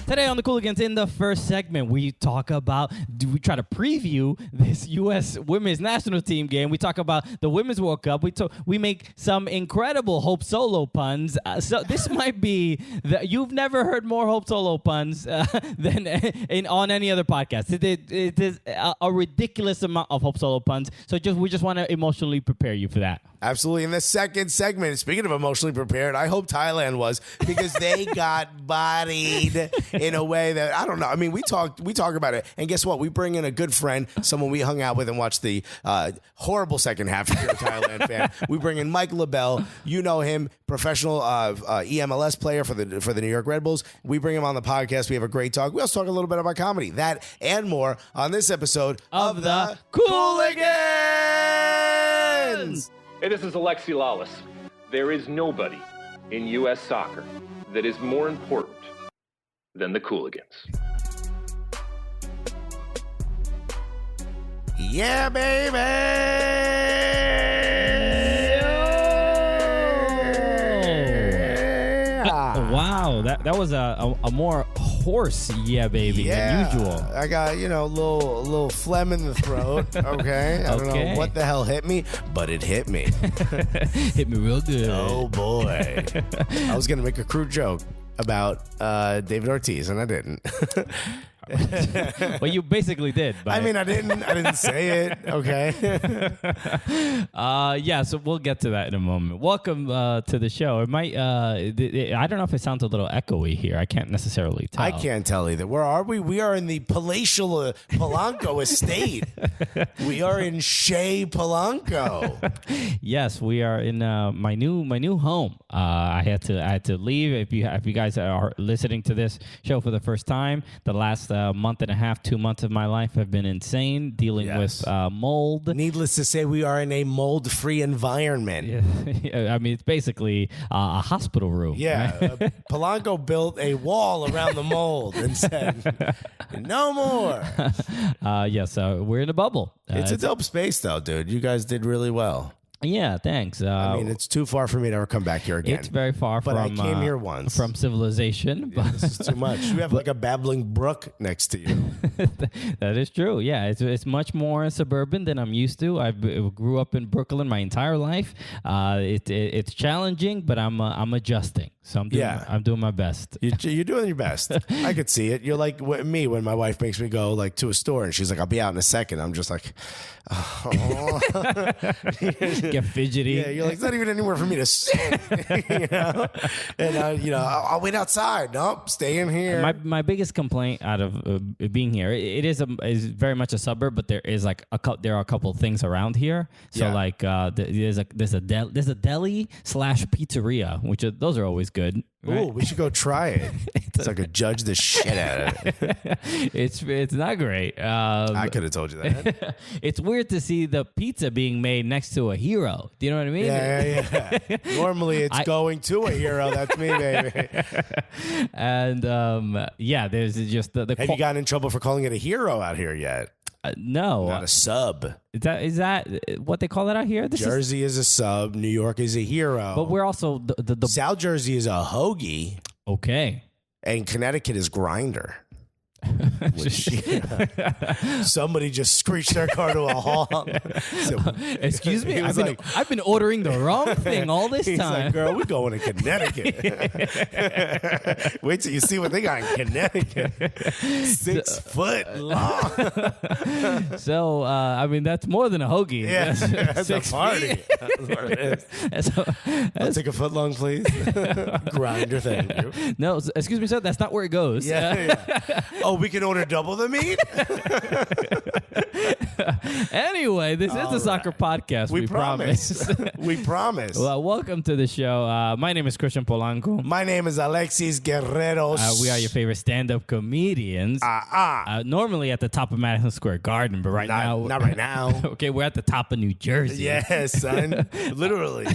Today on the Cooligans, in the first segment, we try to preview this U.S. women's national team game. We talk about the Women's World Cup. We make some incredible Hope Solo puns. So this might be you've never heard more Hope Solo puns than on any other podcast. It is a ridiculous amount of Hope Solo puns. So we just want to emotionally prepare you for that. Absolutely. In the second segment, speaking of emotionally prepared, I hope Thailand was, because they got bodied in a way that, I don't know. I mean, we talk about it, and guess what? We bring in a good friend, someone we hung out with and watched the horrible second half if you're a Thailand fan. We bring in Mike Labelle. You know him, professional eMLS player for the New York Red Bulls. We bring him on the podcast. We have a great talk. We also talk a little bit about comedy. That and more on this episode of the Cooligans. Hey, this is Alexi Lawless. There is nobody in U.S. soccer that is more important than the Cooligans. Yeah, baby! Wow, that was a more hoarse baby than usual. I got, a little phlegm in the throat, okay? I don't know what the hell hit me, but it hit me. Hit me real good. Oh, boy. I was going to make a crude joke about David Ortiz, and I didn't. Well, you basically did. But... I mean, I didn't say it. Okay. So we'll get to that in a moment. Welcome to the show. It might. I don't know if it sounds a little echoey here. I can't necessarily tell. I can't tell either. Where are we? We are in the palatial Polanco estate. We are in Shea Polanco. Yes, we are in my new home. I had to leave. If you guys are listening to this show for the first time, the last month and a half, 2 months of my life have been insane, dealing with mold. Needless to say, we are in a mold-free environment. Yeah. I mean, it's basically a hospital room. Yeah. Right? Polanco built a wall around the mold and said, no more. We're in a bubble. It's a dope space, though, dude. You guys did really well. Yeah, thanks. I mean, it's too far for me to ever come back here again. It's very far but from... I came here once. From civilization. Yeah, this is too much. You have like a babbling brook next to you. That is true. Yeah, it's much more suburban than I'm used to. I grew up in Brooklyn my entire life. It's challenging, but I'm adjusting. So I'm doing my best. You're doing your best. I could see it. You're like me when my wife makes me go like to a store and she's like, "I'll be out in a second." I'm just like, oh. Get fidgety. Yeah, you're like, it's not even anywhere for me to sit. And I'll wait outside. Nope, stay in here. My biggest complaint out of being here, it is very much a suburb, but there is there are a couple of things around here. So there's a deli / pizzeria, which those are always good. Right? Ooh, we should go try it. So I could judge the shit out of it. It's not great. I could have told you that. It's weird to see the pizza being made next to a hero. Do you know what I mean? Yeah. Normally it's going to a hero. That's me, baby. And there's just the. Have you gotten in trouble for calling it a hero out here yet? No. Not a sub. Is that what they call it out here? Jersey is a sub. New York is a hero. But we're also the South Jersey is a hoagie. Okay. And Connecticut is grinder. Somebody just screeched their car to a halt. So, excuse me, I've been ordering the wrong thing all this he's time. Like, girl, we're going to Connecticut. Wait till you see what they got in Connecticut. 6 foot long. So, that's more than a hoagie. Yeah, that's a party. That's what it is. I'll take a foot long, please. Grinder, thank you. No, excuse me, sir. That's not where it goes. Yeah. Oh, we can order double the meat? Anyway, this is a soccer podcast. We promise. We promise. Well, welcome to the show. My name is Christian Polanco. My name is Alexis Guerreros. We are your favorite stand-up comedians. Normally at the top of Madison Square Garden, but not right now. Okay, we're at the top of New Jersey. Yes, son. Literally.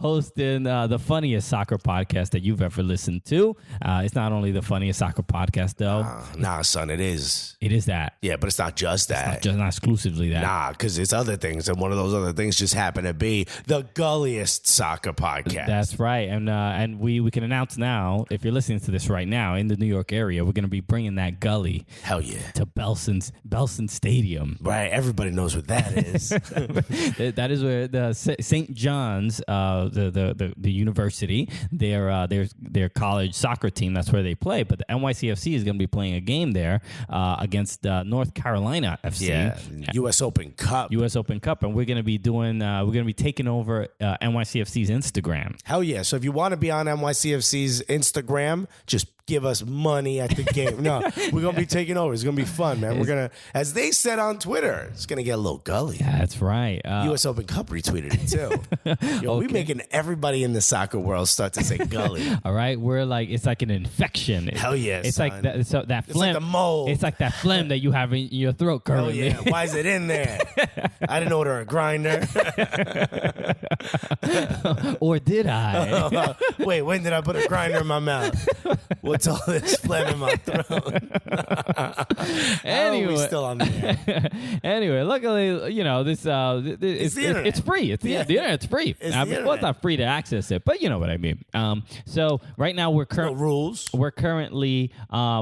Hosting the funniest soccer podcast that you've ever listened to. It's not only the funniest soccer podcast, though. Nah, son, it is. It is that. Yeah, but it's not just that. It's not exclusively that. Nah, because it's other things, and one of those other things just happen to be the gulliest soccer podcast. That's right, and we can announce now, if you're listening to this right now in the New York area, we're going to be bringing that gully. Hell yeah. To Belson Stadium. Right, everybody knows what that is. That is where the St. John's, the university, their college soccer team. That's where they play. But the NYCFC is going to be playing a game there against North Carolina FC. Yeah, U.S. Open Cup. U.S. Open Cup, and we're going to be doing. We're going to be taking over NYCFC's Instagram. Hell yeah! So if you want to be on NYCFC's Instagram, just give us money at the game. No, we're going to be taking over. It's going to be fun, man. We're going to, as they said on Twitter, it's going to get a little gully. Yeah, that's right. U.S. Open Cup retweeted it, too. Yo, we're making everybody in the soccer world start to say gully. All right? We're like, it's like an infection. Hell yeah, It's son. like that, it's that phlegm. It's like the mold. It's like that phlegm that you have in your throat currently. Oh, yeah. Why is it in there? I didn't order a grinder. Or did I? Wait, when did I put a grinder in my mouth? What's all this phlegm in my throat? Anyway, we still on the air? Anyway, luckily, this it's the internet. It's free. It's the internet's free. It's Well, it's not free to access it, but you know what I mean. So right now No rules. We're currently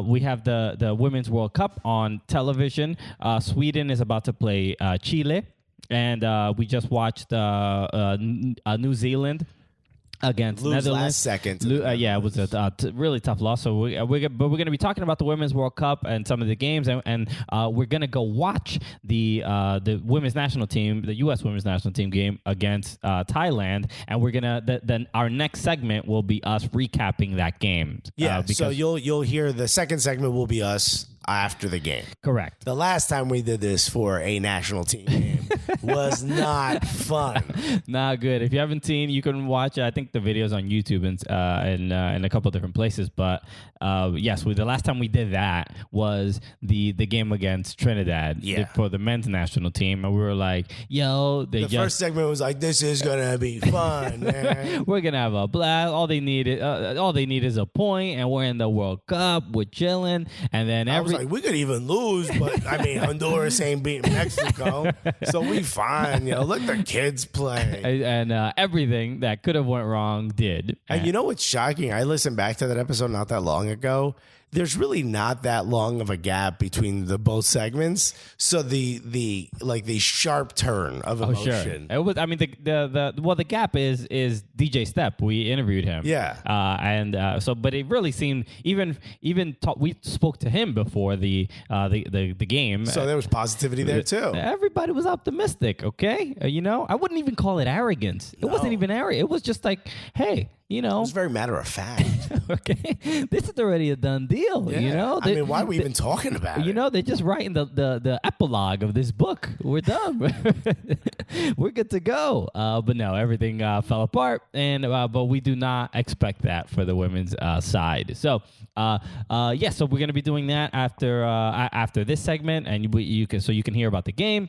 we have the Women's World Cup on television. Sweden is about to play Chile, and we just watched New Zealand against Lose Netherlands. last second. Yeah, it was a really tough loss. So we're going to be talking about the Women's World Cup and some of the games, and we're going to go watch the women's national team, the U.S. women's national team game against Thailand, and we're gonna then our next segment will be us recapping that game. Yeah, because, so you'll hear the second segment will be us after the game. correct. The last time we did this for a national team game was not fun. Not good. If you haven't seen, you can watch. I think the videos on YouTube and in a couple of different places. But yes, the last time we did that was the game against Trinidad for the men's national team, and we were like, "Yo, the first segment was like, this is gonna be fun, man. We're gonna have a blast. All they need is a point, and we're in the World Cup. We're chilling, and then I was like, we could even lose, but I mean, Honduras ain't beating Mexico, so we fine. Let the kids play. and everything that could have went wrong did. And you know what's shocking? I listened back to that episode not that long ago. There's really not that long of a gap between the both segments. So the sharp turn of emotion. It was. I mean, the gap is DJ Step. We interviewed him. Yeah. But it really seemed we spoke to him before the game. So there was positivity there too. Everybody was optimistic. Okay, I wouldn't even call it arrogance. It wasn't even arrogant. It was just like, hey. It was very matter of fact. Okay, this is already a done deal. Yeah. I mean, why are we even talking about it? They're just writing the epilogue of this book. We're done. We're good to go. But no, everything fell apart, and but we do not expect that for the women's side. So, so we're gonna be doing that after this segment, and you can hear about the game.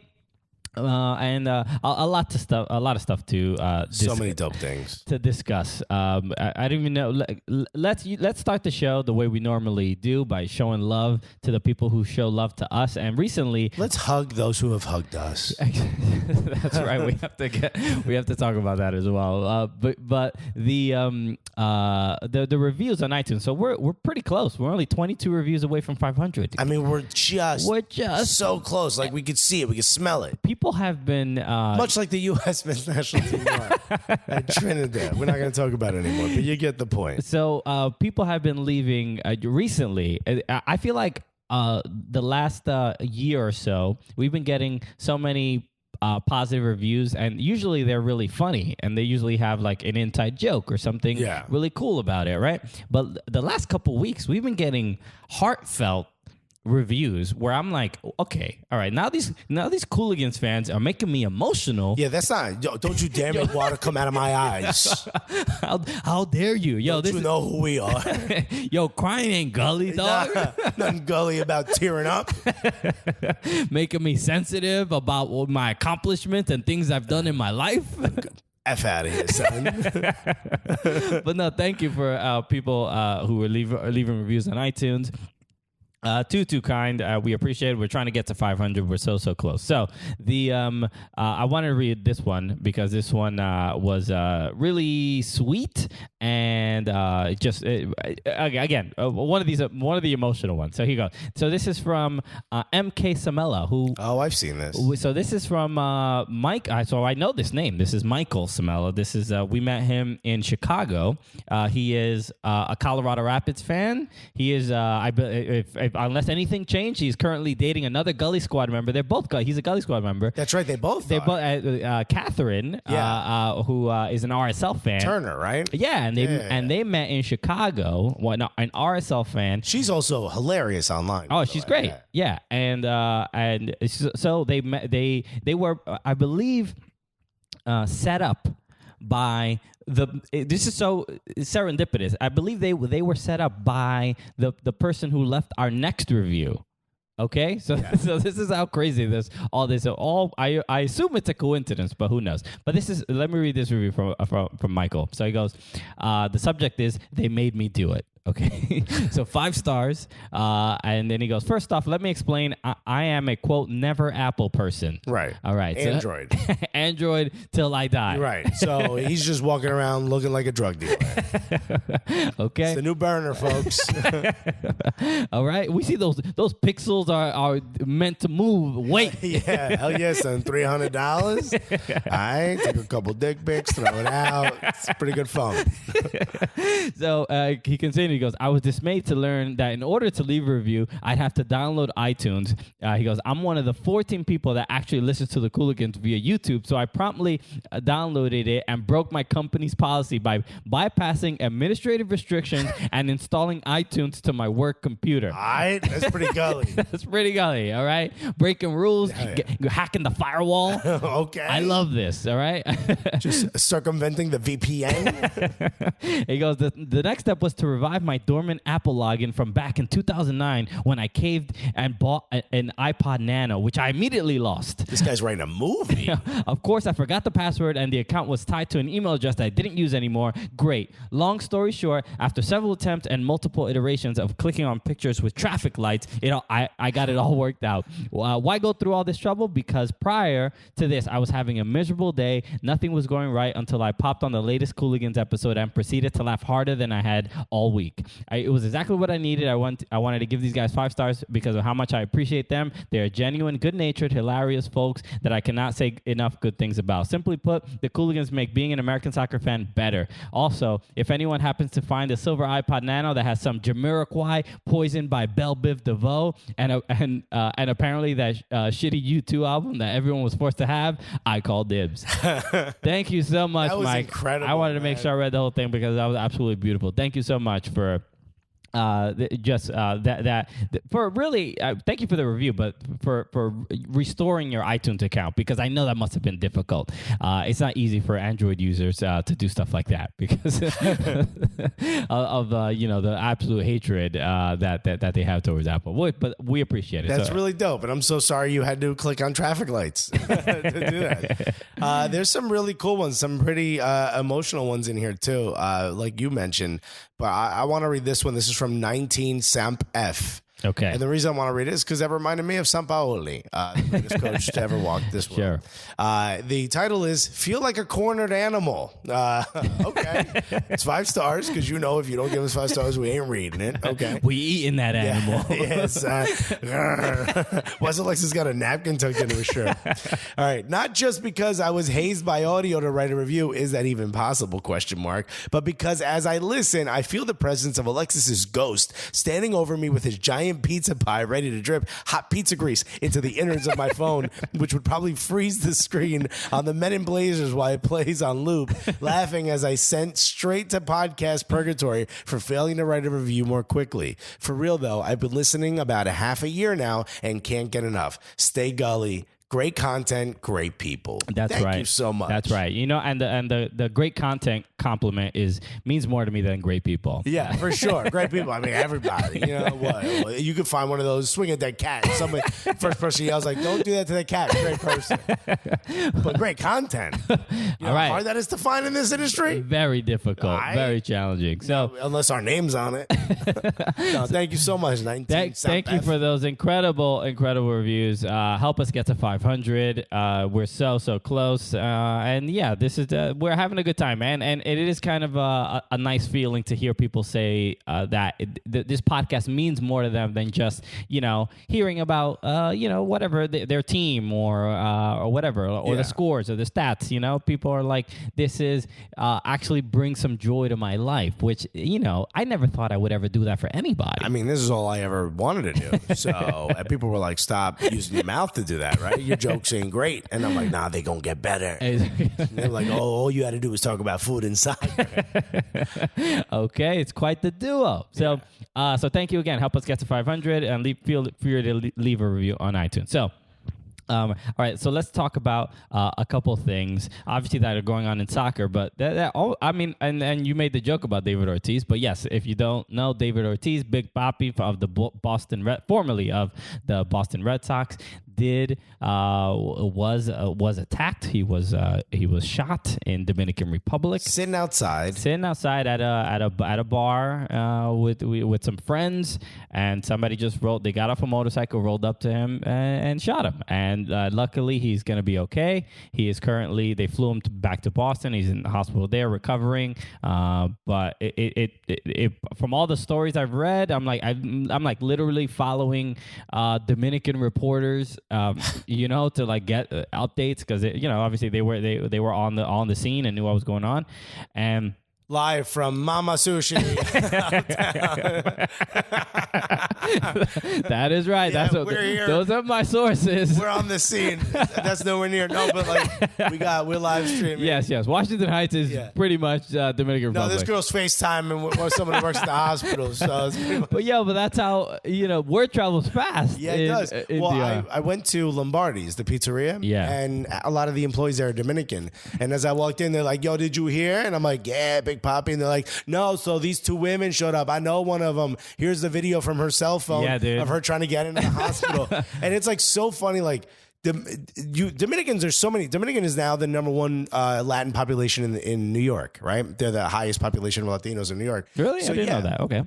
And a lot of stuff to so many dope things to discuss. I don't even know. Let's start the show the way we normally do, by showing love to the people who show love to us. And recently, let's hug those who have hugged us. That's right. We have to talk about that as well. But the reviews on iTunes. So we're pretty close. We're only 22 reviews away from 500. I mean, we're just so close. Like, we could see it, we could smell it. People have been much like the U.S. men's national team at Trinidad. We're not going to talk about it anymore, but you get the point. So people have been leaving recently. I feel like the last year or so, we've been getting so many positive reviews, and usually they're really funny, and they usually have like an inside joke or something really cool about it, right? But the last couple weeks, we've been getting heartfelt reviews where I'm like, okay, all right, now these Cooligans fans are making me emotional. Yeah, that's not. Yo, don't you dare make water come out of my eyes. How dare you? Yo, don't you know who we are? Yo, crying ain't gully, dog. Nothing gully about tearing up. Making me sensitive about my accomplishments and things I've done in my life. F out of here, son. But no, thank you for people who are leaving reviews on iTunes. Too kind. We appreciate it. We're trying to get to 500. We're so close. So the I wanted to read this one because this one was really sweet and again one of the emotional ones. So here you go. So this is from MK Samela, who I've seen this. So this is from Mike. So I know this name. This is Michael Samela. This is we met him in Chicago. He is a Colorado Rapids fan. He is unless anything changed, he's currently dating another Gully Squad member. They're both he's a Gully Squad member. That's right. They both. Catherine, who is an RSL fan. Turner, right? Yeah, and they met in Chicago. An RSL fan. She's also hilarious online. Oh, she's great. Yeah, and so they met. They were, I believe, set up by this is so serendipitous. I believe they were set up by the person who left our next review. Okay, so this is how crazy I assume it's a coincidence, but who knows? But let me read this review from Michael. So he goes, the subject is "They made me do it." Okay, so 5 stars, and then he goes, first off, let me explain. I am a, quote, never Apple person. Right. All right. Android. So, Android till I die. Right. So he's just walking around looking like a drug dealer. Okay. It's the new burner, folks. All right. We see those pixels are meant to move. Wait. Yeah. Hell yeah, son. $300. All right. Take a couple dick pics, throw it out. It's a pretty good phone. So he continued. He goes, I was dismayed to learn that in order to leave a review, I'd have to download iTunes. He goes, I'm one of the 14 people that actually listens to the Cooligans via YouTube, so I promptly downloaded it and broke my company's policy by bypassing administrative restrictions and installing iTunes to my work computer. All right, that's pretty gully. That's pretty gully, all right? Breaking rules, hacking the firewall. Okay. I love this, all right? Just circumventing the VPN. He goes, the next step was to revive my dormant Apple login from back in 2009 when I caved and bought an iPod Nano, which I immediately lost. This guy's writing a movie. Of course, I forgot the password and the account was tied to an email address that I didn't use anymore. Great. Long story short, after several attempts and multiple iterations of clicking on pictures with traffic lights, I got it all worked out. Why go through all this trouble? Because prior to this, I was having a miserable day. Nothing was going right until I popped on the latest Cooligans episode and proceeded to laugh harder than I had all week. It was exactly what I needed. I wanted to give these guys 5 stars because of how much I appreciate them. They're genuine, good-natured, hilarious folks that I cannot say enough good things about. Simply put, the Cooligans make being an American soccer fan better. Also, if anyone happens to find a silver iPod Nano that has some Jamiroquai poisoned by Belle Biv DeVoe and apparently that shitty U2 album that everyone was forced to have, I call dibs. Thank you so much, that was Mike. Incredible, I wanted to make sure I read the whole thing because that was absolutely beautiful. Thank you so much for for really thank you for the review, but for restoring your iTunes account, because I know that must have been difficult. It's not easy for Android users to do stuff like that because of the absolute hatred that they have towards Apple. But we appreciate it. That's really dope, and I'm so sorry you had to click on traffic lights to do that. There's some really cool ones, some pretty emotional ones in here too, like you mentioned. But I want to read this one. This is from 19 Samp F. Okay. And the reason I want to read it is because that reminded me of Sampaoli, the greatest coach to ever walk this world. Sure. The title is Feel Like a Cornered Animal. Okay. It's 5 stars because if you don't give us 5 stars, we ain't reading it. Okay. We eating that animal. Yes. Wesley's got a napkin tucked into his shirt. All right. Not just because I was hazed by audio to write a review, is that even possible? ? But because as I listen, I feel the presence of Alexis's ghost standing over me with his giant pizza pie ready to drip hot pizza grease into the innards of my phone, which would probably freeze the screen on the Men in Blazers while it plays on loop, laughing as I sent straight to podcast purgatory for failing to write a review more quickly. For real though, I've been listening about a half a year now and can't get enough. Stay gully. Great content, great people. That's right. Thank you so much. That's right. You know, and the great content compliment means more to me than great people. Yeah, for sure. Great people. I mean, everybody. You know what? You could find one of those, swing at that cat. Somebody, first person yells like, "Don't do that to that cat." Great person. But great content. You know All right. how hard that is to find in this industry? Very difficult. Very challenging. So unless our name's on it. No, thank you so much. Thank you for those incredible reviews. Help us get to 500. We're so close. And yeah, this is we're having a good time, man. And it is kind of a nice feeling to hear people say that this podcast means more to them than just hearing about whatever their team or whatever or the scores or the stats. People are like, this is actually brings some joy to my life, which I never thought I would ever do that for anybody. I mean, this is all I ever wanted to do. So and people were like, stop using your mouth to do that, right? Your jokes ain't great. And I'm like, nah, they gonna get better. And they're like, oh, all you had to do was talk about food and soccer. Okay, it's quite the duo. So so thank you again. Help us get to 500 and feel free to leave a review on iTunes. So all right, so let's talk about a couple things, obviously, that are going on in soccer. But and you made the joke about David Ortiz. But yes, if you don't know, David Ortiz, Big Papi of the formerly of the Boston Red Sox, was attacked. He was shot in Dominican Republic, sitting outside at a bar with some friends, and somebody they got off a motorcycle, rolled up to him and shot him. And luckily, he's going to be okay. He is they flew him back to Boston. He's in the hospital there recovering. But it from all the stories I've read, I'm like literally following Dominican reporters, to like get updates, because obviously they were on the scene and knew what was going on. And live from Mama Sushi. That is right. Yeah, those are my sources. We're on the scene. That's nowhere near. No, but we're live streaming. Yes. Washington Heights is pretty much Dominican Republic. No, this girl's FaceTiming with someone who works at the hospital. So it's pretty much... but that's how word travels fast. Yeah, it does. I went to Lombardi's, the pizzeria. Yeah, and a lot of the employees there are Dominican. And as I walked in, they're like, "Yo, did you hear?" And I'm like, "Yeah, Big Papi." And they're like, "No, so these two women showed up. I know one of them. Here's the video from her cell phone of her trying to get into the hospital." And it's like so funny. Like Dominicans, there's so many. Dominican is now the number one Latin population in New York, right? They're the highest population of Latinos in New York. Really? So, I didn't know that. Okay.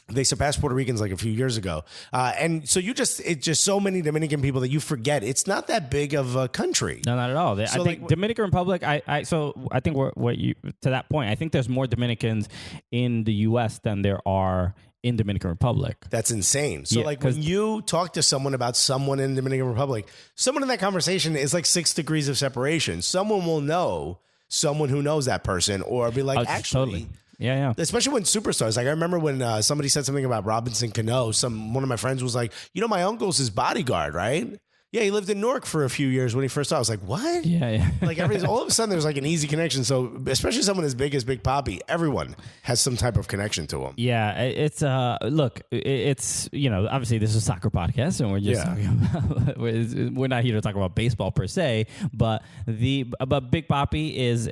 They surpassed Puerto Ricans like a few years ago. And so it's just so many Dominican people that you forget. It's not that big of a country. No, not at all. I think Dominican Republic, I think to that point, I think there's more Dominicans in the U.S. than there are in Dominican Republic. That's insane. So when you talk to someone about someone in Dominican Republic, someone in that conversation is like 6 degrees of separation. Someone will know someone who knows that person, or be like, actually... Totally. Yeah. Especially when superstars. Like I remember when somebody said something about Robinson Cano. One of my friends was like, my uncle's his bodyguard, right? Yeah, he lived in Newark for a few years when he first started. I was like, what? Yeah. Like all of a sudden there's like an easy connection. So especially someone as big as Big Papi, everyone has some type of connection to him. Yeah, it's it's obviously this is a soccer podcast, and we're just talking about, we're not here to talk about baseball per se, but Big Papi is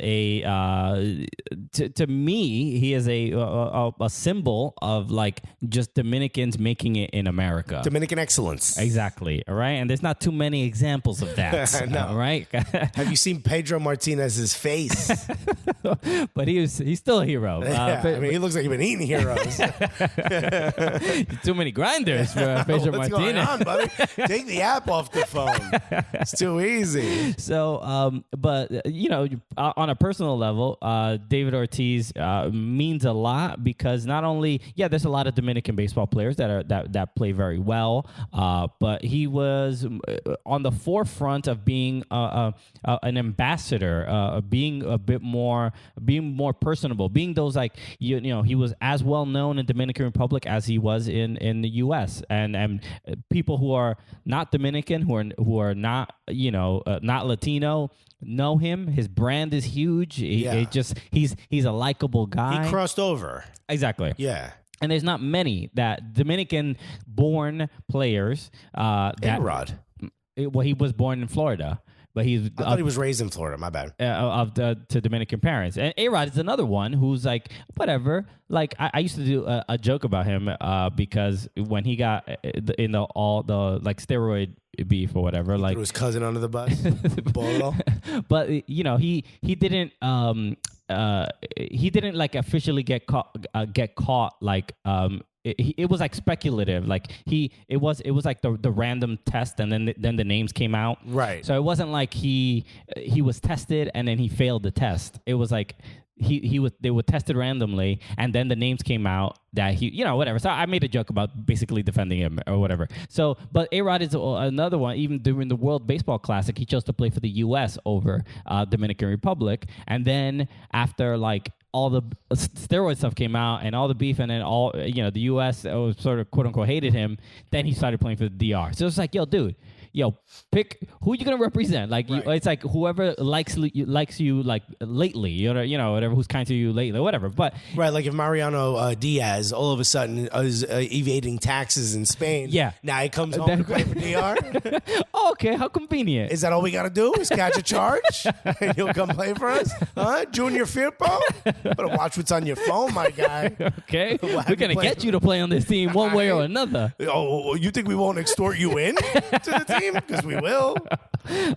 to me, he is a symbol of like just Dominicans making it in America. Dominican excellence. Exactly. All right, and there's not too many examples of that. No. Right? Have you seen Pedro Martinez's face? But he's still a hero. He looks like he's been eating heroes. Too many grinders for Pedro What's Martinez. Going on, buddy? Take the app off the phone. It's too easy. So, but on a personal level, David Ortiz means a lot, because not only there's a lot of Dominican baseball players that play very well, but he was on the forefront of being an ambassador, being more personable, being those he was as well known in Dominican Republic as he was in the U.S. and people who are not Dominican, who are not not Latino, know him. His brand is huge. He's a likable guy. He crossed over. Exactly. Yeah. And there's not many that Dominican-born players. A-Rod. well, he was born in Florida, but he's I thought he was raised in Florida. My bad. to Dominican parents. And A-Rod is another one who's like, whatever. Like I used to do a joke about him because when he got in all the like steroid beef or whatever, like Threw his cousin under the bus. Bolo. but he didn't like officially get caught like it was like speculative, like it was like the random test and then the names came out, Right. so it wasn't like he was tested and then he failed the test. It was like they were tested randomly and then the names came out that he whatever. So I made a joke about basically defending him or whatever. So but A-Rod is another one. Even during the World Baseball Classic, he chose to play for the U.S. over Dominican Republic, and then after like all the steroid stuff came out and all the beef, and then all the U.S. sort of quote unquote hated him. Then he started playing for the DR. So it's like, yo, dude, pick who you're gonna represent. Like Right. it's like whoever likes you like lately, whatever, who's kind to you lately, whatever. But Right, like if Mariano Diaz all of a sudden is evading taxes in Spain. Yeah. Now he comes home to play for DR. oh, okay, how convenient. Is that all we got to do? Is catch a charge? And he'll come play for us? Huh? Junior Firpo? Better watch what's on your phone, my guy. Okay, Well, we're gonna get you to play on this team one way or another. Oh, you think we won't extort you in to the team? Because we will.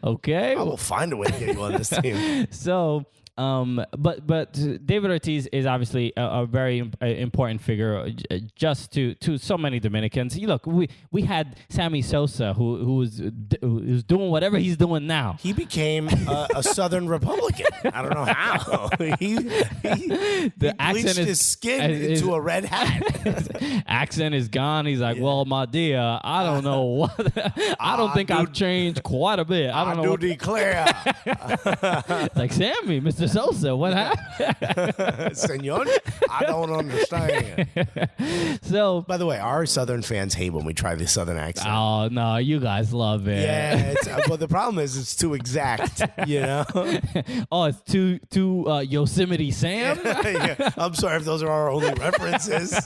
Okay, I will find a way to get you on this team. so. But David Ortiz is obviously a very important figure just to so many Dominicans. Look, we had Sammy Sosa who's doing whatever he's doing now. He became a Southern Republican. I don't know how. He bleached his skin into a red hat. Accent is gone. He's like, well, my dear, I don't know what. I don't think I've changed quite a bit. I don't know. Declare. Like Sammy, Mr. Sosa, what happened? Senor, I don't understand. So, by the way, our Southern fans hate when we try the Southern accent. Oh no, you guys love it. Yeah, but the problem is it's too exact. Oh, it's too Yosemite Sam. Yeah. I'm sorry if those are our only references.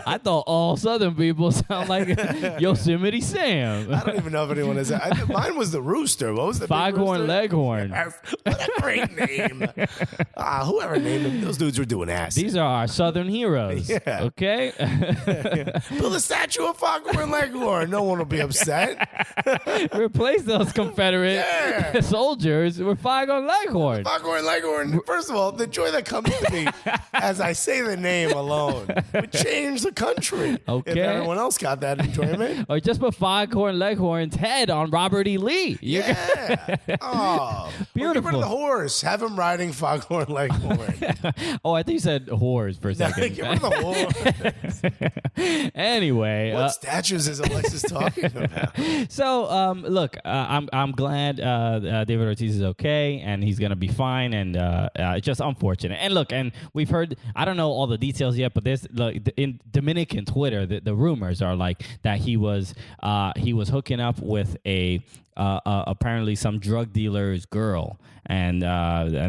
I thought all Southern people sound like Yosemite Sam. I don't even know if anyone is. Mine was the Rooster. What was the Foghorn Leghorn? What a great name. Whoever named them, those dudes were doing ass. These are our Southern heroes. Yeah. Okay. Build a statue of Foghorn Leghorn. No one will be upset. Replace those Confederate soldiers with Foghorn Leghorn. Foghorn Leghorn. First of all, the joy that comes to me as I say the name alone would change the country. Okay. If everyone else got that enjoyment. Or just put Foghorn Leghorn's head on Robert E. Lee. Yeah. Oh. Beautiful. Get rid of the horse. Have him riding Foghorn Leghorn. Oh, I think you said whores for a second. Get rid of the horse. Anyway. What statues is Alexis talking about? So, look, I'm glad David Ortiz is okay and he's gonna be fine, and it's just unfortunate. And look, and we've heard, I don't know all the details yet, but there's like in Dominican Twitter, the rumors are like that he was hooking up with apparently some drug dealer's girl, and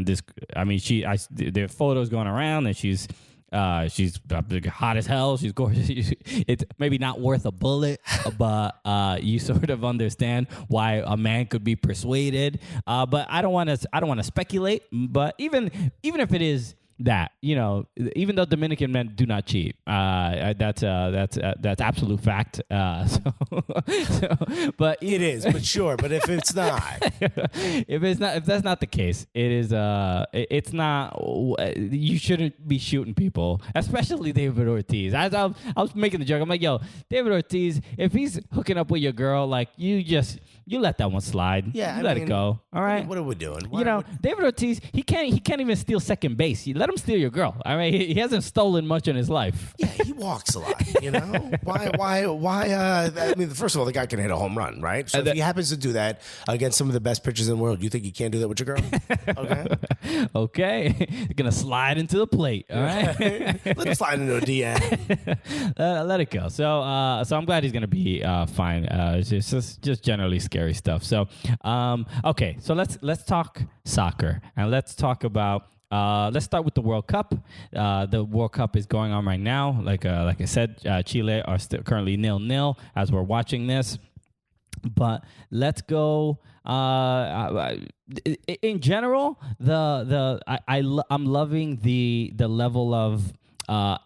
this, I mean, there are photos going around, and she's hot as hell. She's gorgeous. It's maybe not worth a bullet, but you sort of understand why a man could be persuaded. But I don't want to speculate. But even if it is that, even though Dominican men do not cheat, that's absolute fact. But it is, but sure. But if it's not, if that's not the case, it is. It's not. You shouldn't be shooting people, especially David Ortiz. I was making the joke. I'm like, yo, David Ortiz, if he's hooking up with your girl, like you let that one slide. Yeah, you let it go. All right. What are we doing? David Ortiz, he can't even steal second base. You let him steal your girl. I mean, he hasn't stolen much in his life. Yeah, he walks a lot. Why? I mean, first of all, the guy can hit a home run, right? So if he happens to do that against some of the best pitchers in the world, you think you can't do that with your girl? Okay. Okay. You're gonna slide into the plate. All right. Let him slide into a DM. Let it go. So I'm glad he's gonna be fine. It's just generally scary stuff. So okay. So let's talk soccer, and let's talk about. Let's start with the World Cup. The World Cup is going on right now. Like I said, Chile are still currently 0-0 as we're watching this. But let's go. In general, I'm loving the level of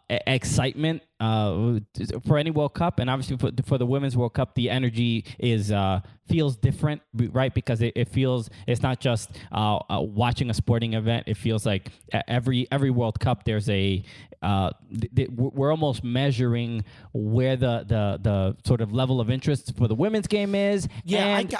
excitement for any World Cup, and obviously for the Women's World Cup, the energy is feels different, right? Because it feels, it's not just watching a sporting event. It feels like every World Cup there's a we're almost measuring where the sort of level of interest for the women's game is. Yeah, and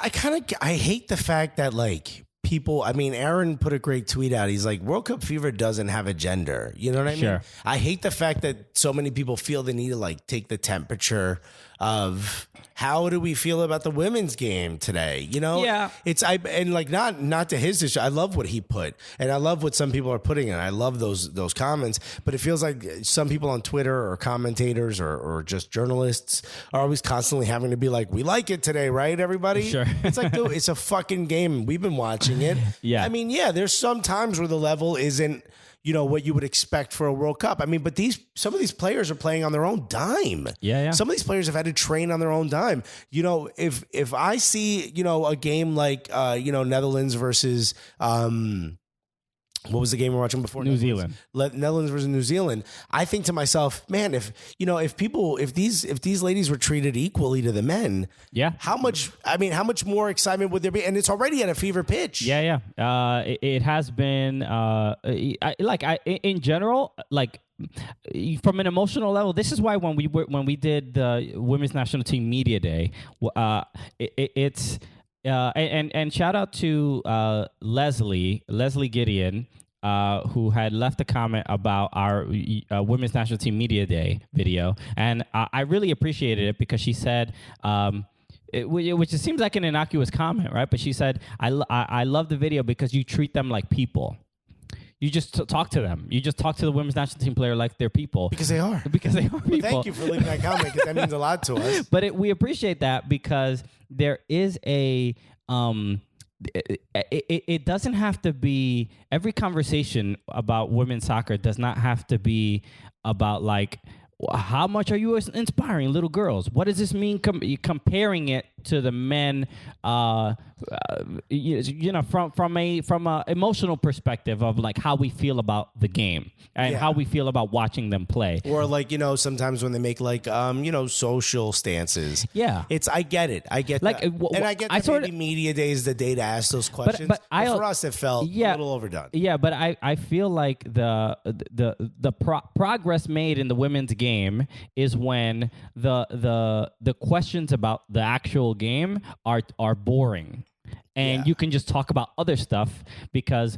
I hate the fact that like people, I mean, Aaron put a great tweet out. He's like, World Cup fever doesn't have a gender. You know what I mean? Sure. I hate the fact that so many people feel the need to like take the temperature of how do we feel about the women's game today? You know? Yeah. And like not to his issue. I love what he put, and I love what some people are putting in. I love those comments, but it feels like some people on Twitter or commentators or just journalists are always constantly having to be like, we like it today, right, everybody? Sure. It's like, dude, it's a fucking game. We've been watching it. Yeah. I mean, yeah, there's some times where the level isn't, you know, what you would expect for a World Cup. I mean, but some of these players are playing on their own dime. Yeah. Some of these players have had to train on their own dime. You know, if I see, you know, a game like, Netherlands versus, what was the game we were watching before? New Zealand. Netherlands versus New Zealand. I think to myself, man, if these ladies were treated equally to the men, Yeah. how much more excitement would there be? And it's already at a fever pitch. Yeah. It has been in general, like from an emotional level. This is why when we did the Women's National Team Media Day, it's. And shout out to Leslie Gideon, who had left a comment about our Women's National Team Media Day video, and I really appreciated it because she said, which it seems like an innocuous comment, right? But she said, I love the video because you treat them like people. You just talk to them. You just talk to the women's national team player like they're people. Because they are. Because they are people. Well, thank you for leaving that comment because that means a lot to us. But we appreciate that because there is a it doesn't have to be, every conversation about women's soccer does not have to be about like, how much are you inspiring little girls? What does this mean? Comparing it to the men, from a emotional perspective of like how we feel about the game and how we feel about watching them play, or like sometimes when they make like social stances. Yeah, I get it. I get like, that. And I get that maybe media day is the day to ask those questions. But for us, it felt a little overdone. Yeah, but I feel like the progress made in the women's game is when the questions about the actual game are boring. And you can just talk about other stuff because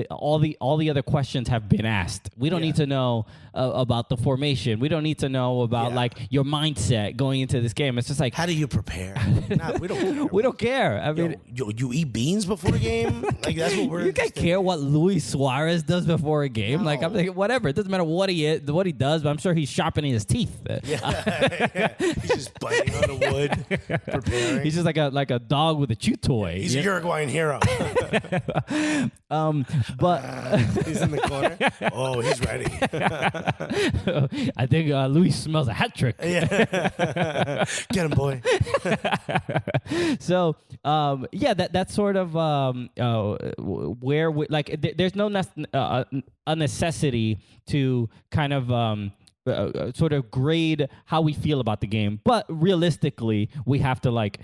all the other questions have been asked. We don't need to know about the formation. We don't need to know about like your mindset going into this game. It's just like, how do you prepare? Nah, we don't care. We don't care. I mean, you eat beans before a game? Like that's what we're. You guys care what Luis Suarez does before a game? No. Like I'm like, whatever. It doesn't matter what he does, but I'm sure he's sharpening his teeth. Yeah. He's just biting on the wood, preparing. He's just like a dog with a chew toy. He's a Uruguayan hero. But he's in the corner. Oh, he's ready. I think Luis smells a hat trick. Yeah. Get him, boy. So, that's sort of where we, like, there's no a necessity to kind of sort of grade how we feel about the game, but realistically, we have to like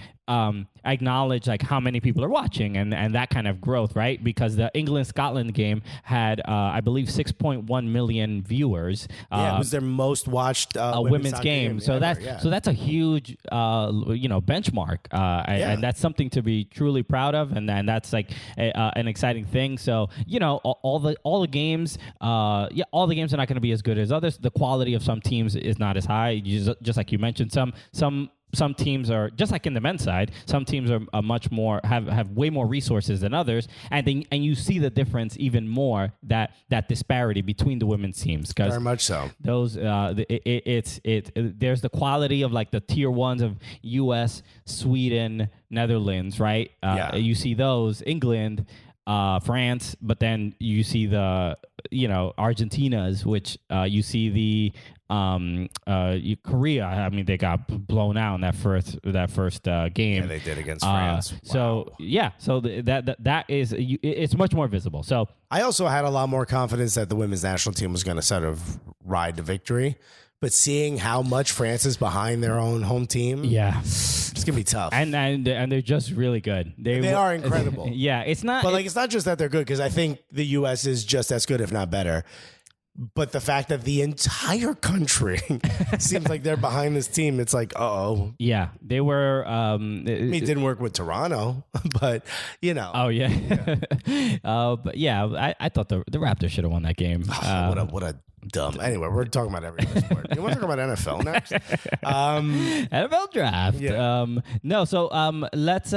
acknowledge like how many people are watching and that kind of growth, right? Because the England-Scotland game had I believe 6.1 million viewers. It was their most watched women's game. So that's a huge benchmark, and that's something to be truly proud of, and that's like an exciting thing. So all the games, all the games are not going to be as good as others. The quality of some teams is not as high. Just like you mentioned, some teams are just like in the men's side. Some teams are much more have way more resources than others, and you see the difference even more, that disparity between the women's teams. Very much so. Those there's the quality of like the tier ones of U.S., Sweden, Netherlands, right? You see those, England, France, but then you see the Argentina's, which you see the Korea. I mean, they got blown out in that first game. Yeah, they did against France. So that is it's much more visible. So I also had a lot more confidence that the women's national team was going to sort of ride to victory. But seeing how much France is behind their own home team, it's gonna be tough. And they're just really good. They are incredible. Yeah, it's not. But it's not just that they're good, because I think the U.S. is just as good, if not better. But the fact that the entire country seems like they're behind this team, it's like, uh-oh. Yeah, they were. It didn't work with Toronto, but Oh yeah. But yeah, I thought the Raptors should have won that game. What a dumb. Anyway, we're talking about every other sport. You want to talk about NFL next? NFL draft. Yeah. No, so let's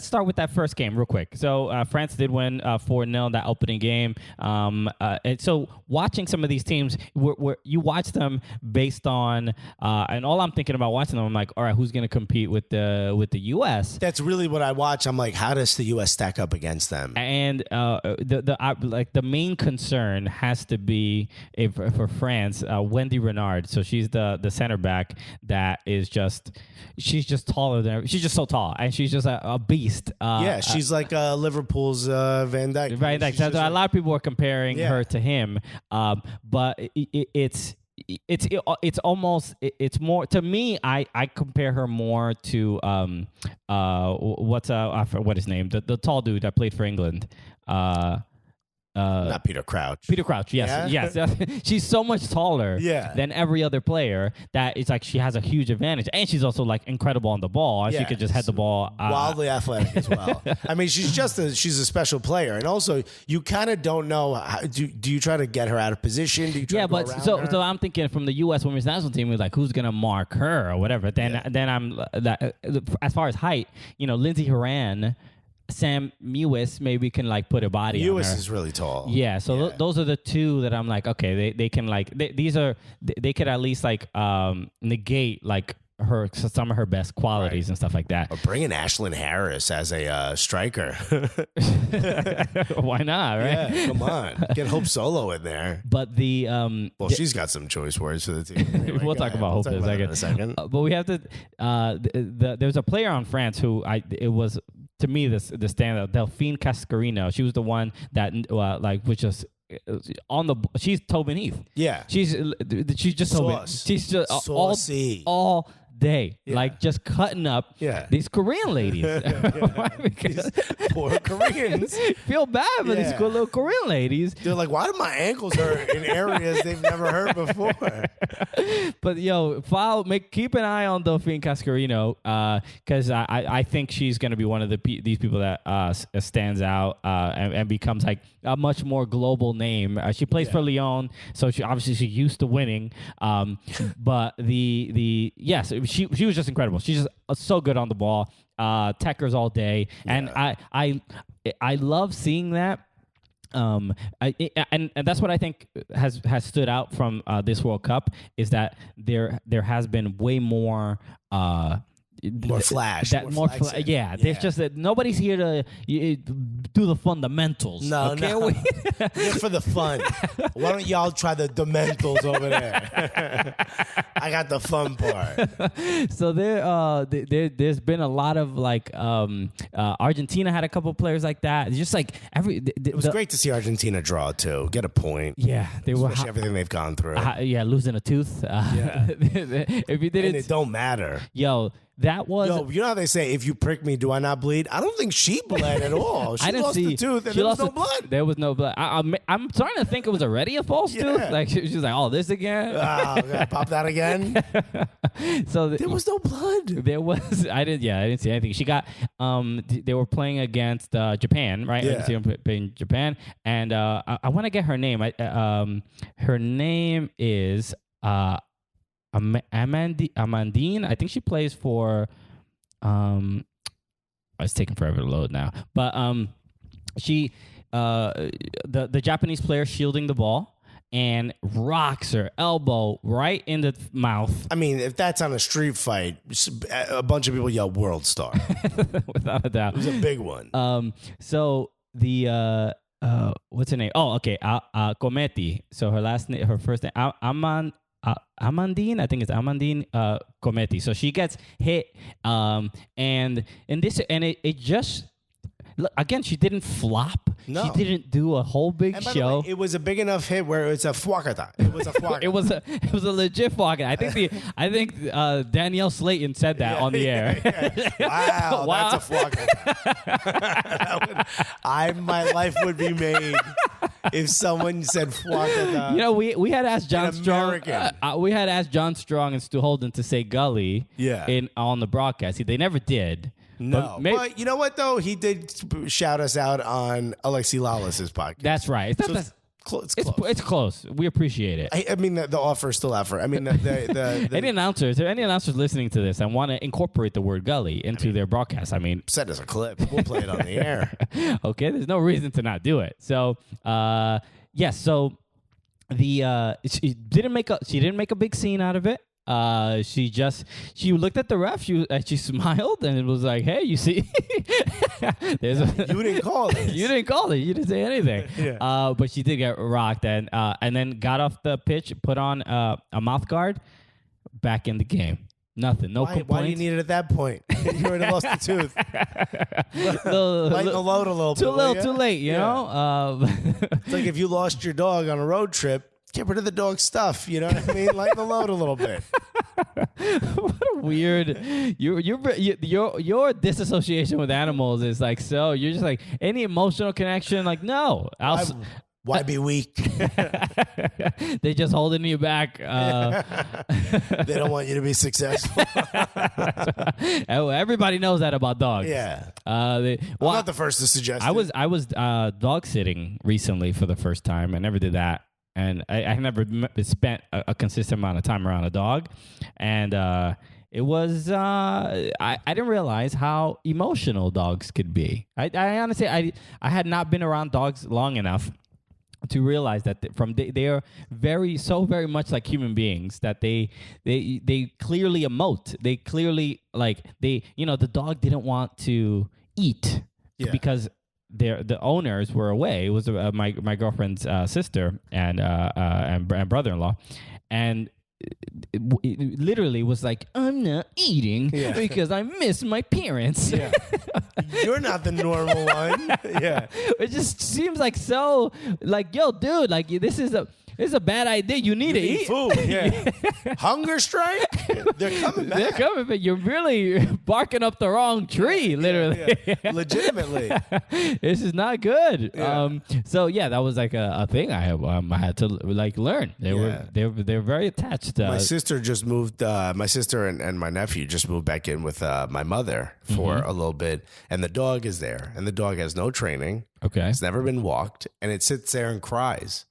start with that first game real quick. So France did win 4-0 that opening game. And so watching some of these teams, you watch them based on, and all I'm thinking about watching them, I'm like, all right, who's going to compete with the U.S.? That's really what I watch. I'm like, how does the U.S. stack up against them? And the main concern has to be for France, Wendy Renard. So she's the center back that is she's just taller than she's just so tall, and she's just a beast. She's like Liverpool's Van Dijk. Van Dijk. So a lot of people are comparing her to him, but it's more to me. I compare her more to what his name, the tall dude that played for England. Not Peter Crouch. Peter Crouch, yes. Yeah? Yes. She's so much taller than every other player that it's like she has a huge advantage. And she's also like incredible on the ball. And she could just head the ball. Wildly athletic as well. I mean, she's a special player. And also, you kind of don't know, do you try to get her out of position? Do you try to go around her? So I'm thinking from the U.S. women's national team, we're like, who's going to mark her or whatever. Then I'm, as far as height, Lindsey Horan, Sam Mewis maybe can put a body on her. Mewis is really tall. Yeah, so those are the two that I'm like, okay, they can they could at least negate some of her best qualities and stuff like that. Or bring in Ashlyn Harris as a striker. Why not, right? Yeah, come on. Get Hope Solo in there. But she's got some choice words for the team. Anyway, we'll talk about Hope in a second. But we have to. There's a player on France who it was. To me, the standout, Delphine Cascarino. She was the one that was just on the. She's Tobin Heath. Yeah, she's just Tobin. She's just all day, just cutting up these Korean ladies. These poor Koreans. Feel bad for these cool little Korean ladies. They're like, why do my ankles hurt in areas they've never hurt before? But keep an eye on Delphine Cascarino, because I think she's going to be one of these people that stands out and becomes a much more global name. She plays for Lyon, so she's used to winning. But she was just incredible. She's just so good on the ball, techers all day, and I love seeing that. And that's what I think has stood out from this World Cup is that there has been way more. More flash. There's just that nobody's here to do the fundamentals. No. Just for the fun. Why don't y'all try the dementals over there? I got the fun part. So there's been a lot of Argentina had a couple of players like that. It's just it was great to see Argentina draw too. Get a point. Yeah, they were everything they've gone through. Losing a tooth. If you did it don't matter. That was... you know how they say, if you prick me, do I not bleed? I don't think she bled at all. She lost the tooth and there was no blood. There was no blood. I'm starting to think it was already a false tooth. She was like, oh, this again? Gotta pop that again? So there was no blood. There was... I didn't see anything. She got... they were playing against Japan, right? Yeah. Playing Japan. And I want to get her name. Her name is... Amandine, I think she plays for. It's taking forever to load now, but she, the Japanese player shielding the ball and rocks her elbow right in the mouth. I mean, if that's on a street fight, a bunch of people yell "World Star," without a doubt. It was a big one. So the. what's her name? Oh, okay. Cometi. So her first name, Amandine. I think it's Amandine Cometi. So she gets hit, and it just. Look, again, she didn't flop. No. She didn't do a whole big And by show. the way, it was a big enough hit where it's a fuakata. It was a fuakata. It was a legit fucking. I think Danielle Slayton said that on the air. Wow, Wow. that's a fuakata. My life would be made if someone said fuakata. You know, we had asked John Strong. American. We had asked John Strong and Stu Holden to say gully. On the broadcast. They never did. No, but you know what though? He did shout us out on Alexi Lawless's podcast. That's right. It's not It's close. It's close. We appreciate it. I mean, the offer is still out for. I mean, Any announcers listening to this and want to incorporate the word gully into their broadcast, I mean, send us a clip. We'll play it on the air. Okay, there's no reason to not do it. So, yes. So she didn't make a big scene out of it. She looked at the ref. She smiled and it was like, "Hey, you see, You didn't call it. You didn't call it. You didn't say anything." Yeah. But she did get rocked and then got off the pitch, put on a mouth guard, back in the game. Nothing. No complaints. Why do you need it at that point? You already lost the tooth. Lighten the load a little bit. Too late. You know. It's like if you lost your dog on a road trip. Get rid of the dog stuff, you know what I mean? Lighten the load a little bit. What a weird your disassociation with animals is like, so you're just like, any emotional connection, like, no. Why be weak? They just holding you back. They don't want you to be successful. Everybody knows that about dogs. Yeah. I'm not the first to suggest it. I was dog sitting recently for the first time. I never did that. And I never spent a consistent amount of time around a dog. And it was, I didn't realize how emotional dogs could be. I honestly, I had not been around dogs long enough to realize that they are very much like human beings, that they clearly emote. They clearly, like, the dog didn't want to eat because the owners were away. It was my girlfriend's sister and brother-in-law, and it literally was like, I'm not eating because I miss my parents. Yeah. You're not the normal one. Yeah, it just seems like, so like, yo, dude, like, this is a bad idea. You need to eat food. Yeah. Hunger strike? They're coming back. They're coming, but you're really barking up the wrong tree, literally. Yeah. Legitimately. This is not good. Yeah. So yeah, that was like a thing I had to like learn. They were very attached. My sister just moved. My sister and my nephew just moved back in with my mother for a little bit, and the dog is there, and the dog has no training. Okay, it's never been walked, and it sits there and cries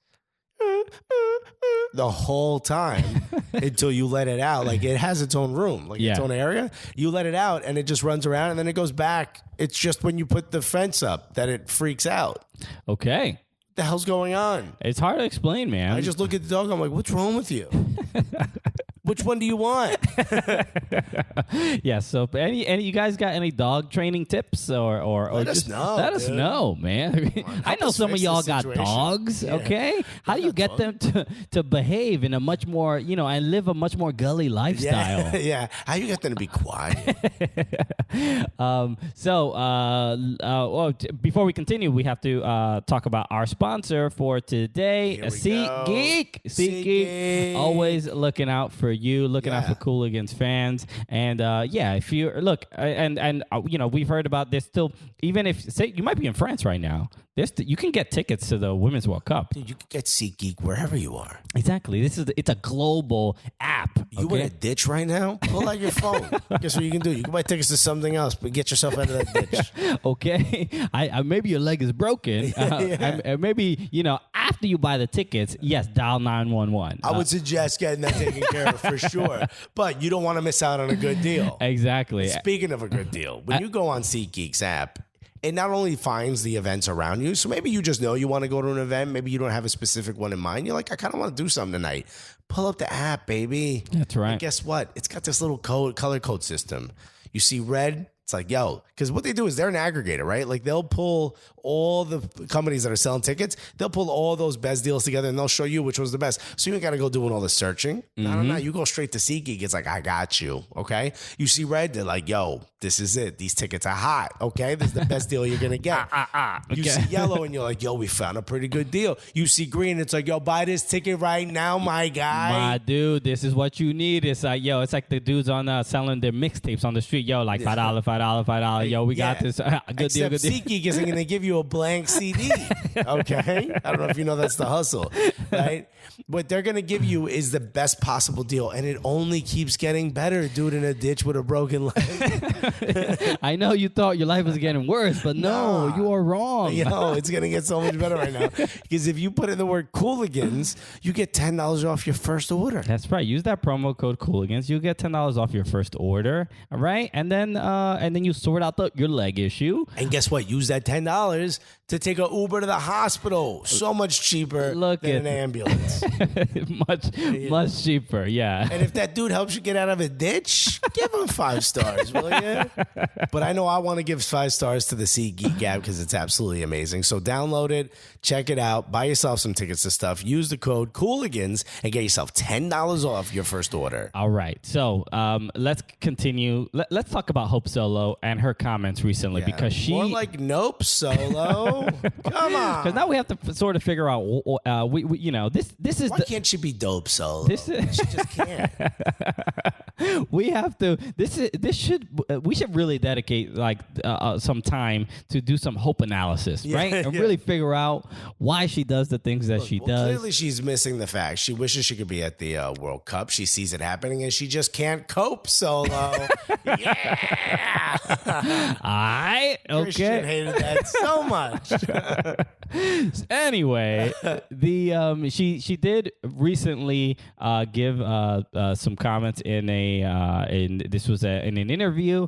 the whole time until you let it out. Like, it has its own room, like its own area. You let it out and it just runs around and then it goes back. It's just when you put the fence up that it freaks out. Okay. What the hell's going on? It's hard to explain, man. I just look at the dog. I'm like, what's wrong with you? Which one do you want? Yeah. So, any you guys got any dog training tips or let us just know? Let us know, man. I know some of y'all got dogs. Yeah. Okay, how do you get them to behave in a much more, and live a much more gully lifestyle? Yeah. How you get them to be quiet? Before we continue, we have to talk about our sponsor for today, SeatGeek. SeatGeek, always looking out for you, looking out for Cooligans fans, and if you look, we've heard about this still. Even if, say, you might be in France right now, you can get tickets to the Women's World Cup. Dude, you can get SeatGeek wherever you are. Exactly. It's a global app. You in a ditch right now? Pull out your phone. Guess what you can do? You can buy tickets to something else, but get yourself out of that ditch. Okay. Maybe your leg is broken. And maybe, after you buy the tickets, yes, dial 911. I would suggest getting that taken care of for sure. But you don't want to miss out on a good deal. Exactly. Speaking of a good deal, when you go on SeatGeek's app, it not only finds the events around you, so maybe you just know you want to go to an event, maybe you don't have a specific one in mind. You're like, I kind of want to do something tonight. Pull up the app, baby. That's right. And guess what? It's got this little color code system. You see red, It's like, yo, because what they do is they're an aggregator, right? Like they'll pull all the companies that are selling tickets, they'll pull all those best deals together and they'll show you which one's the best. So you ain't got to go doing all the searching. No. You go straight to SeatGeek. It's like, I got you. Okay. You see red, they're like, yo, this is it. These tickets are hot. Okay. This is the best deal you're going to get. You see yellow and you're like, yo, we found a pretty good deal. You see green, it's like, yo, buy this ticket right now, my guy. My dude, this is what you need. It's like, yo, it's like the dudes on selling their mixtapes on the street. Yo, like $5, $5. Yo, we got this. Good deal. SeatGeek isn't going to give you a blank CD. Okay. I don't know if you know that's the hustle, right? What they're going to give you is the best possible deal. And it only keeps getting better. Dude in a ditch with a broken leg. I know you thought your life was getting worse, but no, you are wrong. Yo, it's going to get so much better right now. Because if you put in the word Cooligans, you get $10 off your first order. That's right. Use that promo code Cooligans. You'll get $10 off your first order. All right. And then you sort out your leg issue. And guess what? Use that $10 to take an Uber to the hospital. So much cheaper than an ambulance. much cheaper, yeah. And if that dude helps you get out of a ditch, give him 5 stars, will you? But I know I want to give 5 stars to the SeatGeek app because it's absolutely amazing. So download it, check it out, buy yourself some tickets and stuff. Use the code Cooligans and get yourself $10 off your first order. All right. So let's continue. Let's talk about Hope Solo and her comments recently because she... More like Nope Solo. Come on. Because now we have to sort of figure out, this is... Why can't she be Dope Solo? She just can't. We have to... We should really dedicate some time to do some hope analysis, right? And really figure out why she does the things that she does. Clearly, she's missing the fact. She wishes she could be at the World Cup. She sees it happening, and she just can't cope solo. Yeah. Christian hated that so much. Anyway, she did recently give some comments in an interview,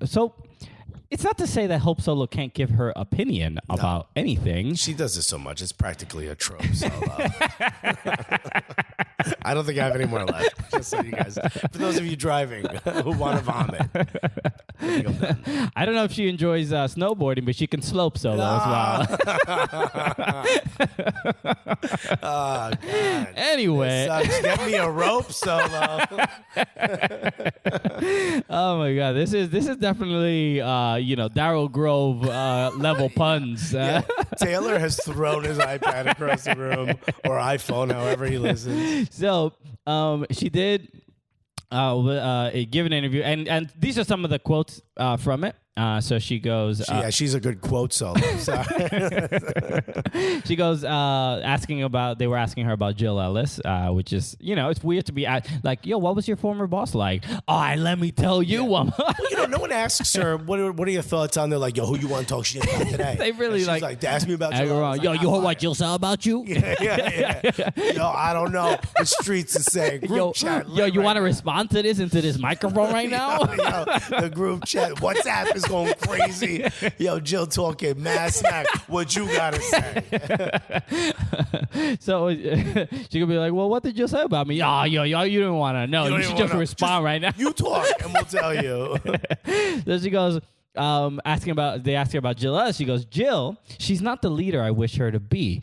so. It's not to say that Hope Solo can't give her opinion about anything. She does this so much. It's practically a trope solo. I don't think I have any more left. Just so you guys, for those of you driving who want to vomit. I don't know if she enjoys snowboarding, but she can slope solo as well. Oh, God. Anyway. Get me a rope solo. Oh, my God. This is definitely... Daryl Grove level puns. Taylor has thrown his iPad across the room or iPhone, however he listens. So she did give an interview, and these are some of the quotes from it. So she goes... she's a good quote solo. She goes they were asking her about Jill Ellis, which is, it's weird to be like, yo, what was your former boss like? All right, let me tell you. Well, no one asks her, what are your thoughts on? They're like, yo, who you want to talk shit about today? They really she's like, ask me about Jill Ellis. Yo, you heard what Jill said about you? Yeah. Yo, I don't know. The streets are saying group chat. Yo, you want to respond to this microphone right now? Yo, the group chat. WhatsApp is going crazy. Yo, Jill talking mad smack. What you gotta say? So she could be like, well, what did you say about me? Oh, yo, you didn't want to know. You should just respond right now. You talk and we'll tell you. So she goes, they ask her about Jill Ellis. She goes, Jill, she's not the leader I wish her to be.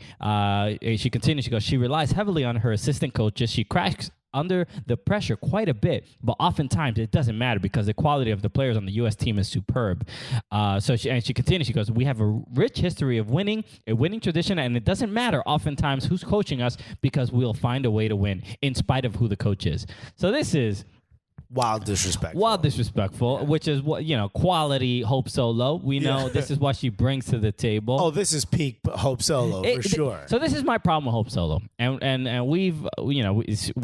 She continues, she goes, she relies heavily on her assistant coaches. She cracks under the pressure quite a bit, but oftentimes it doesn't matter because the quality of the players on the U.S. team is superb. So she continues. She goes, we have a rich history of winning, a winning tradition, and it doesn't matter oftentimes who's coaching us because we'll find a way to win in spite of who the coach is. So this is Wild disrespectful, which is what, quality Hope Solo. We know this is what she brings to the table. Oh, this is peak Hope Solo for sure. So this is my problem with Hope Solo, and we've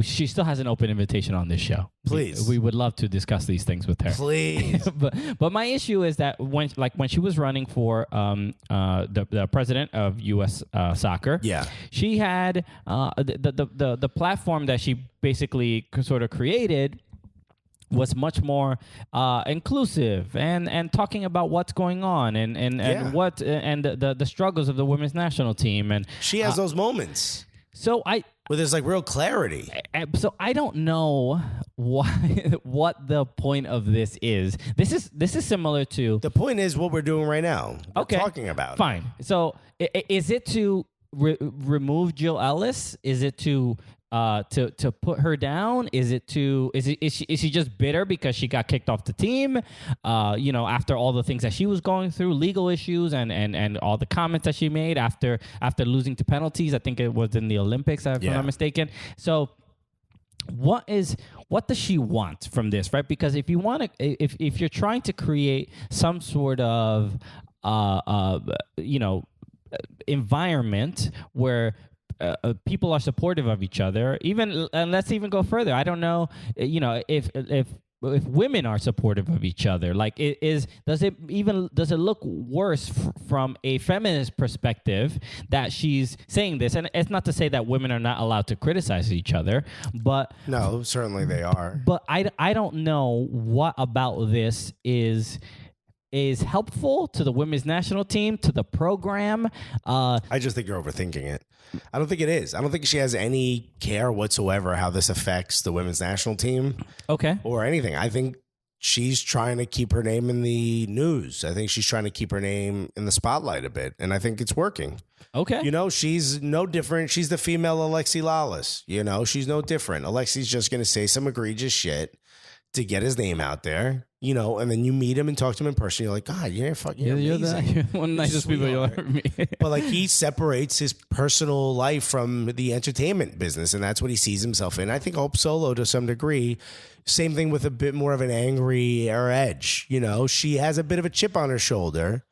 she still has an open invitation on this show. Please, we would love to discuss these things with her. Please, but my issue is that when she was running for the president of U.S. Soccer, she had the platform that she basically sort of created was much more inclusive and talking about what's going on and what and the struggles of the women's national team, and she has those moments. So where there's like real clarity. So I don't know what the point of this is. This is similar to The point is what we're doing right now. We're talking about. Fine. So is it to remove Jill Ellis? Is it to put her down? Is she just bitter because she got kicked off the team? After all the things that she was going through, legal issues and all the comments that she made after losing to penalties. I think it was in the Olympics, if I'm not mistaken. So what does she want from this, right? Because if you're trying to create some sort of environment where people are supportive of each other, and let's even go further. I don't know, if women are supportive of each other, like does it look worse from a feminist perspective that she's saying this? And it's not to say that women are not allowed to criticize each other, but no, certainly they are. But I don't know what about this is helpful to the women's national team, to the program. I just think you're overthinking it. I don't think it is. I don't think she has any care whatsoever how this affects the women's national team. Okay. Or anything. I think she's trying to keep her name in the news. I think she's trying to keep her name in the spotlight a bit, and I think it's working. Okay. She's no different. She's the female Alexi Lawless. She's no different. Alexi's just going to say some egregious shit to get his name out there, and then you meet him and talk to him in person. You're like, God, you're fucking amazing. You're one of the nicest people you'll ever meet. But like, he separates his personal life from the entertainment business, and that's what he sees himself in. I think Hope Solo, to some degree, same thing with a bit more of an angry edge. She has a bit of a chip on her shoulder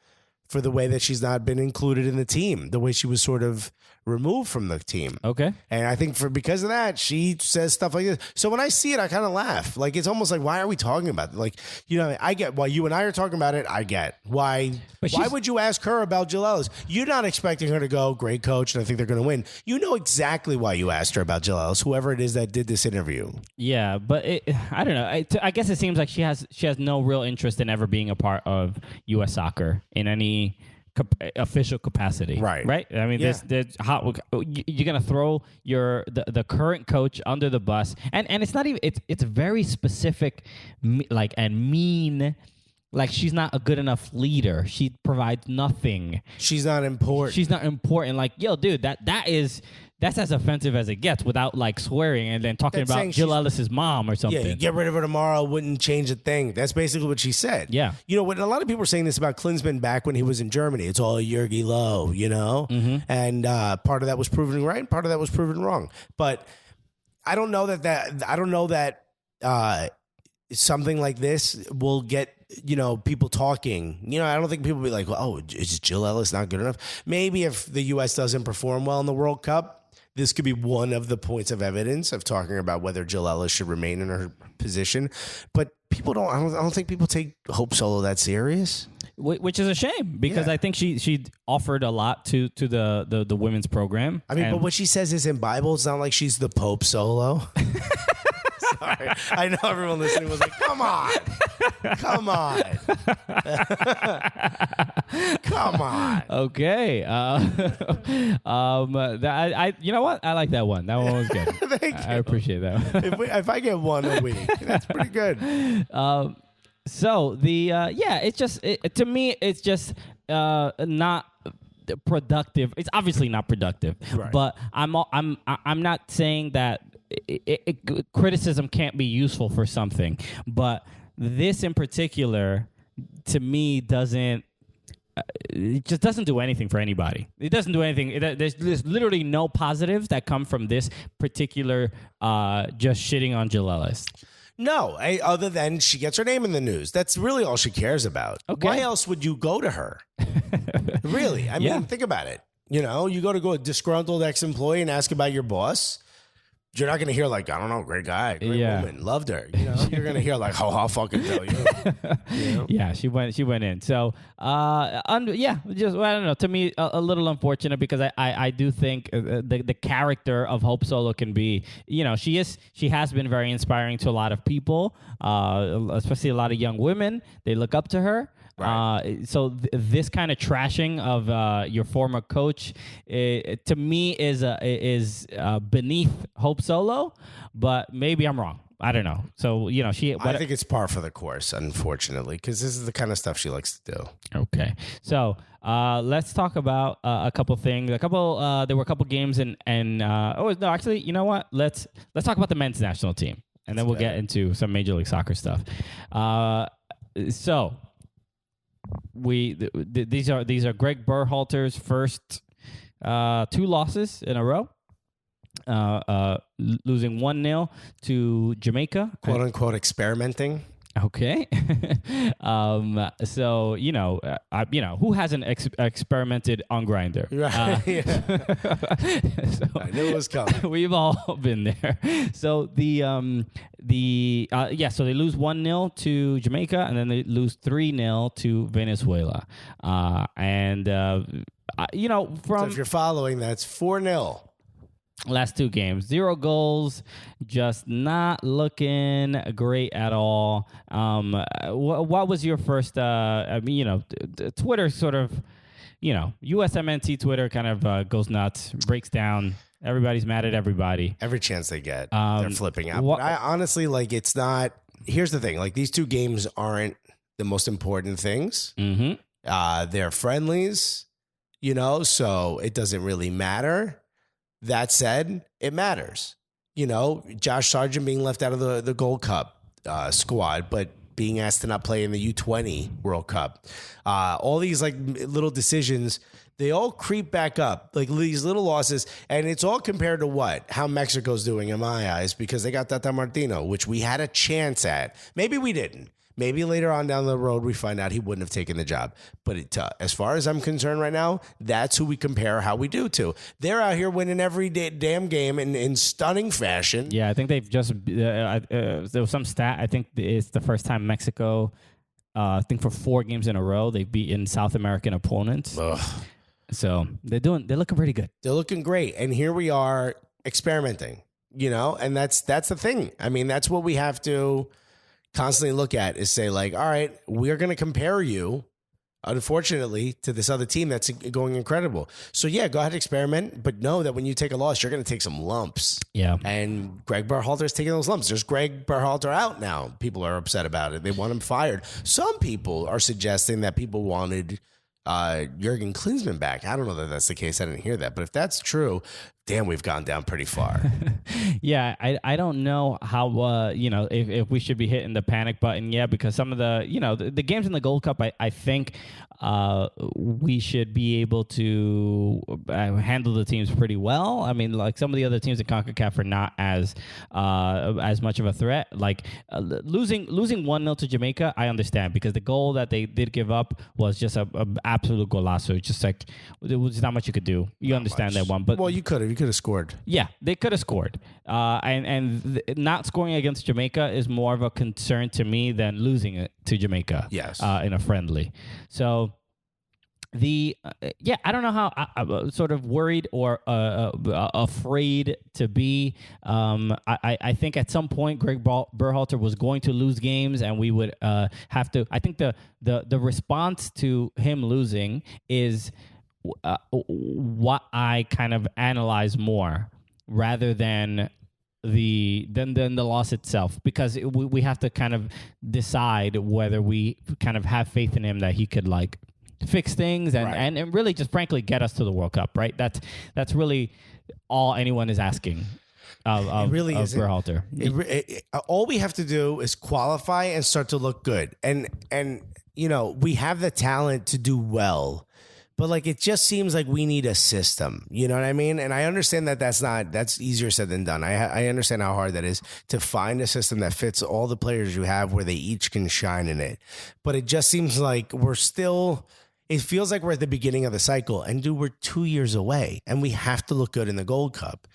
for the way that she's not been included in the team, the way she was sort of removed from the team. Okay. And I think because of that, she says stuff like this. So when I see it, I kind of laugh. Like, it's almost like, why are we talking about it? Like, I get why you and I are talking about it. I get why. Why would you ask her about Jill Ellis? You're not expecting her to go, great coach, and I think they're going to win. You know exactly why you asked her about Jill Ellis, whoever it is that did this interview. Yeah, but I don't know. I guess it seems like she has no real interest in ever being a part of U.S. soccer in any official capacity, right? I mean, there's you're gonna throw the current coach under the bus, and it's not even it's very specific, and mean. Like, she's not a good enough leader. She provides nothing. She's not important. Like, yo, dude, that's as offensive as it gets, without like swearing and then talking about Jill Ellis's mom or something. Yeah, you get rid of her tomorrow, wouldn't change a thing. That's basically what she said. Yeah. When a lot of people were saying this about Klinsmann back when he was in Germany. It's all Jurgi Low, Mm-hmm. And part of that was proven right, and part of that was proven wrong. But I don't know that something like this will get people talking. I don't think people will be like, oh, is Jill Ellis not good enough? Maybe if the U.S. doesn't perform well in the World Cup, this could be one of the points of evidence of talking about whether Jill Ellis should remain in her position. But people don't. I don't think people take Hope Solo that serious. Which is a shame, because I think she offered a lot to the women's program. I mean, but what she says is in Bible. It's not like she's the Pope Solo. Sorry. I know everyone listening was like, come on. Come on. Come on. Okay. You know what? I like that one. That one was good. Thank you. I appreciate that. If I get one a week, that's pretty good. So it's just to me, it's just not productive. It's obviously not productive, right. But I'm not saying that criticism can't be useful for something, but this in particular, to me, it just doesn't do anything for anybody. It doesn't do anything. There's literally no positives that come from this particular just shitting on Jill Ellis. No, other than she gets her name in the news. That's really all she cares about. Okay. Why else would you go to her? Really? I mean, think about it. You go to a disgruntled ex-employee and ask about your boss. You're not going to hear like, I don't know, great guy, great woman, loved her. You're going to hear like, oh, I'll fucking tell you. Yeah, she went in. So, I don't know. To me, a little unfortunate, because I do think the character of Hope Solo can be, she has been very inspiring to a lot of people, especially a lot of young women. They look up to her. Right. This kind of trashing of your former coach, to me, is beneath Hope Solo, but maybe I'm wrong. I don't know. So, I think it's par for the course, unfortunately, because this is the kind of stuff she likes to do. Okay. So let's talk about a couple things. There were a couple games actually, you know what? Let's talk about the men's national team, and then we'll get into some Major League Soccer stuff. So these are Greg Berhalter's first 2 losses in a row. Losing 1-0 to Jamaica, quote unquote experimenting. Okay. So who hasn't experimented on Grinder? Right. So, I knew it was coming. We've all been there. So so they lose 1-0 to Jamaica, and then they lose 3-0 to Venezuela. So if you're following, that's 4-0. Last 2 games, 0 goals, just not looking great at all. What was your first? Twitter sort of, USMNT Twitter kind of goes nuts, breaks down. Everybody's mad at everybody. Every chance they get, they're flipping out. But I honestly, it's not. Here's the thing: these 2 games aren't the most important things. Mm-hmm. They're friendlies, so it doesn't really matter. That said, it matters. Josh Sargent being left out of the Gold Cup squad, but being asked to not play in the U20 World Cup. All these little decisions, they all creep back up, these little losses, and it's all compared to what? How Mexico's doing in my eyes, because they got Tata Martino, which we had a chance at. Maybe we didn't. Maybe later on down the road, we find out he wouldn't have taken the job. But as far as I'm concerned right now, that's who we compare how we do to. They're out here winning every damn game in stunning fashion. Yeah, I think they've just there was some stat. I think it's the first time Mexico, I think for 4 games in a row, they've beaten South American opponents. Ugh. So they're looking pretty good. They're looking great. And here we are experimenting, and that's the thing. I mean, that's what we have to constantly look at, is say all right, we're going to compare you, unfortunately, to this other team that's going incredible. So yeah, go ahead, experiment, but know that when you take a loss, you're going to take some lumps. Yeah. And Greg Berhalter is taking those lumps. There's Greg Berhalter out now. People are upset about it. They want him fired. Some people are suggesting that people wanted Jurgen Klinsmann back. I don't know that that's the case. I didn't hear that. But if that's true, damn, we've gone down pretty far. Yeah, I don't know how, if we should be hitting the panic button yet, because some of the games in the Gold Cup, I think we should be able to handle the teams pretty well. I mean, some of the other teams in CONCACAF are not as much of a threat. Losing 1-0 to Jamaica, I understand, because the goal that they did give up was just a absolute golazo. Just there was not much you could do. You understand that one, but you could have scored. Yeah, they could have scored. And not scoring against Jamaica is more of a concern to me than losing it to Jamaica. Yes. In a friendly. So I don't know how I'm sort of worried or afraid to be. I think at some point Greg Berhalter was going to lose games, and we would have to. I think the response to him losing is what I kind of analyze more rather than the loss itself, because we have to kind of decide whether we kind of have faith in him that he could fix things and really just frankly get us to the World Cup, right? That's really all anyone is asking of Berhalter. All we have to do is qualify and start to look good, and we have the talent to do well. But it just seems like we need a system. You know what I mean? And I understand that that's easier said than done. I understand how hard that is to find a system that fits all the players you have where they each can shine in it. But it just seems like it feels like we're at the beginning of the cycle. And we're 2 years away, and we have to look good in the Gold Cup.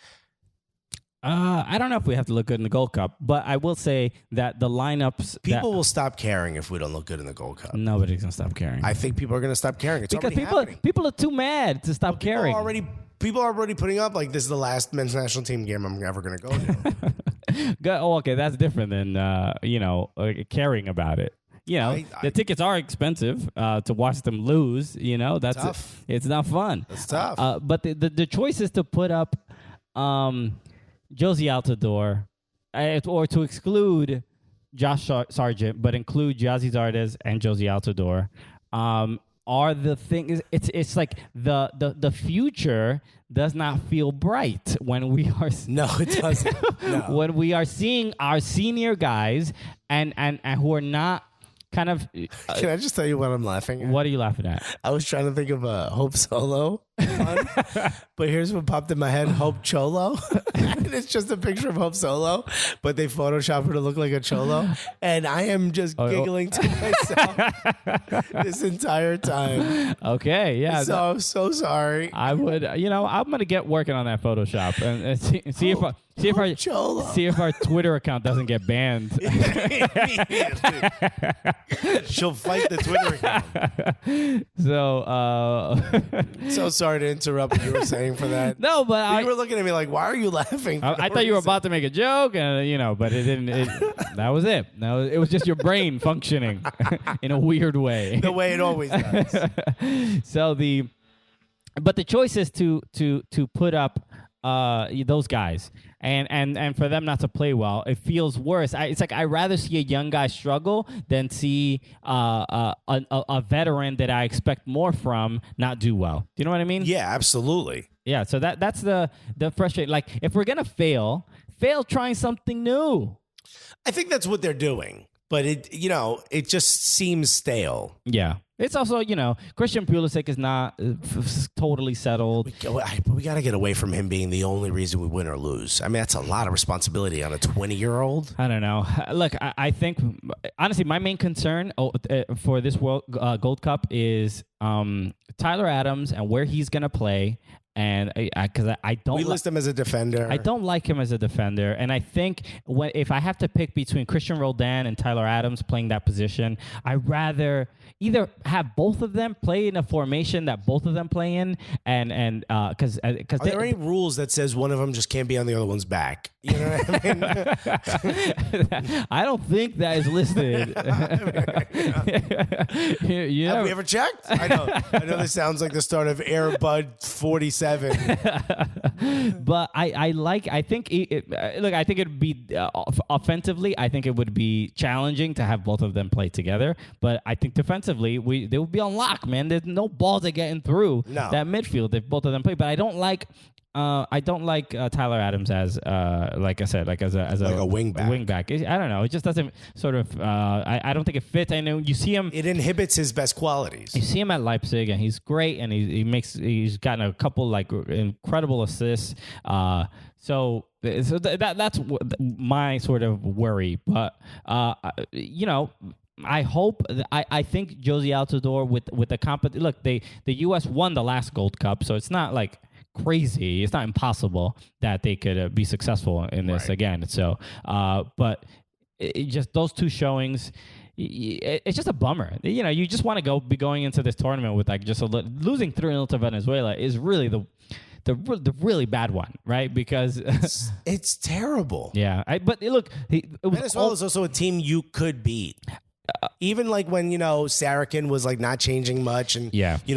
I don't know if we have to look good in the Gold Cup, but I will say that the lineups... People will stop caring if we don't look good in the Gold Cup. Nobody's going to stop caring. I think people are going to stop caring. It's because already people are too mad to stop caring. People are already putting up this is the last men's national team game I'm ever going to go to. Okay, that's different than caring about it. the tickets are expensive to watch them lose. That's tough. It's not fun. It's tough. But the choice is to put up Josie Altidore or to exclude Josh Sargent, but include Jazzy Zardes and Josie Altidore. Are the things? It's like the future does not feel bright when we are. No, it doesn't. No. When we are seeing our senior guys and who are not kind of. Can I just tell you what I'm laughing at? What are you laughing at? I was trying to think of a Hope Solo one, but here's what popped in my head: Hope Cholo, and it's just a picture of Hope Solo, but they photoshopped her to look like a cholo, and I am just giggling to myself this entire time. Okay, yeah. So I'm so sorry. I would, I'm gonna get working on that Photoshop and see if our Twitter account doesn't get banned. She'll fight the Twitter account. So sorry to interrupt what you were saying for that. No, but you were looking at me like, why are you laughing? I thought you were about to make a joke, and but it didn't. That was it. No, it was just your brain functioning in a weird way. The way it always does. But the choice is to put up those guys. And for them not to play well, it feels worse. It's like I'd rather see a young guy struggle than see a veteran that I expect more from not do well. Do you know what I mean? Yeah, absolutely. Yeah, so that's the frustrating. Like, if we're gonna fail trying something new. I think that's what they're doing, but it just seems stale. Yeah. It's also, Christian Pulisic is not totally settled. We got to get away from him being the only reason we win or lose. I mean, that's a lot of responsibility on a 20-year-old. I don't know. Look, I think, honestly, my main concern for this World Gold Cup is Tyler Adams and where he's going to play. And because I don't, we list him as a defender. I don't like him as a defender, and I think if I have to pick between Christian Roldan and Tyler Adams playing that position, I'd rather either have both of them play in a formation that both of them play in, and because are there any rules that says one of them just can't be on the other one's back? You know what I mean? I don't think that is listed. Have we ever checked? I know this sounds like the start of Air Bud 47. But I think it'd be offensively, I think it would be challenging to have both of them play together. But I think defensively, they would be on lock, man. There's no balls are getting through that midfield if both of them play. But I don't like Tyler Adams as like I said, as a wing back. Wing back. I don't know. It just doesn't sort of. I don't think it fits. I know you see him. It inhibits his best qualities. You see him at Leipzig, and he's great, and he's gotten a couple like incredible assists. So that's my sort of worry. But I hope. I think Josie Altidore with the look. The U.S. won the last Gold Cup, so it's not like crazy. It's not impossible that they could be successful in this again. So, but just those two showings, it's just a bummer. You just want to be going into this tournament with like just losing 3-0 to Venezuela is really the really bad one, right? Because it's terrible. Yeah, but look, Venezuela is also a team you could beat. Even like when Sarakin was like not changing much and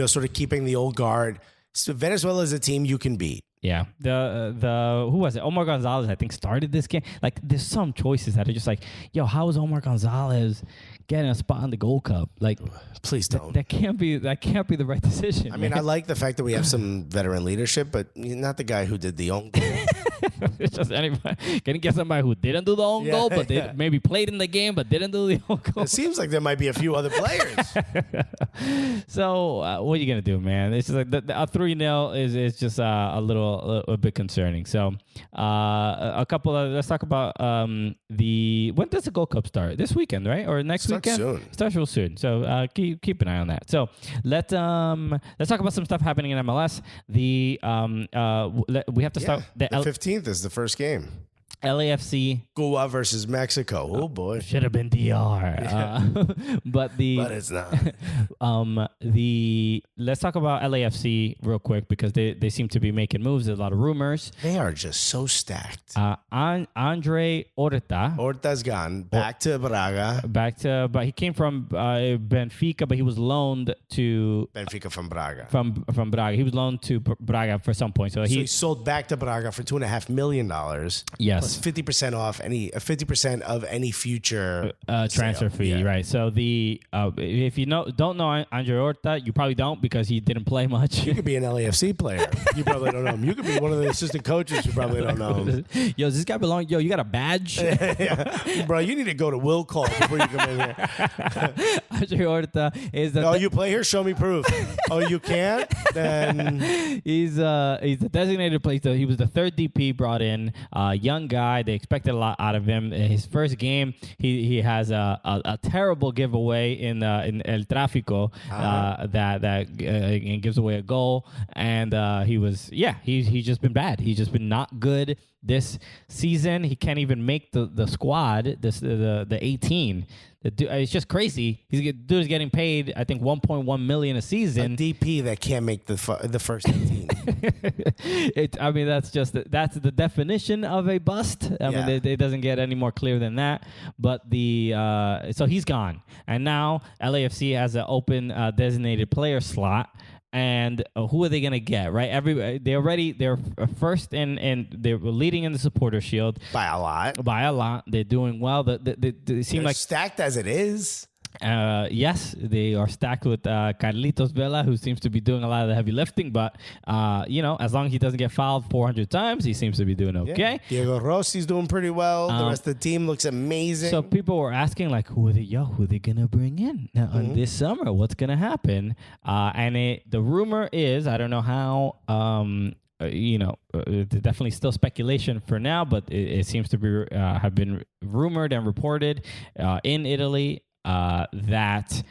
sort of keeping the old guard. So Venezuela is a team you can beat. Yeah. The who was it? Omar Gonzalez, I think, started this game. Like, there's some choices that are just like, yo, how is Omar Gonzalez getting a spot in the Gold Cup? Like, please don't. That can't be the right decision. I mean, I like the fact that we have some veteran leadership, but you're not the guy who did the own goal. It's just anybody. Can you get somebody who didn't do the own goal, but they maybe played in the game but didn't do the own goal? It seems like there might be a few other players. So what are you gonna do, man? It's just like a 3-0 is just a bit concerning. So a couple of let's talk about when does the Gold Cup start? This weekend, right? Or next weekend? Soon. Starts real soon. So keep an eye on that. So let's talk about some stuff happening in MLS. We have to start the 15th is the first game. LAFC Cuba versus Mexico. Oh boy. should have been DR, but it's not. Let's talk about LAFC real quick because they seem to be making moves. There's a lot of rumors. They are just so stacked. Andre Horta. Horta's gone back to Braga. But he came from Benfica, but he was loaned to Benfica from Braga. From Braga. He was loaned to Braga for some point. So he sold back to Braga for $2.5 million. Yes. Plus 50% off 50% of any future transfer fee, yeah. right? So if you don't know Andre Horta, you probably don't because he didn't play much. You could be an LAFC player. You probably don't know him. You could be one of the assistant coaches. You probably don't know him. Yo, does this guy belong? Yo, you got a badge? Yeah. Bro, you need to go to will call before you come in here. Andre Horta is the. Oh, you play here? Show me proof. Oh, you can't? Then he's the designated player. He was the third DP brought in. Young guy. They expected a lot out of him. His first game, he has a terrible giveaway in El Tráfico that gives away a goal, and he's just been bad. He's just been not good this season. He can't even make the squad. The 18. It's just crazy. Dude's getting paid, I think, $1.1 million a season. A DP that can't make the first 18. That's the definition of a bust. I mean, it doesn't get any more clear than that. But so he's gone, and now LAFC has an open designated player slot. And who are they going to get, right? They're first and they're leading in the supporter shield. By a lot. They're doing well. They seem like stacked as it is. Yes, they are stacked with Carlitos Vela, who seems to be doing a lot of the heavy lifting. But, as long as he doesn't get fouled 400 times, he seems to be doing okay. Yeah. Diego Rossi's doing pretty well. The rest of the team looks amazing. So people were asking, like, who are they going to bring in this summer? What's going to happen? The rumor is, I don't know how... definitely still speculation for now, but it seems to be have been rumored and reported in Italy that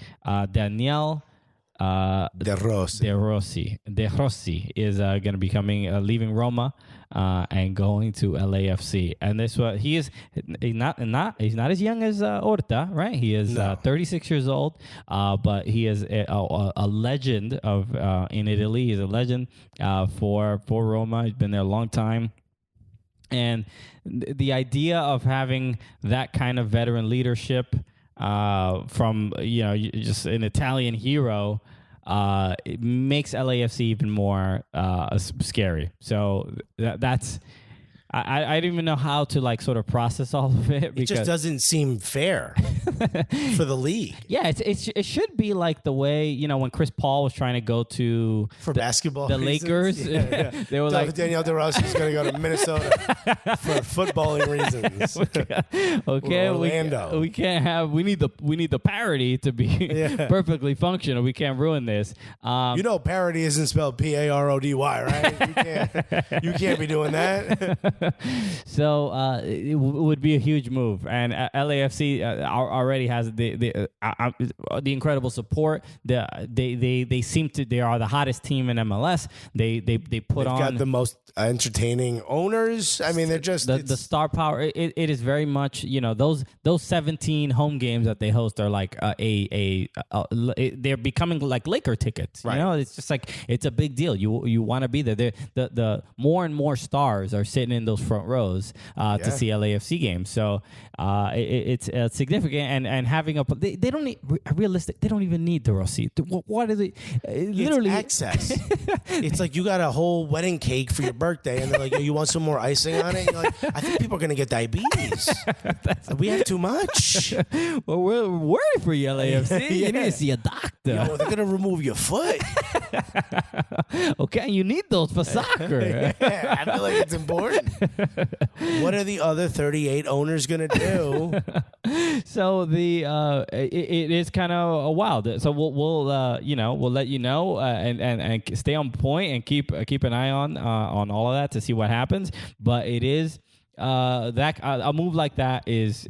Daniel De Rossi is going to be leaving Roma and going to LAFC. And this he's not as young as Horta, right? He is 36 years old, but he is a legend in Italy. He's a legend for Roma. He's been there a long time. And the idea of having that kind of veteran leadership from just an Italian hero, it makes LAFC even more scary. So that's I don't even know how to sort of process all of it. It just doesn't seem fair for the league. Yeah, it should be like the way when Chris Paul was trying to go to basketball, the Lakers. Yeah. They were like Daniel De Rossi is going to go to Minnesota for footballing reasons. Okay, Orlando. we can't have. We need the parity to be perfectly functional. We can't ruin this. Parity isn't spelled Parody, right? You can't be doing that. So it would be a huge move, and LAFC already has the incredible support. They seem to they are the hottest team in MLS. They've got the most entertaining owners. I mean, they're just the star power. It is very much those 17 home games that they host are like they're becoming like Laker tickets. Right. It's just like it's a big deal. You want to be there. The more and more stars are sitting in those front rows to see LAFC games. So it's significant, and having they don't need realistic. They don't even need De Rossi. What are they? Literally access. It's like you got a whole wedding cake for your birthday, and they're like, "You want some more icing on it?" And you're like, I think people are gonna get diabetes. We have too much. Well, we're worried for you, LAFC. You need to see a doctor. They're gonna remove your foot. Okay, you need those for soccer. I feel like it's important. What are the other 38 owners gonna do? So it is kind of wild. So we'll let you know and stay on point and keep an eye on all of that to see what happens. But it is a move like that is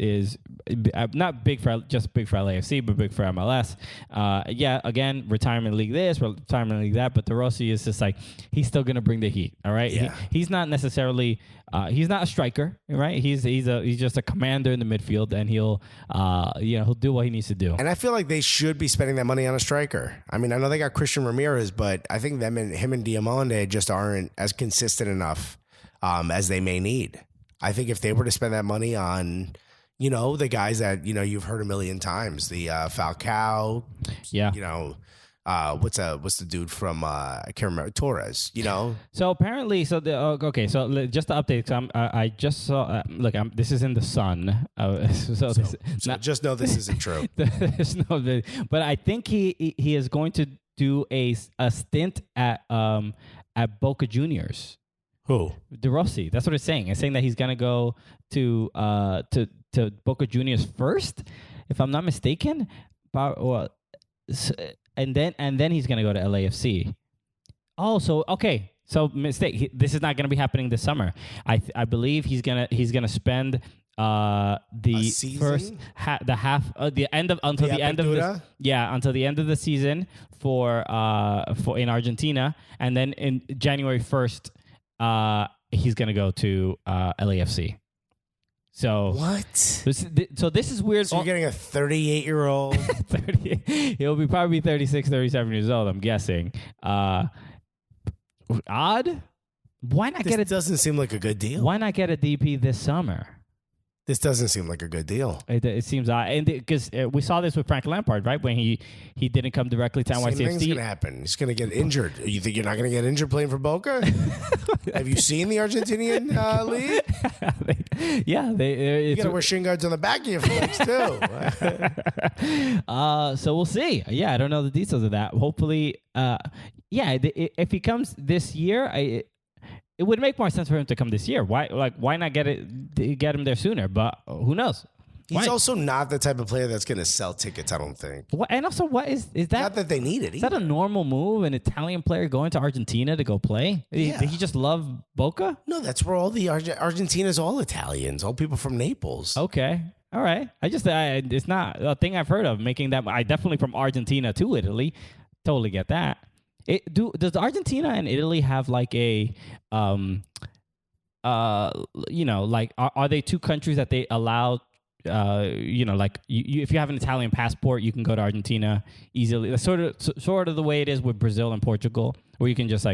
not big for just big for LAFC, but big for MLS. Again, retirement league this, retirement league that. But De Rossi is just like, he's still gonna bring the heat. All right, Yeah. He's not necessarily. He's not a striker, right? He's just a commander in the midfield, and he'll do what he needs to do. And I feel like they should be spending that money on a striker. I mean, I know they got Christian Ramirez, but I think him and Diamande just aren't as consistent enough as they may need. I think if they were to spend that money on, the guys that, you've heard a million times, the Falcao, what's the dude from, I can't remember, Torres, So apparently, just to update, I just saw, this is in the Sun. Just know this isn't true. But I think he is going to do a stint at Boca Juniors. Who? De Rossi. That's what it's saying. It's saying that he's gonna go to Boca Juniors first, if I'm not mistaken. And then he's gonna go to LAFC. Oh, so okay. So mistake. This is not gonna be happening this summer. I believe he's gonna spend the first until the end of the season for in Argentina, and then in January 1st. He's going to go to LAFC. So what? So this is weird. So you're getting a 38-year-old. He'll probably be 36, 37 years old, I'm guessing. Odd. Why not This doesn't seem like a good deal. Why not get a DP this summer? This doesn't seem like a good deal. It seems odd, and because we saw this with Frank Lampard, right? When he didn't come directly to NYCFC. Same thing's going to happen. He's going to get injured. You think you're not going to get injured playing for Boca? Have you seen the Argentinian league? You got to wear shin guards on the back of your legs too. So we'll see. Yeah, I don't know the details of that. Hopefully, if he comes this year, it would make more sense for him to come this year. Why not get him there sooner? But who knows? He's also not the type of player that's going to sell tickets, I don't think. And also, what is that? Not that they need it. Is that a normal move? An Italian player going to Argentina to go play? Yeah. Did he just love Boca? No, that's where all the Argentina's all Italians, all people from Naples. Okay. All right. It's not a thing I've heard of making that. I definitely from Argentina to Italy. Totally get that. Does Argentina and Italy have like a, are they two countries that they allow, if you have an Italian passport, you can go to Argentina easily. That's sort of the way it is with Brazil and Portugal, where you can just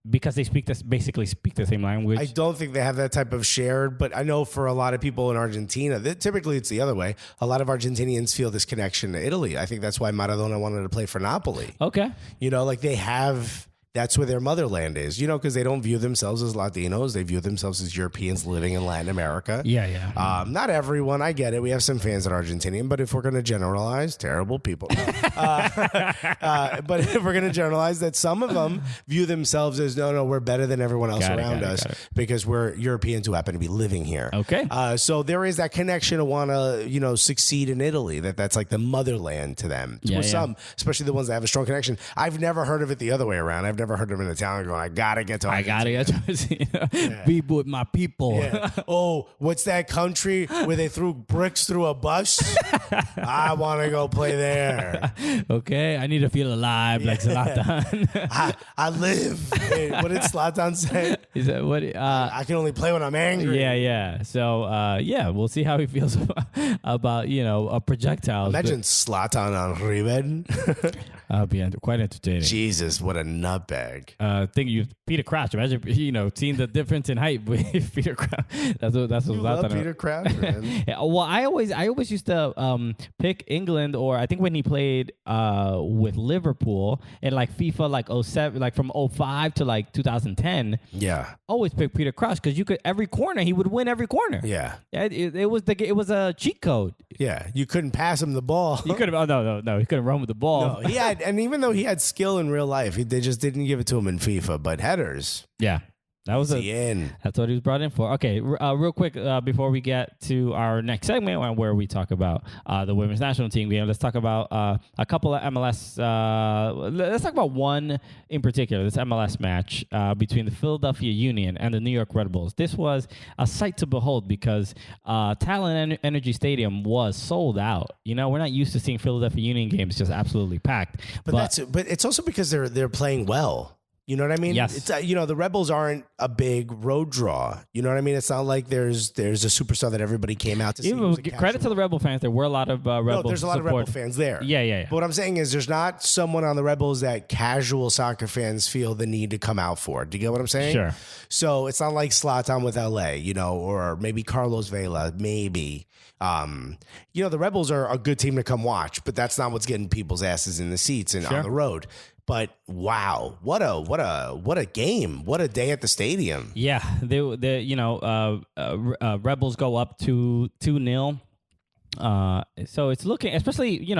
because they basically speak the same language. I don't think they have that type of shared, but I know for a lot of people in Argentina, typically it's the other way. A lot of Argentinians feel this connection to Italy. I think that's why Maradona wanted to play for Napoli. Okay. They have, that's where their motherland is, because they don't view themselves as Latinos. They view themselves as Europeans living in Latin America. Yeah. Not everyone. I get it. We have some fans that are Argentinian, but if we're going to generalize, terrible people. But if we're going to generalize that some of them view themselves as, no, we're better than everyone else around us because we're Europeans who happen to be living here. Okay. So there is that connection to want to, succeed in Italy, that's like the motherland to them. Yeah, some, especially the ones that have a strong connection. I've never heard of it the other way around. I've never heard of an Italian going, I gotta get to Argentina. Be with my people. Yeah. Oh, what's that country where they threw bricks through a bus? I want to go play there. Okay, I need to feel alive like Zlatan. I live. Wait, what did Zlatan say? Is that what? I can only play when I'm angry. Yeah. So, we'll see how he feels about a projectile. Imagine Zlatan on Riven. Be quite entertaining. Jesus, what a nutbag. Peter Crouch. Imagine seeing the difference in height with Peter Crouch. That's what you love Peter Crouch, man. Yeah, well, I always used to pick England, or I think when he played with Liverpool in FIFA 07, from 05 to 2010. Yeah, always pick Peter Crouch because every corner he would win every corner. Yeah, it was a cheat code. Yeah, you couldn't pass him the ball. You could have. Oh no, he couldn't run with the ball. No, he had, and even though he had skill in real life, they just didn't give it to him in FIFA. But headers, yeah. That was in. That's what he was brought in for. Okay, real quick before we get to our next segment where we talk about the women's national team game, let's talk about a couple of MLS. Let's talk about one in particular, this MLS match between the Philadelphia Union and the New York Red Bulls. This was a sight to behold because Thailand Energy Stadium was sold out. You know, we're not used to seeing Philadelphia Union games just absolutely packed. But it's also because they're playing well. You know what I mean? Yes. It's, the Rebels aren't a big road draw. You know what I mean? It's not like there's a superstar that everybody came out to see. Even credit to the Rebel fans. There were a lot of Rebel No, there's a lot support. of Rebel fans there. Yeah. But what I'm saying is there's not someone on the Rebels that casual soccer fans feel the need to come out for. Do you get what I'm saying? Sure. So it's not like Zlatan with LA, or maybe Carlos Vela, maybe. The Rebels are a good team to come watch, but that's not what's getting people's asses in the seats and on the road. But wow, what a game! What a day at the stadium! Yeah, Rebels go up 2-0. So it's looking, especially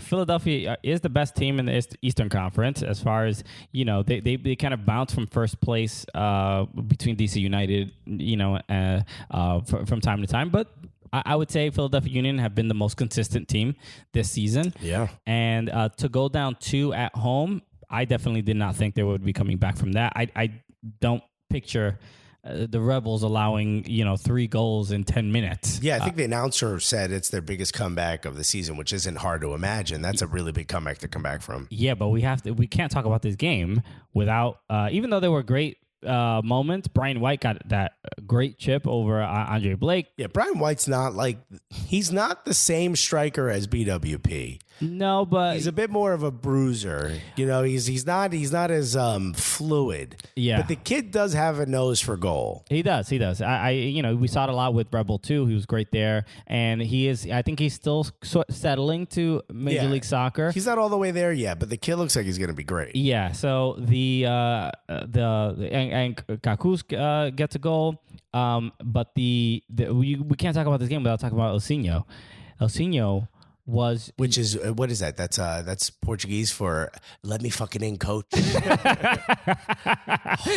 Philadelphia is the best team in the Eastern Conference as far as they kind of bounce from first place between DC United from time to time, but I would say Philadelphia Union have been the most consistent team this season. Yeah, and to go down 2 at home, I definitely did not think they would be coming back from that. I don't picture the Rebels allowing 3 goals in 10 minutes. Yeah, I think the announcer said it's their biggest comeback of the season, which isn't hard to imagine. That's a really big comeback to come back from. Yeah, but we can't talk about this game without even though there were great moments. Brian White got that great chip over Andre Blake. Yeah, Brian White's he's not the same striker as BWP. No, but he's a bit more of a bruiser. He's not as fluid. Yeah, but the kid does have a nose for goal. He does. We saw it a lot with Rebel too. He was great there, and I think he's still settling to Major League Soccer. He's not all the way there yet, but the kid looks like he's going to be great. Yeah. So and Kakus gets a goal, but we can't talk about this game without talking about Elsinho. Elsinho was, which is what is that? That's Portuguese for "let me fucking in, coach."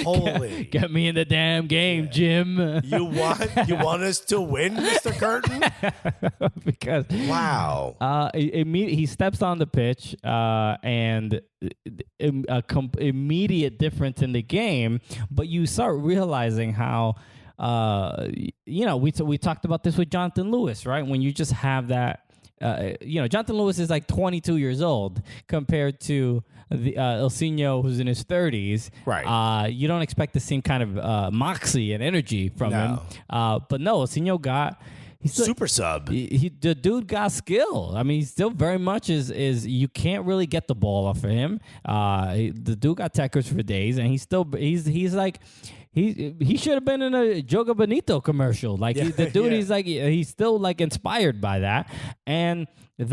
Holy, get me in the damn game, Jim. You want us to win, Mr. Curtin? Because wow, he steps on the pitch and immediate difference in the game, but you start realizing how. We talked about this with Jonathan Lewis, right? When you just have that. Jonathan Lewis is like 22 years old compared to the Elsinho, who's in his 30s. Right. You don't expect the same kind of moxie and energy from him. But no, Elsinho got... He's super sub. The dude got skill. I mean, he still very much is you can't really get the ball off of him. The dude got techers for days, and he's like... He should have been in a Joga Bonito commercial. Like the dude, he's still like inspired by that. And he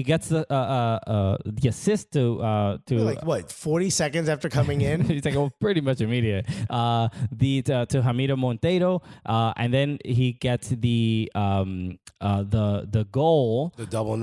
gets the assist to like what 40 seconds after coming in. He's like pretty much immediate. To Hamido Monteiro, and then he gets the goal, the double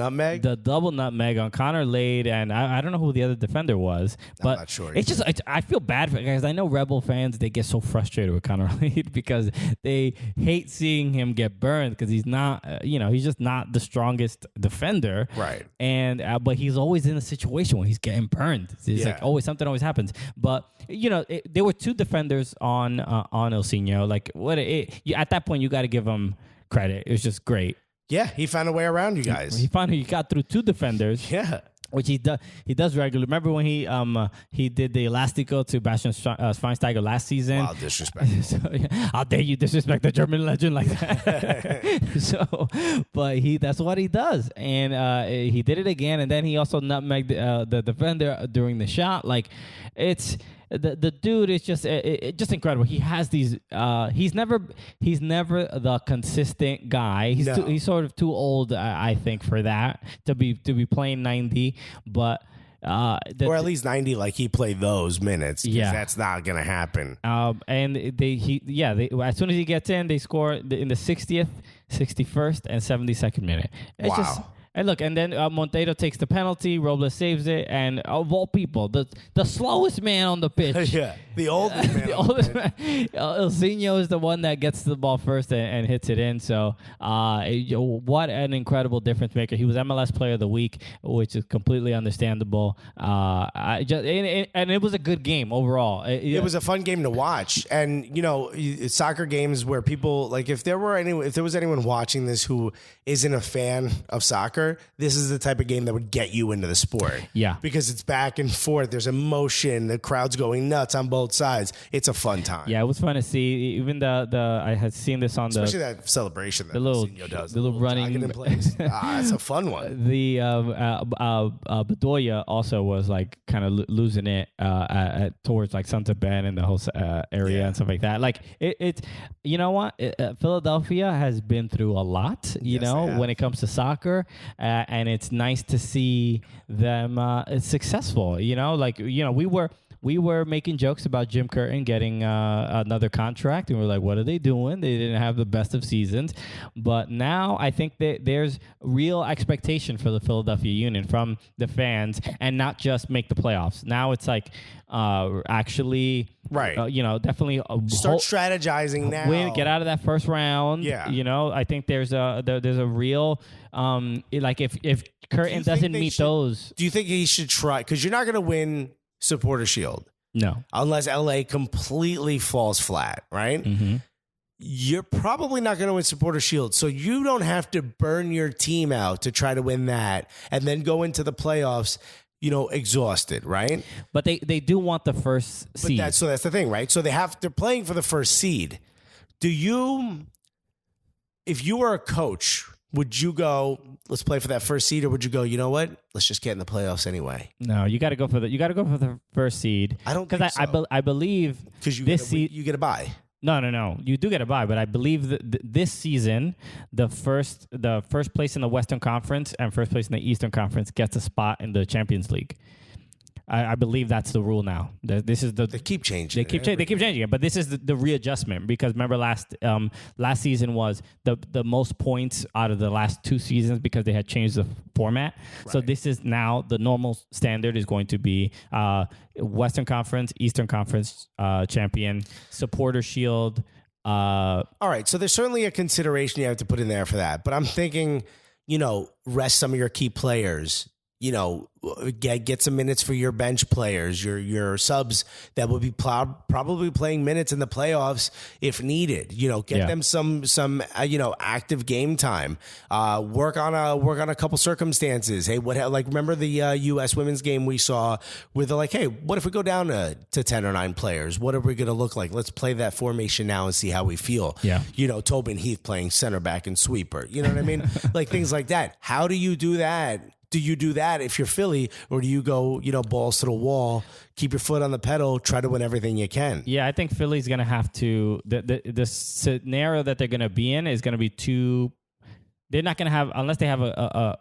nutmeg on Connor Lade, and I don't know who the other defender was, but I'm not sure. It's just I feel bad for guys. I know Rebel fans, they get so frustrated with Connor Lade because they hate seeing him get burned because he's not he's just not the strongest defender. Right. And but he's always in a situation where he's getting burned. It's like something always happens. But there were 2 defenders on Elsinho. Like at that point you got to give him credit. It was just great. Yeah, he found a way around you guys. He got through 2 defenders. Yeah. Which he does regularly. Remember when he did the Elastico to Bastian Schweinsteiger last season? Wow, disrespectful. So, how dare you disrespect the German legend like that? But that's what he does, and he did it again. And then he also nutmegged the defender during the shot. Like it's. The dude is just incredible. He has these. He's never the consistent guy. He's sort of too old, I think, for that to be playing 90. But or at least 90, like he played those minutes. Yeah, that's not gonna happen. And as soon as he gets in, they score in the 60th, 61st, and 72nd minute. It's just. And look, and then Monteiro takes the penalty. Robles saves it, and of all people, the slowest man on the pitch. Yeah, the oldest man. The oldest man. Ilsinho is the one that gets to the ball first and hits it in. So, what an incredible difference maker. He was MLS Player of the Week, which is completely understandable. And it was a good game overall. It was a fun game to watch, and soccer games where people like if there was anyone watching this who isn't a fan of soccer, this is the type of game that would get you into the sport. Yeah. Because it's back and forth. There's emotion. The crowd's going nuts on both sides. It's a fun time. Yeah, it was fun to see. Even I had seen this on especially that celebration that Ilsinho does. The little running in place. It's a fun one. The Bedoya also was like kind of losing it towards like Santa Ben and the whole area and stuff like that. Like it's you know what? Philadelphia has been through a lot, when it comes to soccer. And it's nice to see them successful. We were making jokes about Jim Curtin getting another contract, and we're like, what are they doing? They didn't have the best of seasons. But now I think that there's real expectation for the Philadelphia Union from the fans, and not just make the playoffs. Now it's like actually, right? Definitely start strategizing now. Win, get out of that first round. Yeah. I think there's a real if Curtin doesn't meet those. Do you think he should try? Because you're not going to win Supporter Shield. No. Unless LA completely falls flat, right? Mm-hmm. You're probably not going to win Supporter Shield. So you don't have to burn your team out to try to win that and then go into the playoffs, exhausted, right? But they do want the first seed. That's the thing, right? So they're playing for the first seed. If you were a coach, would you go, let's play for that first seed, or would you go, you know what? Let's just get in the playoffs anyway. No, you got to go for the first seed. I don't think so. I believe because you get a bye. No. You do get a bye, but I believe that this season, the first place in the Western Conference and first place in the Eastern Conference gets a spot in the Champions League. I believe that's the rule now. This is they keep changing. They keep changing it, but this is the readjustment, because remember last season was the most points out of the last two seasons because they had changed the format. Right. So this is now the normal standard is going to be Western Conference, Eastern Conference champion, Supporter Shield. All right, so there's certainly a consideration you have to put in there for that, but I'm thinking, rest some of your key players. Get some minutes for your bench players, your subs that will be probably playing minutes in the playoffs if needed. Get them some active game time. Work on a couple circumstances. Hey, remember the U.S. women's game we saw where they're like, hey, what if we go down to 10 or 9 players? What are we going to look like? Let's play that formation now and see how we feel. Yeah. Tobin Heath playing center back and sweeper. You know what I mean? Like things like that. How do you do that? Do you do that if you're Philly, or do you go, balls to the wall, keep your foot on the pedal, try to win everything you can? Yeah, I think Philly's going to have to. The scenario that they're going to be in is going to be too. They're not going to have, unless they have a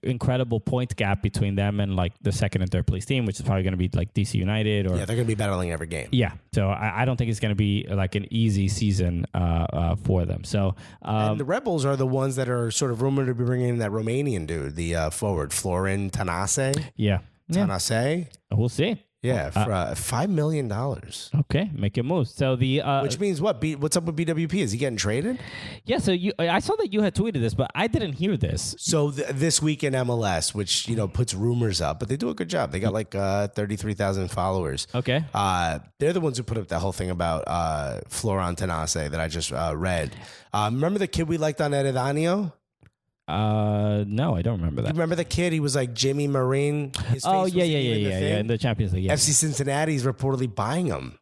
incredible point gap between them and like the second and third place team, which is probably going to be like DC United. Or they're going to be battling every game. Yeah, so I don't think it's going to be like an easy season for them. So and the Rebels are the ones that are sort of rumored to be bringing in that Romanian dude, the forward, Florin Tanase. Yeah. Tanase. We'll see. Yeah, for $5 million. Okay, make your move. So which means what? What's up with BWP? Is he getting traded? Yeah. So I saw that you had tweeted this, but I didn't hear this. So this week in MLS, which puts rumors up, but they do a good job. They got like 33,000 followers. Okay. They're the ones who put up that whole thing about Florin Tanase that I just read. Remember the kid we liked on Eredanio? No, I don't remember that. You remember the kid? He was like Jimmy Marine. His face yeah, in the Champions League. Yeah. FC Cincinnati is reportedly buying him.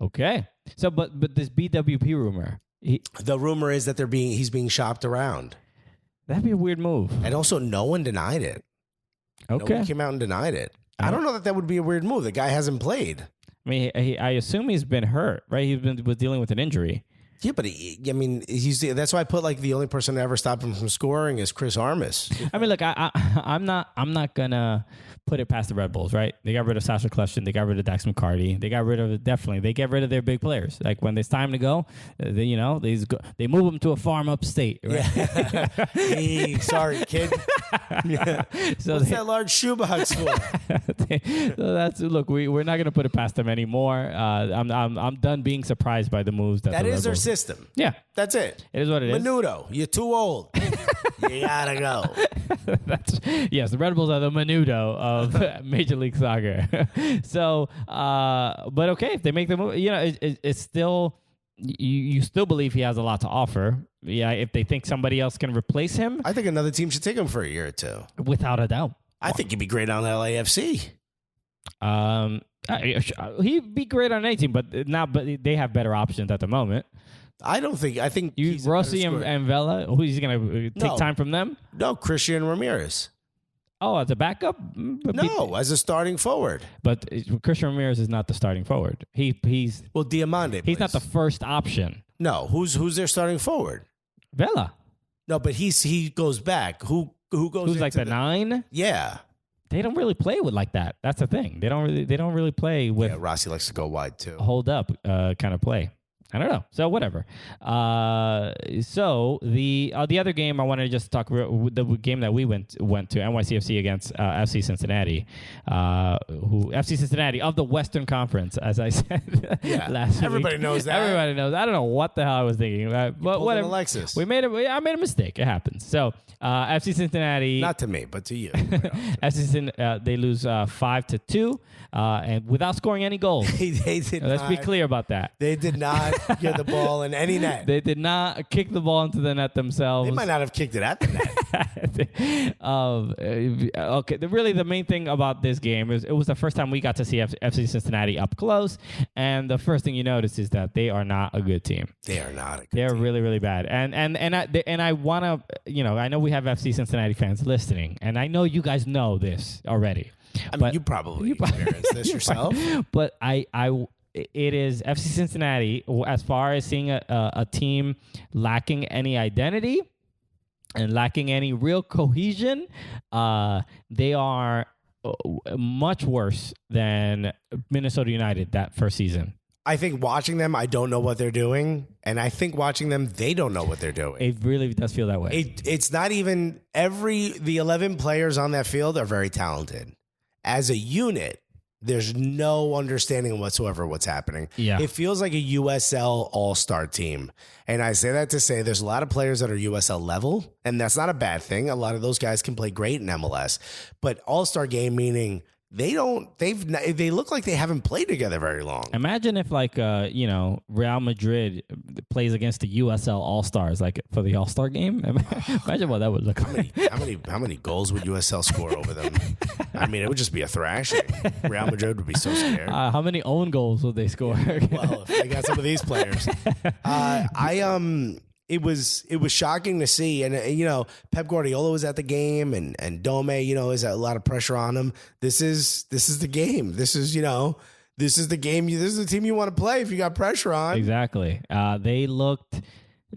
Okay, so but this BWP rumor. The rumor is that he's being shopped around. That'd be a weird move. And also, no one denied it. Okay, no one came out and denied it. I don't know that would be a weird move. The guy hasn't played. I mean, I assume he's been hurt, right? Was dealing with an injury. Yeah, but that's why I put like the only person to ever stop him from scoring is Chris Armas. I mean, look, I'm not gonna put it past the Red Bulls, right? They got rid of Sasha Klefshin, they got rid of Dax McCarty, they get rid of their big players. Like when it's time to go, they move them to a farm upstate, right? Yeah. Hey, sorry, kid. Yeah. So What's that large shoebox for? So look, we're not gonna put it past them anymore. I'm done being surprised by the moves that is the their Red Bulls. System. Yeah, That's it. it is what it is. Menudo, you're too old. You gotta go. Yes, the Red Bulls are the Menudo of Major League Soccer. So, but okay, if they make the move, it's still you still believe he has a lot to offer. Yeah, if they think somebody else can replace him, I think another team should take him for a year or two. without a doubt. I think he'd be great on LAFC. He'd be great on any team, but they have better options at the moment. I think You he's a Rossi better scorer. and Vela, who's going to take No. time from them? No, Christian Ramirez. Oh, as a backup? No, as a starting forward. But Christian Ramirez is not the starting forward. He's Well, Diamande. not the first option. No, who's their starting forward? Vela, No, but he goes back. Who goes? who's like into the 9? Yeah. They don't really play with like that. That's the thing. They don't really play with Yeah, Rossi likes to go wide too. hold up kind of play. I don't know. So whatever. So the other game I wanted to just talk the game that we went to NYCFC against FC Cincinnati, who FC Cincinnati of the Western Conference, as I said last week. Everybody knows that. Everybody knows. I don't know what the hell I was thinking, but whatever. Alexis. I made a mistake. It happens. So FC Cincinnati. Not to me, but to you. FC Cincinnati, they lose 5-2, and without scoring any goals. They did Let's not. be clear about that. They did not get the ball in any net. They did not kick the ball into the net themselves. They might not have kicked it at the net. Okay. Really, the main thing about this game is it was the first time we got to see FC Cincinnati up close, and the first thing you notice is that they are not a good team. They are not a good They're team. really, really bad. And I want to, I know we have FC Cincinnati fans listening, and I know you guys know this already. I mean, you probably experienced this yourself. But it is FC Cincinnati, as far as seeing a team lacking any identity and lacking any real cohesion, they are much worse than Minnesota United that first season. I think watching them, I don't know what they're doing. And I think watching them, they don't know what they're doing. It really does feel that way. It's not even the 11 players on that field are very talented. As a unit, there's no understanding whatsoever what's happening. Yeah. It feels like a USL all-star team. And I say that to say there's a lot of players that are USL level, and that's not a bad thing. A lot of those guys can play great in MLS. But all-star game meaning they look like they haven't played together very long. Imagine if Real Madrid plays against the USL All-Stars like for the All-Star game. Imagine what that would look like. How many goals would USL score over them? I mean, it would just be a thrashing. Real Madrid would be so scared. How many own goals would they score? Well, if they got some of these players. It was shocking to see, and Pep Guardiola was at the game, and Dome, is a lot of pressure on him. This is the game. This is the game. This is the team you want to play if you got pressure on. Exactly.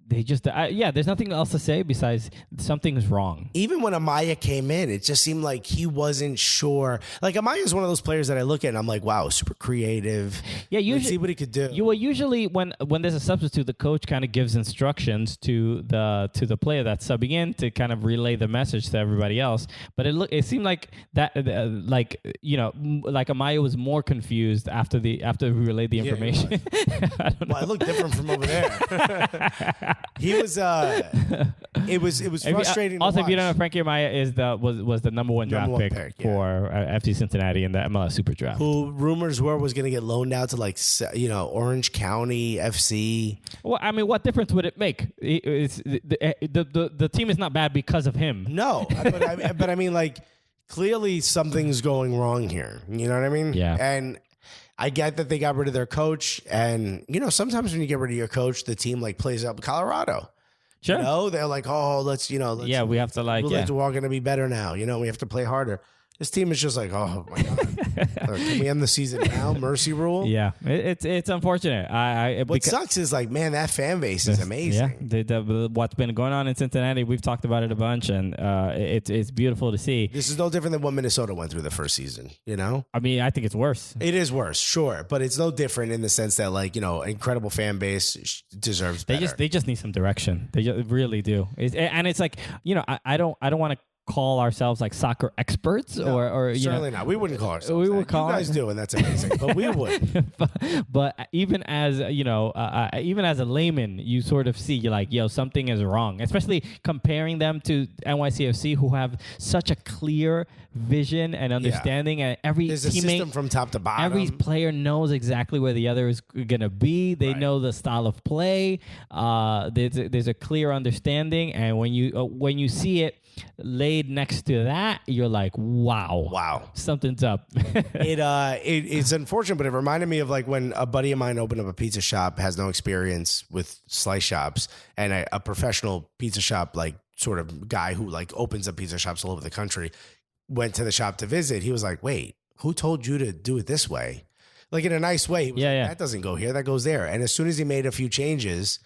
There's nothing else to say besides something's wrong. Even when Amaya came in, it just seemed like he wasn't sure. Like Amaya is one of those players that I look at and I'm like, wow, super creative. Yeah, usually let's see what he could do. Usually when there's a substitute, the coach kind of gives instructions to the player that's subbing in to kind of relay the message to everybody else. But it seemed like that like Amaya was more confused after we relayed the information. I don't know. Well, it looked different from over there. He was. It was frustrating. Also, to if you don't know, watch. Frankie Amaya was the number one draft pick for FC Cincinnati in the MLS Super Draft. Who rumors were was going to get loaned out to Orange County FC. Well, I mean, what difference would it make? It's the team is not bad because of him. No, but I mean, like clearly something's going wrong here. You know what I mean? Yeah. And I get that they got rid of their coach, and sometimes when you get rid of your coach, the team plays up Colorado. Sure. They're like, oh, let's we have to we're going to be better now. We have to play harder. This team is just like, oh my God. Can we end the season now? Mercy rule? Yeah, it's unfortunate. What sucks is like, man, that fan base is amazing. Yeah, what's been going on in Cincinnati, we've talked about it a bunch, and it's beautiful to see. This is no different than what Minnesota went through the first season, you know? I mean, I think it's worse. It is worse, sure, but it's no different in the sense that, like, you know, incredible fan base deserves better. They just need some direction. They really do. And it's like, you know, I don't want to call ourselves like soccer experts or you certainly know, not. We wouldn't call ourselves. We would call you guys do, and that's amazing. But we would. but even as you know, even as a layman, you sort of see you're like, yo, something is wrong. Especially comparing them to NYCFC, who have such a clear vision and understanding, and every there's a teammate system from top to bottom. Every player knows exactly where the other is gonna be. They know the style of play. There's a clear understanding, and when you see it laid next to that, you're like, wow, something's up. It's unfortunate, but it reminded me of like when a buddy of mine opened up a pizza shop, has no experience with slice shops, and a professional pizza shop like sort of guy who like opens up pizza shops all over the country went to the shop to visit. He was like, wait, who told you to do it this way? Like in a nice way. He was like, that doesn't go here, that goes there. And as soon as he made a few changes,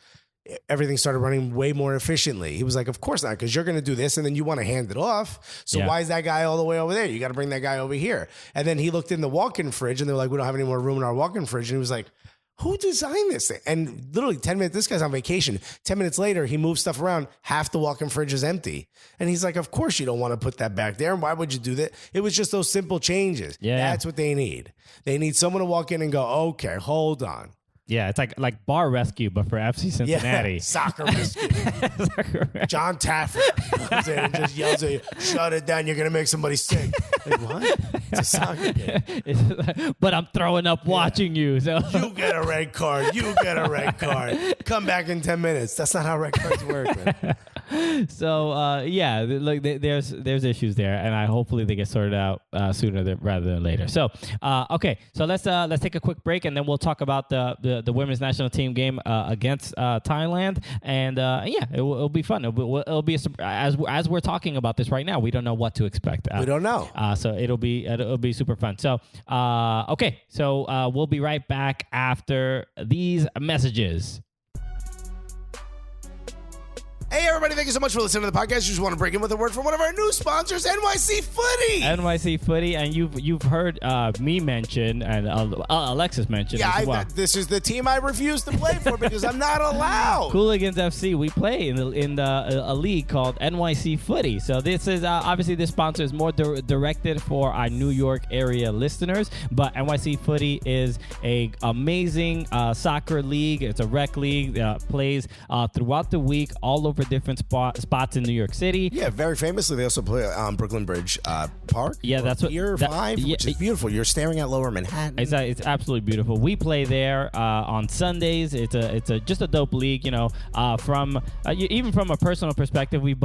everything started running way more efficiently. He was like, of course not, because you're going to do this and then you want to hand it off. So why is that guy all the way over there? You got to bring that guy over here. And then he looked in the walk-in fridge and they were like, we don't have any more room in our walk-in fridge. And he was like, who designed this thing? And literally 10 minutes, this guy's on vacation. 10 minutes later, he moves stuff around. Half the walk-in fridge is empty. And he's like, of course you don't want to put that back there. And why would you do that? It was just those simple changes. Yeah. That's what they need. They need someone to walk in and go, okay, hold on. Yeah, it's like bar rescue, but for FC Cincinnati. Yeah, soccer rescue. John Taffer comes in and just yells at you, shut it down, you're going to make somebody sick. Like, what? It's a soccer game. But I'm throwing up watching you. So. You get a red card. You get a red card. Come back in 10 minutes. That's not how red cards work, man. So like there's issues there, and hopefully they get sorted out sooner rather than later. So okay, so let's take a quick break, and then we'll talk about the women's national team game against Thailand, and it'll be fun. It'll be as we're talking about this right now, we don't know what to expect. We don't know. So it'll be super fun. So okay, so we'll be right back after these messages. Hey, everybody, thank you so much for listening to the podcast. Just want to break in with a word from one of our new sponsors, NYC Footy. NYC Footy, and you've heard me mention and Alexis mention as well. This is the team I refuse to play for because I'm not allowed. Cooligans FC, we play in a league called NYC Footy. So this is obviously this sponsor is more directed for our New York area listeners, but NYC Footy is a amazing soccer league. It's a rec league that plays throughout the week all over different spots in New York City. Yeah, very famously, they also play on Brooklyn Bridge Park. Yeah, that's what Pier 5, which is beautiful. You're staring at Lower Manhattan. It's absolutely beautiful. We play there on Sundays. It's just a dope league. You know, even from a personal perspective, we've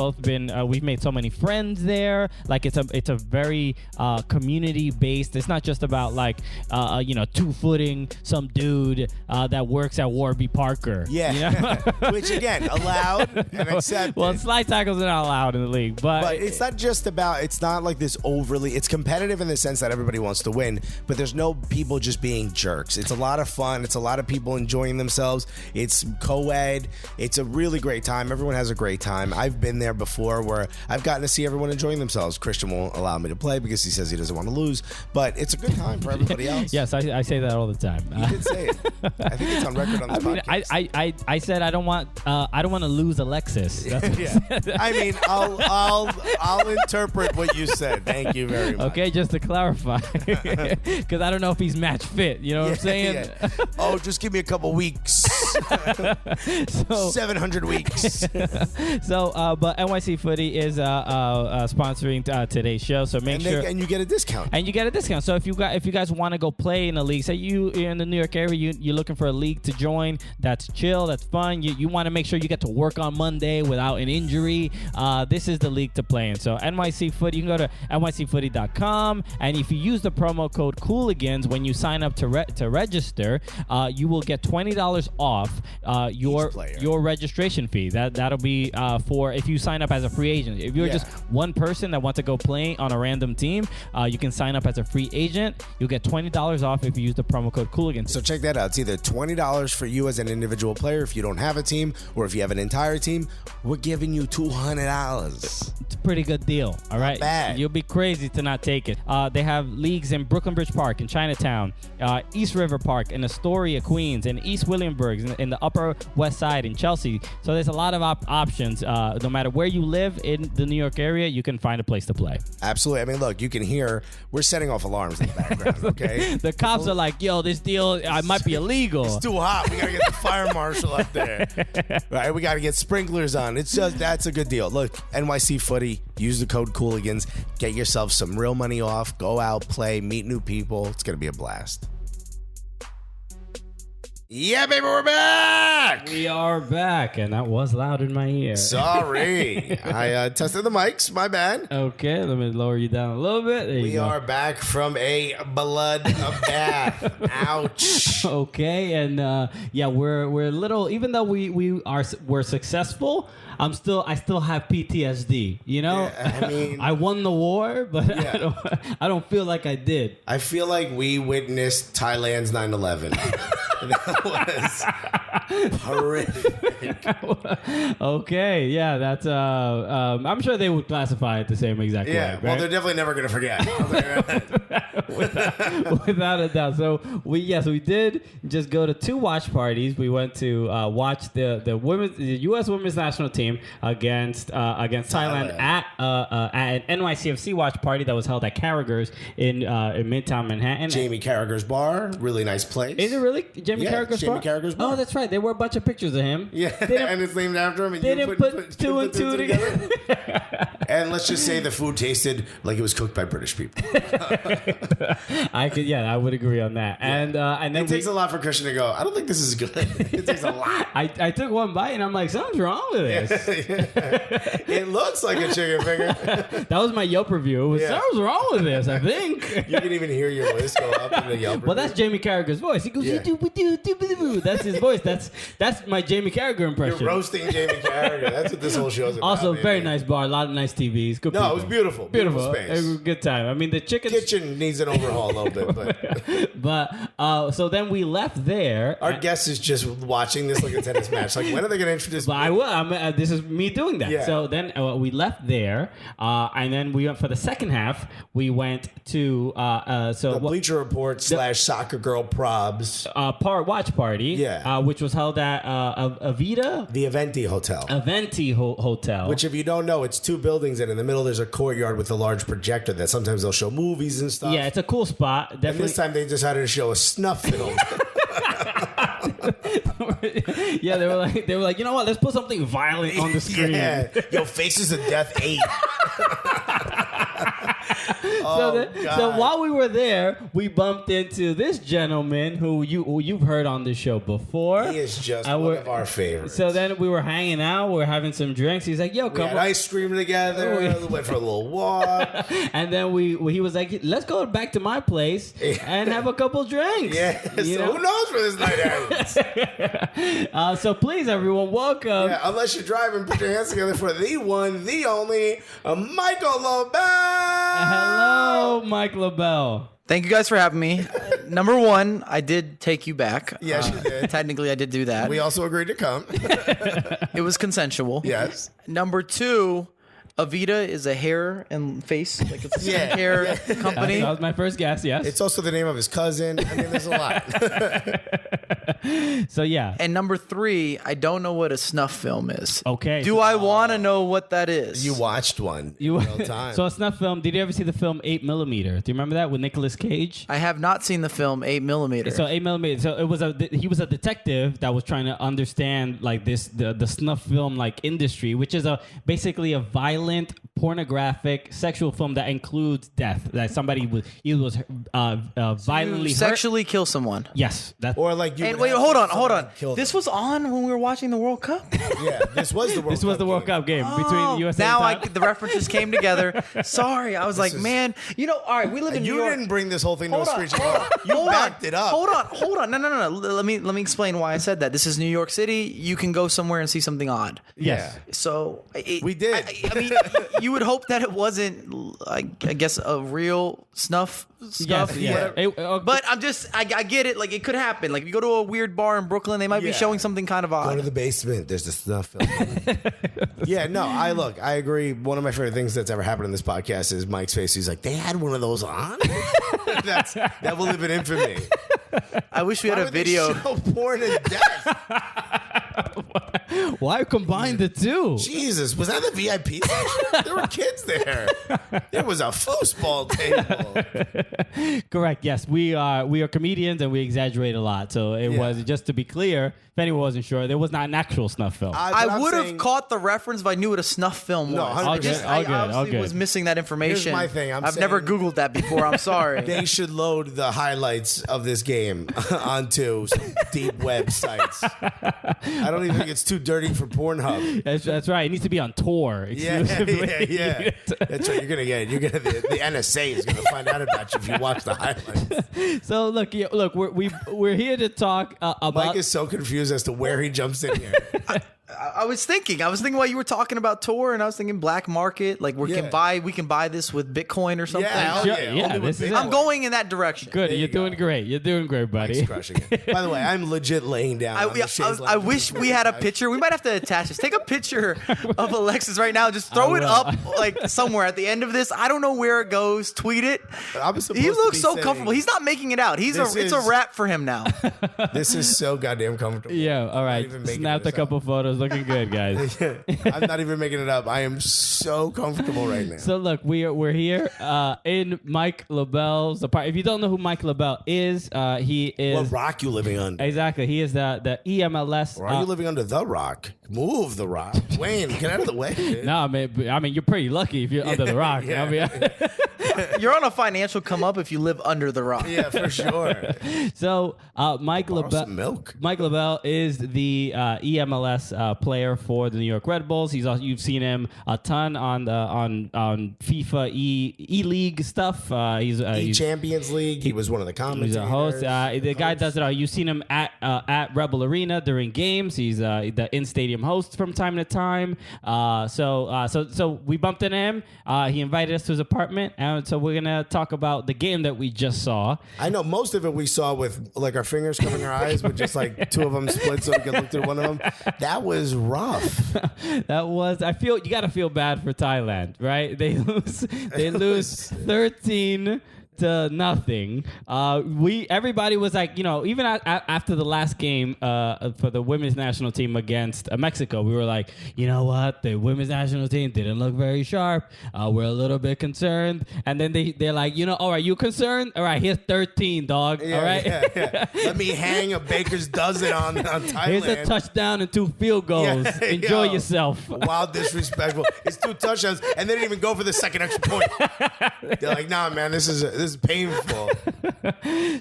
made so many friends there. Like it's a very community based. It's not just about like two-footing some dude that works at Warby Parker. Yeah, you know? Which again allowed. Well, slide tackles are not allowed in the league, but it's not just about. It's not like this overly. It's competitive in the sense that everybody wants to win, but there's no people just being jerks. It's a lot of fun. It's a lot of people enjoying themselves. It's co-ed. It's a really great time. Everyone has a great time. I've been there before where I've gotten to see everyone enjoying themselves. Christian won't allow me to play because he says he doesn't want to lose, but it's a good time for everybody else. Yes, I say that all the time. You did say it. I think it's on record on this podcast. I said I don't want to lose Alexis. Yeah. I mean, I'll interpret what you said. Thank you very much. Okay, just to clarify, because I don't know if he's match fit. You know what I'm saying? Yeah. Oh, just give me a couple weeks. 700 weeks. But NYC Footy is sponsoring today's show, so make sure and you get a discount. And you get a discount. So if you guys want to go play in a league, say you're in the New York area, you're looking for a league to join. That's chill. That's fun. You want to make sure you get to work on Monday without an injury. This is the league to play in. So NYC Footy, you can go to nycfooty.com, and if you use the promo code Cooligans when you sign up to register, you will get $20 off off your registration fee. That'll be for if you sign up as a free agent. If you're just one person that wants to go play on a random team, you can sign up as a free agent. You'll get $20 off if you use the promo code Cooligans. So check that out. It's either $20 for you as an individual player if you don't have a team, or if you have an entire team, we're giving you $200. It's a pretty good deal. All right, bad. You'll be crazy to not take it. They have leagues in Brooklyn Bridge Park, in Chinatown, East River Park, in Astoria, Queens, and East Williamsburg, in the Upper West Side, in Chelsea. So there's a lot of options. No matter where you live in the New York area, you can find a place to play. Absolutely. I mean, look, you can hear we're setting off alarms in the background. Okay, the cops are like, "Yo, this deal might be illegal. It's too hot. We gotta get the fire marshal up there. Right? We gotta get sprinklers on. It's just that's a good deal. Look, NYC Footy. Use the code Cooligans. Get yourself some real money off. Go out, play, meet new people. It's gonna be a blast. Yeah, baby, we're back. We are back, and that was loud in my ear. Sorry, I tested the mics. My bad. Okay, let me lower you down a little bit. There We are back from a blood bath. Ouch. Okay, and we're a little. Even though we're successful, I still have PTSD. You know, Yeah, I mean, I won the war, but I don't feel like I did. I feel like we witnessed Thailand's 9/11. That was horrific. Okay, yeah, that's. I'm sure they would classify it the same exact way. Right? Well, they're definitely never going to forget. without a doubt. So we did just go to 2 watch parties. We went to watch the U.S. women's national team against Thailand at an NYCFC watch party that was held at Carragher's in Midtown Manhattan. Jamie Carragher's bar, really nice place. Is it really Jamie Carragher's bar? Carragher's bar. Oh, that's right. There were a bunch of pictures of him. Yeah, and it's named after him. And they didn't put two and two together. And let's just say the food tasted like it was cooked by British people. I would agree on that. And then it takes a lot for Christian to go, I don't think this is good. It takes a lot. I took one bite and I'm like, something's wrong with this. It looks like a chicken finger. That was my Yelp review. It was something's wrong with this, I think. You can even hear your voice go up in the Yelp review. Well, that's Jamie Carragher's voice. He goes, that's his voice. That's my Jamie Carragher impression. You're roasting Jamie Carragher. That's what this whole show's about. Also, very nice bar, a lot of nice TVs. Good people. It was beautiful. Beautiful space. It was a good time. I mean, the kitchen needs an overhaul a little bit, but so then we left there. Our guest is just watching this like a tennis match. Like, when are they going to introduce? But I will. This is me doing that. Yeah. So then we left there, and then we went for the second half. We went to the Bleacher Report / Soccer Girl Probs watch party. Yeah. Which was held at Avita, the Aventi Hotel. Hotel. Which, if you don't know, it's 2 buildings, and in the middle there's a courtyard with a large projector that sometimes they'll show movies and stuff. Yeah, it's a cool spot. Definitely. And this time they decided to show a snuff film. Yeah, they were like, you know what? Let's put something violent on the screen. Yeah. Yo, Faces of Death 8. So while we were there, we bumped into this gentleman who you've heard on the show before. He is just one of our favorites. So then we were hanging out, we were having some drinks. He's like, "Yo, come on." We had ice cream together. We went for a little walk. And then he was like, "Let's go back to my place and have a couple drinks." Yeah. So who knows where this night ends? So please, everyone, welcome. Yeah, unless you're driving, put your hands together for the one, the only, Michael Labelle. Hello, Mike Labelle. Thank you guys for having me. Number one, I did take you back. Yes, you did. Technically, I did do that. We also agreed to come. It was consensual. Yes. Number two, Avita is a hair and face, like it's a hair company. That was my first guess, yes. It's also the name of his cousin. I mean, there's a lot. So, yeah. And number three, I don't know what a snuff film is. Okay. Do I want to know what that is? You watched one in real time. So, a snuff film. Did you ever see the film 8mm? Do you remember that with Nicolas Cage? I have not seen the film 8mm. So 8mm. So he was a detective that was trying to understand like the snuff film like industry, which is basically a violent pornographic sexual film that includes death. That somebody was violently hurt. Sexually kill someone. Yes, that's Or like you. And would wait, have hold on. someone kill This them. was on when we were watching the World Cup. Yeah, this was the World. this was the World Cup game between the USA. Now and Thailand. the references came together. Sorry, I was like, man, all right, we live in New You York. didn't bring this whole thing to a Hold on, screeching hold halt. on, You hold backed on, it up. Hold on. No. Let me explain why I said that. This is New York City. You can go somewhere and see something odd. Yes. So We did. I mean, you would hope that it wasn't, I guess, a real snuff stuff. Yes, yeah. But I get it. Like, it could happen. Like, if you go to a weird bar in Brooklyn, they might be Yeah. showing something kind of Go to odd. the basement. There's a snuff film. Yeah, no, I agree. One of my favorite things that's ever happened in this podcast is Mike's face. He's like, they had one of those on? That will live in infamy. I wish we had Why a would they video. show porn and death? Why combine the two? Jesus, was that the VIP section? There were kids there. There was a foosball table. Correct. Yes, we are comedians and we exaggerate a lot. So it was, just to be clear, if anyone wasn't sure, there was not an actual snuff film. I would have caught the reference if I knew what a snuff film was. No, 100%. I All good, all obviously good. was missing that information. Here's my thing. I've never saying- Googled that before. I'm sorry. They should load the highlights of this game onto some deep websites. I don't even think it's too dirty for Pornhub. That's right. It needs to be on tour. Yeah. That's right. You're gonna get it. The NSA is gonna find out about you if you watch the highlights. So look, we're here to talk about. Mike is so confused as to where he jumps in here. I was thinking while you were talking about tour, and I was thinking black market. Like we can buy this with Bitcoin or something. Yeah, hell Sure, yeah. yeah, Only with this is Bitcoin. I'm going in that direction. Good. There You're you go. doing great. You're doing great, buddy. Mike's crushing it. By the way, I'm legit laying down. on the chaise I lounge. wish we had a picture. We might have to attach this. Take a picture of Alexis right now. Just throw it will. up like somewhere at the end of this. I don't know where it goes. Tweet it. I'm supposed He to looks be so saying, comfortable. He's not making it out. It's a is- wrap for him now. This is so goddamn comfortable. Yeah. All right. even making Snapped a this up. couple photos. Looking good, guys. I'm not even making it up. I am so comfortable right now. So look, we're here in Mike Labelle's apartment. If you don't know who Mike Labelle is, he is What rock you living under? exactly. He is the eMLS. Or are you living under the rock? Move the rock. Wayne, get out of the way. Dude. No, I mean you're pretty lucky if you're under the rock. yeah. I mean, You're on a financial come up if you live under the rock. Yeah, for sure. so Mike Borrow Labelle. some milk. Mike Labelle is the eMLS player for the New York Red Bulls. He's also, you've seen him a ton on FIFA E League stuff. He's Champions League. He was one of the commentators. He's a host. The guy does it all. You've seen him at Rebel Arena during games. He's the in-stadium host from time to time. So we bumped into him. He invited us to his apartment, and so we're gonna talk about the game that we just saw. I know most of it we saw with like our fingers covering our eyes, with just like two of them split so we could look through one of them. That was rough. That was. I feel you got to feel bad for Thailand, right? They lose 13 to nothing. Everybody was like, even after the last game for the women's national team against Mexico, we were like, you know what, the women's national team didn't look very sharp. We're a little bit concerned. And then they're like, all right, you concerned? All right, here's 13, dog. Yeah, all right. yeah. Let me hang a baker's dozen on Thailand. Here's a touchdown and 2 field goals. Yeah, Enjoy yo. yourself. Wild disrespectful. It's 2 touchdowns, and they didn't even go for the second extra point. They're like, nah, man, this is painful.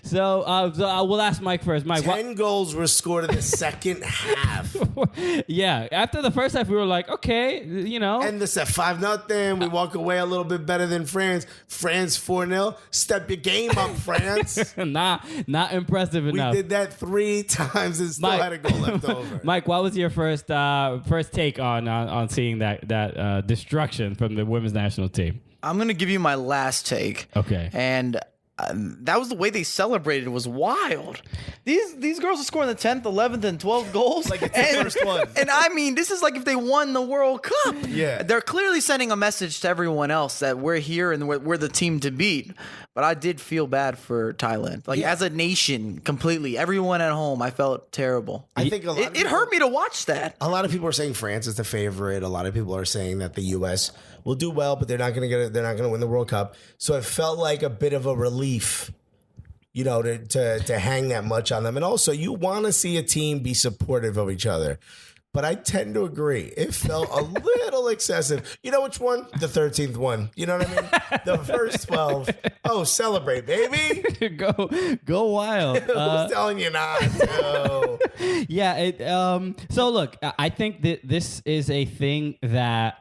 So we'll ask Mike first. Mike, 10 goals were scored in the second half. yeah, after the first half, we were like, okay, And this at 5-0. We walk away a little bit better than France. France 4-0. Step your game up, France. not impressive We enough. did that 3 times and still Mike- had a goal left over. Mike, what was your first take on seeing that destruction from the women's national team? I'm going to give you my last take. Okay. And that was the way they celebrated. It was wild. These girls are scoring the 10th, 11th, and 12th goals. Like it's the first one. And I mean, this is like if they won the World Cup. Yeah. They're clearly sending a message to everyone else that we're here and we're the team to beat. But I did feel bad for Thailand. Like, as a nation, completely. Everyone at home, I felt terrible. I think a lot of It hurt me to watch that. A lot of people are saying France is the favorite. A lot of people are saying that the U.S. will do well, but they're not going to win the World Cup. So it felt like a bit of a relief, to hang that much on them. And also, you want to see a team be supportive of each other. but I tend to agree. It felt a little excessive. You know which one? The 13th one. You know what I mean? The first 12. Oh, celebrate, baby. Go wild. Who's telling you not to? Yeah. So look, I think that this is a thing that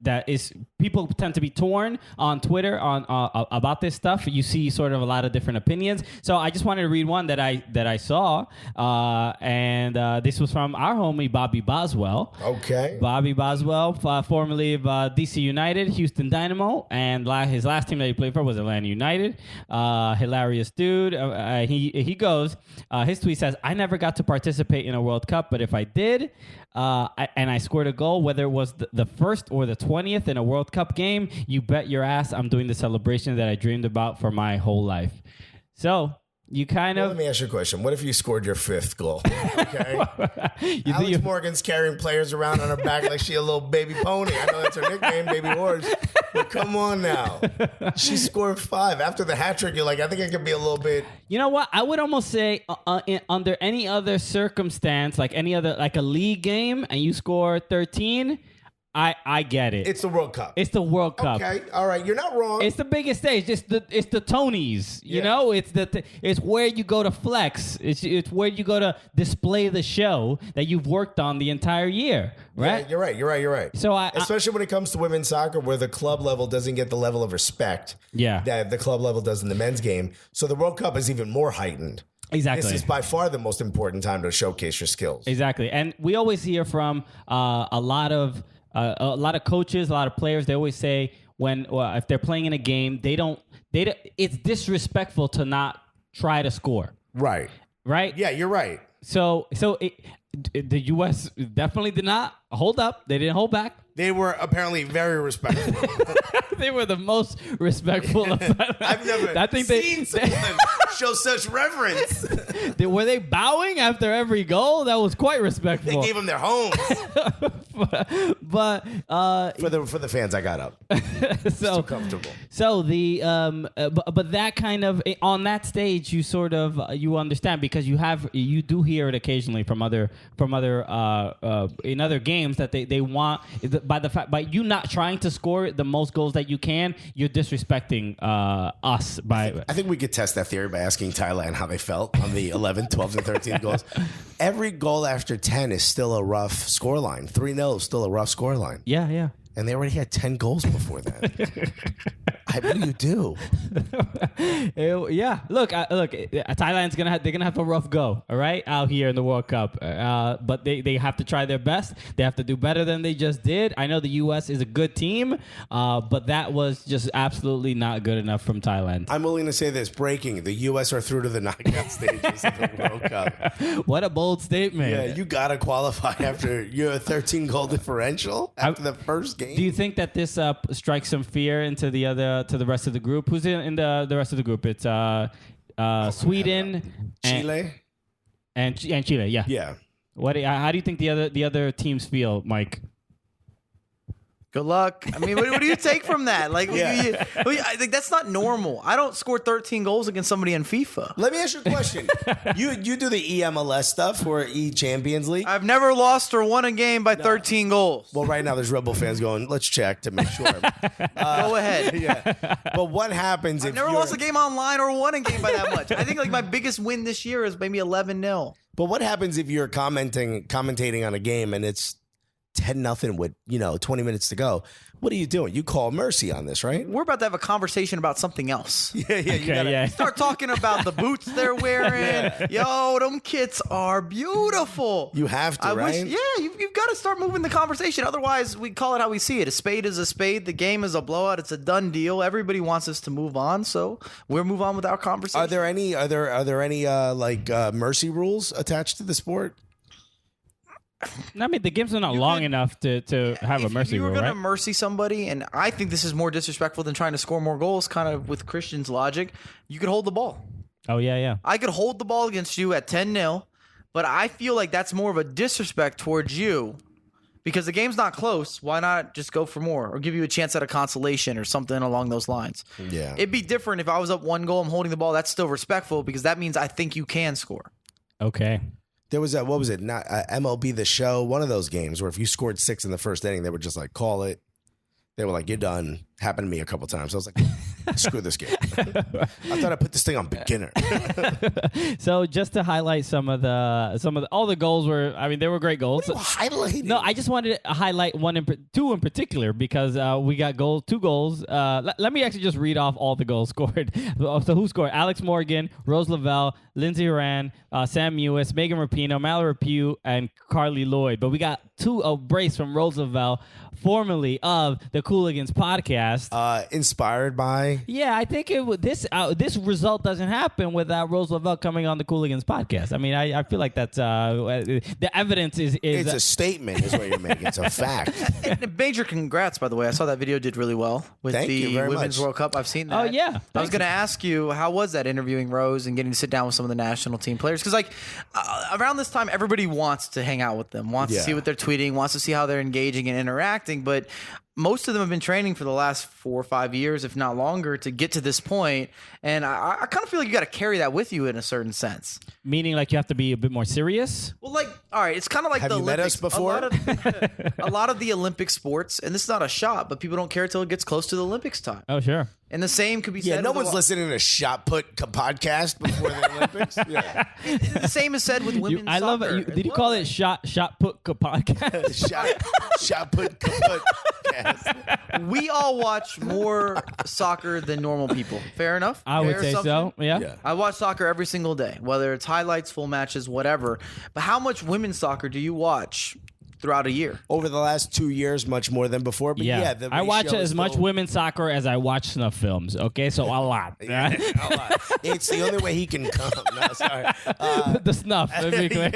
that is people tend to be torn on Twitter on about this stuff. You see sort of a lot of different opinions. So I just wanted to read one that I saw, and this was from our homie Bobby Boswell. Okay. Bobby Boswell, formerly of DC United, Houston Dynamo, and his last team that he played for was Atlanta United. Hilarious dude. He goes, his tweet says, "I never got to participate in a World Cup, but if I did, and I scored a goal, whether it was the first or the 20th in a World Cup game, you bet your ass I'm doing the celebration that I dreamed about for my whole life." So you kind of... Let me ask you a question. What if you scored your 5th goal? Okay. Alex Morgan's carrying players around on her back like she a little baby pony. I know that's her nickname, Baby Horse. But come on now. She scored 5. After the hat trick, you're like, I think it could be a little bit... You know what? I would almost say under any other circumstance, like any other, like a league game, and you score 13... I get it. It's the World Cup. It's the World Cup. Okay, all right, you're not wrong. It's the biggest stage. It's the Tonys. You know, it's where you go to flex. It's where you go to display the show that you've worked on the entire year. Right? Yeah, you're right. So especially when it comes to women's soccer, where the club level doesn't get the level of respect that the club level does in the men's game. So the World Cup is even more heightened. Exactly. This is by far the most important time to showcase your skills. Exactly, and we always hear from a lot of coaches, a lot of players. They always say if they're playing in a game, they don't. It's disrespectful to not try to score. Right. Yeah, you're right. So the U.S. definitely did not hold up. They didn't hold back. They were apparently very respectful. They were the most respectful. I've never seen someone show such reverence. Were they bowing after every goal? That was quite respectful. They gave them their homes. but for the fans, I got up. So too comfortable. So but that kind of on that stage, you sort of you understand because you do hear it occasionally from other in other games that they want by you not trying to score the most goals that you can, you're disrespecting us by. I think we could test that theory by asking Thailand how they felt on the 11th, 12th, and 13th goals. Every goal after 10 is still a rough scoreline. 3-0 is still a rough scoreline. Yeah. And they already had 10 goals before that. What do you do? Yeah. Look. Thailand's they're gonna have a rough go. All right, out here in the World Cup. But they have to try their best. They have to do better than they just did. I know the U.S. is a good team, but that was just absolutely not good enough from Thailand. I'm willing to say this: breaking, the U.S. are through to the knockout stages of the World Cup. What a bold statement! Yeah, you gotta qualify after your 13 goal differential after the first game. Do you think that this strikes some fear into the rest of the group? Who's in the rest of the group? It's Sweden, Chile, and Chile. Yeah. Yeah. How do you think the other teams feel, Mike? Good luck. I mean, what do you take from that? Like, Yeah. I think that's not normal. I don't score 13 goals against somebody in FIFA. Let me ask you a question. You do the eMLS stuff or eChampions League? I've never lost or won a game by 13 goals. Well, right now there's Rebel fans going, let's check to make sure. Go ahead. Yeah. But what happens if I've never lost a game online or won a game by that much. I think like my biggest win this year is maybe 11-0. But what happens if you're commentating on a game and it's 10-0 with 20 minutes to go? What are you doing? You call mercy on this, right? We're about to have a conversation about something else. Yeah. Start talking about the boots they're wearing. Yo, them kits are beautiful. You have to, right? You've got to start moving the conversation. Otherwise, we call it how we see it. A spade is a spade. The game is a blowout. It's a done deal. Everybody wants us to move on, so we'll move on with our conversation. Are there any mercy rules attached to the sport? I mean, the games are not long enough to have a mercy rule, rule, right? If you were going to right? mercy somebody, and I think this is more disrespectful than trying to score more goals, kind of with Christian's logic, you could hold the ball. Oh, yeah. I could hold the ball against you at 10-0, but I feel like that's more of a disrespect towards you because the game's not close. Why not just go for more or give you a chance at a consolation or something along those lines? Yeah. It'd be different if I was up 1 goal, I'm holding the ball. That's still respectful because that means I think you can score. Okay. There was what was it? Not MLB The Show, one of those games where if you scored 6 in the first inning, they would just like call it. They were like, "You're done." Happened to me a couple times. I was like, "Screw this game." I thought I put this thing on beginner. So just to highlight some of all the goals were. I mean, they were great goals. What are you highlighting? No, I just wanted to highlight two in particular because we got two goals. Let me actually just read off all the goals scored. So who scored? Alex Morgan, Rose Lavelle, Lindsay Horan, Sam Mewis, Megan Rapinoe, Mallory Pugh, and Carly Lloyd. But we got a brace from Rose Lavelle, formerly of the Cooligans podcast. Inspired by? Yeah, I think this result doesn't happen without Rose Lavelle coming on the Cooligans podcast. I mean, I feel like that's the evidence is it's a statement, is what you're making. It's a fact. And major congrats, by the way. I saw that video did really well with the Women's World Cup. I've seen that. Oh yeah. I was going to ask you, how was that interviewing Rose and getting to sit down with some of the national team players? Because around this time, everybody wants to hang out with them, wants to see what they're tweeting, wants to see how they're engaging and interacting, but most of them have been training for the last 4 or 5 years, if not longer, to get to this point. And I kind of feel like you got to carry that with you in a certain sense. Meaning, like, you have to be a bit more serious? Well, all right, it's kind of like have the you Olympics. met us before? A lot of the Olympic sports, and this is not a shot, but people don't care until it gets close to the Olympics time. Oh, sure. And the same could be said. Yeah, no one's listening to shot put podcast before the Olympics. Yeah. The same is said with women's soccer. I love it. Did you call it shot put podcast? shot put podcast. We all watch more soccer than normal people. Fair enough? I would say so. Yeah. I watch soccer every single day, whether it's highlights, full matches, whatever. But how much women's soccer do you watch throughout a year? Over the last 2 years, much more than before. But the I watch ratio as is much still- women's soccer as I watch snuff films. Okay, so a lot. A lot. It's the only way he can come. No, sorry. The snuff. Let me be clear.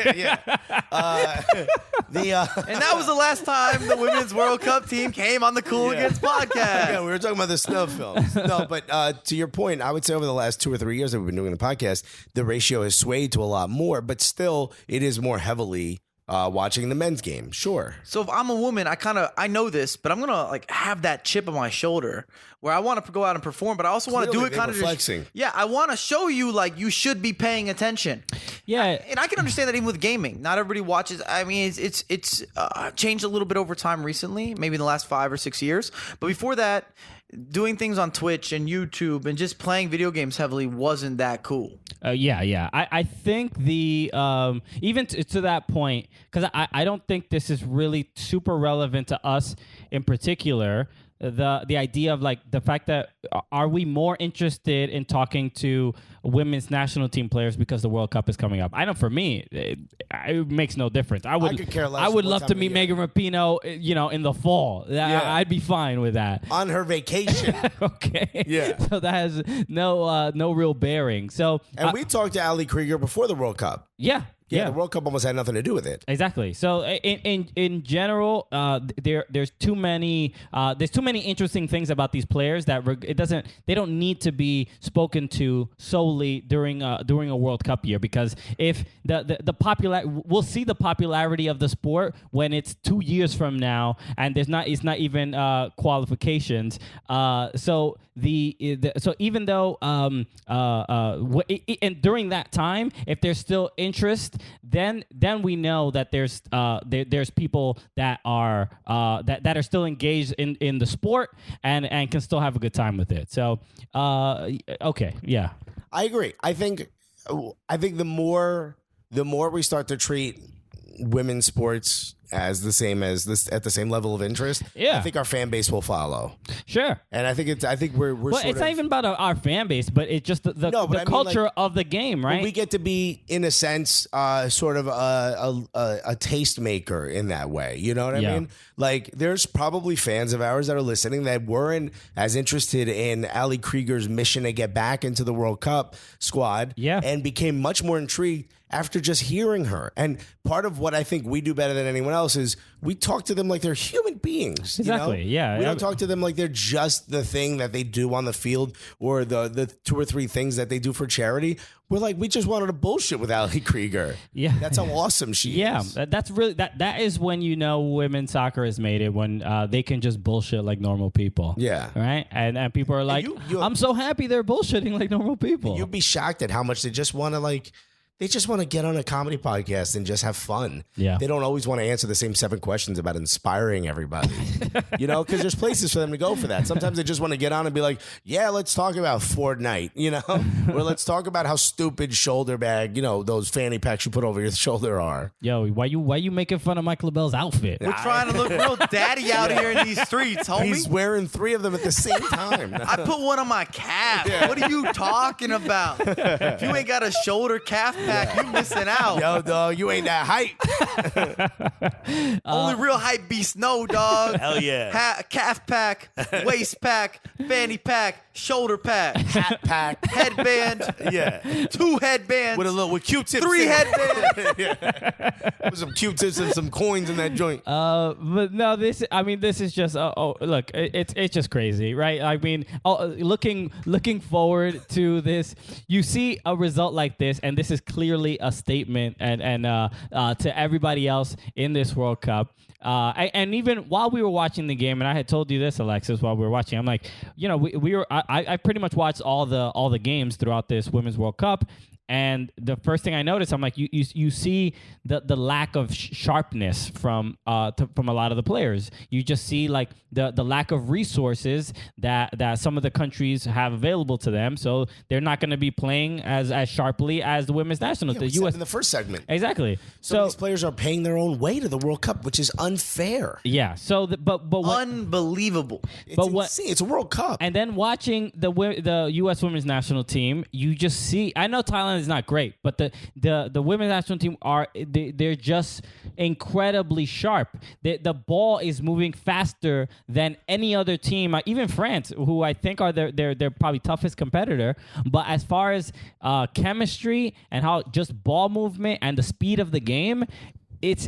And that was the last time the Women's World Cup team came on the Cooligans podcast. Yeah, we were talking about the snuff films. No, but to your point, I would say over the last 2 or 3 years that we've been doing the podcast, the ratio has swayed to a lot more, but still it is more heavily watching the men's game. Sure. So if I'm a woman, I know this, but I'm gonna have that chip on my shoulder where I want to go out and perform, but I also want to do it kind of flexing. I want to show you you should be paying attention. Yeah, and I can understand that even with gaming, not everybody watches. I mean, it's changed a little bit over time recently, maybe in the last 5 or 6 years. But before that, doing things on Twitch and YouTube and just playing video games heavily wasn't that cool. Yeah. I think the even to that point, because I don't think this is really super relevant to us in particular. The idea of the fact that are we more interested in talking to women's national team players because the World Cup is coming up? I know for me, it makes no difference. I could care less I would what love time to of meet year. Megan Rapinoe, in the fall. I'd be fine with that. On her vacation. Okay. Yeah. So that has no real bearing. So And we talked to Ali Krieger before the World Cup. Yeah. The World Cup almost had nothing to do with it. Exactly. So in general, there's too many interesting things about these players that they don't need to be spoken to solely during a World Cup year, because if we'll see the popularity of the sport when it's 2 years from now and it's not even qualifications. So even though and during that time, if there's still interest, then we know that there's people that are that are still engaged in the sport and can still have a good time with it. So okay, yeah, I agree. I think the more we start to treat women's sports as the same as this at the same level of interest, yeah, I think our fan base will follow. Sure. And I think we're well, it's not even about our fan base, but it's just the culture of the game, right? We get to be, in a sense, sort of a tastemaker in that way. You know what I mean? Like, there's probably fans of ours that are listening that weren't as interested in Ali Krieger's mission to get back into the World Cup squad, and became much more intrigued after just hearing her. And part of what I think we do better than anyone else is we talk to them like they're human beings. Exactly, you know? yeah. We don't talk to them like they're just the thing that they do on the field or the 2 or 3 things that they do for charity. We're like, we just wanted to bullshit with Ali Krieger. Yeah. That's how awesome she is. Yeah, that's really that is when women's soccer has made it, when they can just bullshit like normal people. Yeah. Right? And people are like, I'm so happy they're bullshitting like normal people. You'd be shocked at how much they just want to They just want to get on a comedy podcast and just have fun. Yeah. They don't always want to answer the same 7 questions about inspiring everybody. Because there's places for them to go for that. Sometimes they just want to get on and be like, yeah, let's talk about Fortnite, or let's talk about how stupid shoulder bag, those fanny packs you put over your shoulder are. Yo, why you making fun of Mike Labelle's outfit? We're trying to look real daddy out here in these streets, homie. He's wearing 3 of them at the same time. I put one on my calf. What are you talking about? If you ain't got a shoulder calf pack, you missing out. Yo, dog, you ain't that hype. Only real hype beasts know, dog. Hell yeah. Calf pack, waist pack, fanny pack, shoulder pack, Hat pack. headband. Yeah. 2 headbands. With Q-tips. 3 in it. headbands. With some Q-tips and some coins in that joint. But no, this is just look, it's just crazy, right? I mean, looking forward to this, you see a result like this, and this is clearly a statement and to everybody else in this World Cup. And even while we were watching the game, and I had told you this, Alexis, while we were watching, I'm like, I pretty much watched all the games throughout this Women's World Cup. And the first thing I noticed, I'm like, you see the lack of sharpness from a lot of the players. You just see like the lack of resources that some of the countries have available to them. So they're not going to be playing as sharply as the women's national. The U.S. in the first segment. Exactly. So these players are paying their own way to the World Cup, which is unfair. Yeah. So but what, Unbelievable. It's But what- insane. It's a World Cup. and then watching the U.S. women's national team, you just see. I know Thailand is not great, but the women's national team they're just incredibly sharp. The ball is moving faster than any other team, even France, who I think are their probably toughest competitor. But as far as chemistry and how just ball movement and the speed of the game, it's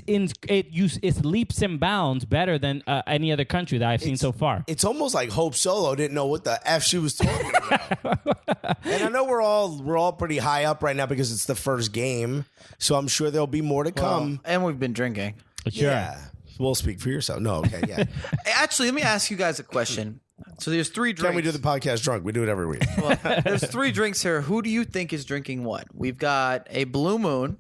leaps and bounds better than any other country that I've seen so far. It's almost like Hope Solo didn't know what the F she was talking about. And I know we're all pretty high up right now because it's the first game, so I'm sure there'll be more to come. And we've been drinking. Sure. Yeah. We'll speak for yourself. No, okay, yeah. Actually, let me ask you guys a question. So there's 3 drinks. Can we do the podcast drunk? We do it every week. Well, there's 3 drinks here. Who do you think is drinking what? We've got a Blue Moon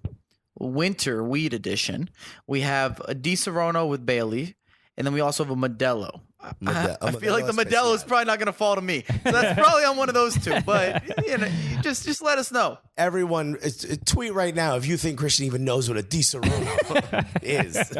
Winter Weed Edition. We have a Di Serono with Bailey, and then we also have a Modelo. I feel like the Modelo is probably not going to fall to me. So that's probably on one of those 2. But just let us know. Everyone, tweet right now if you think Christian even knows what a Di Serono is.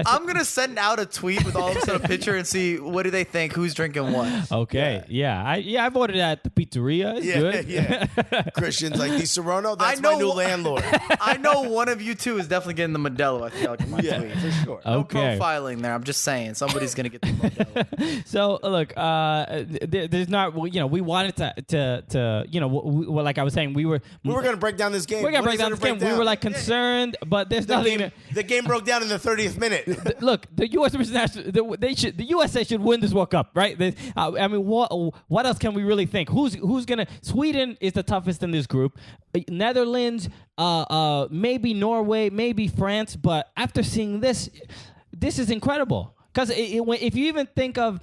I'm going to send out a tweet with all of us in a picture and see what do they think, who's drinking what. Okay. Yeah. I've ordered at the pizzeria. It's good. Yeah. Christian's like, Di Serono, that's my new landlord. I know one of you 2 is definitely getting the Modelo. I feel like in my tweet. For sure. No Okay. profiling there. I'm just saying somebody's going to get the Modelo. So look, there's not. We wanted to like I was saying, we were going to break down this game. We're gonna break down this game. We were like concerned, but there's nothing. The game broke down in the 30th minute. Look, the U.S. the USA should win this World Cup, right? I mean, what else can we really think? Who's gonna? Sweden is the toughest in this group. Netherlands, maybe Norway, maybe France. But after seeing this is incredible. Because if you even think of,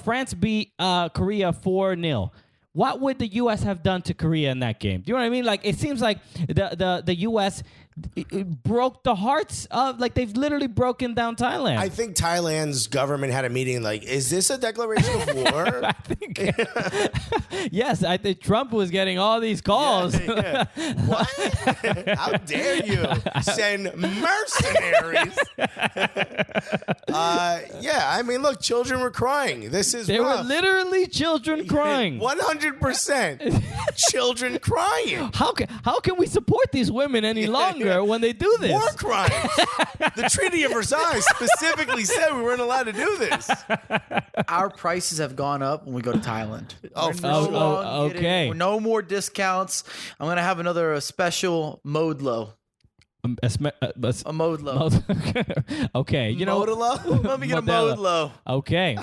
France beat Korea 4-0. What would the U.S. have done to Korea in that game? Do you know what I mean? Like, it seems like the U.S. it broke the hearts of, like, they've literally broken down Thailand. I think Thailand's government had a meeting like, is this a declaration of war? I think, yes, I think Trump was getting all these calls. Yeah. What? How dare you send mercenaries? I mean, look, children were crying. This is There rough. were literally children crying. 100% children crying. How can we support these women any longer when they do this? War crimes. The Treaty of Versailles specifically said we weren't allowed to do this. Our prices have gone up when we go to Thailand. Okay. No more discounts. I'm going to have another special Modelo. A Modelo. Okay, you know. Modelo? Let me get a Modelo. Okay,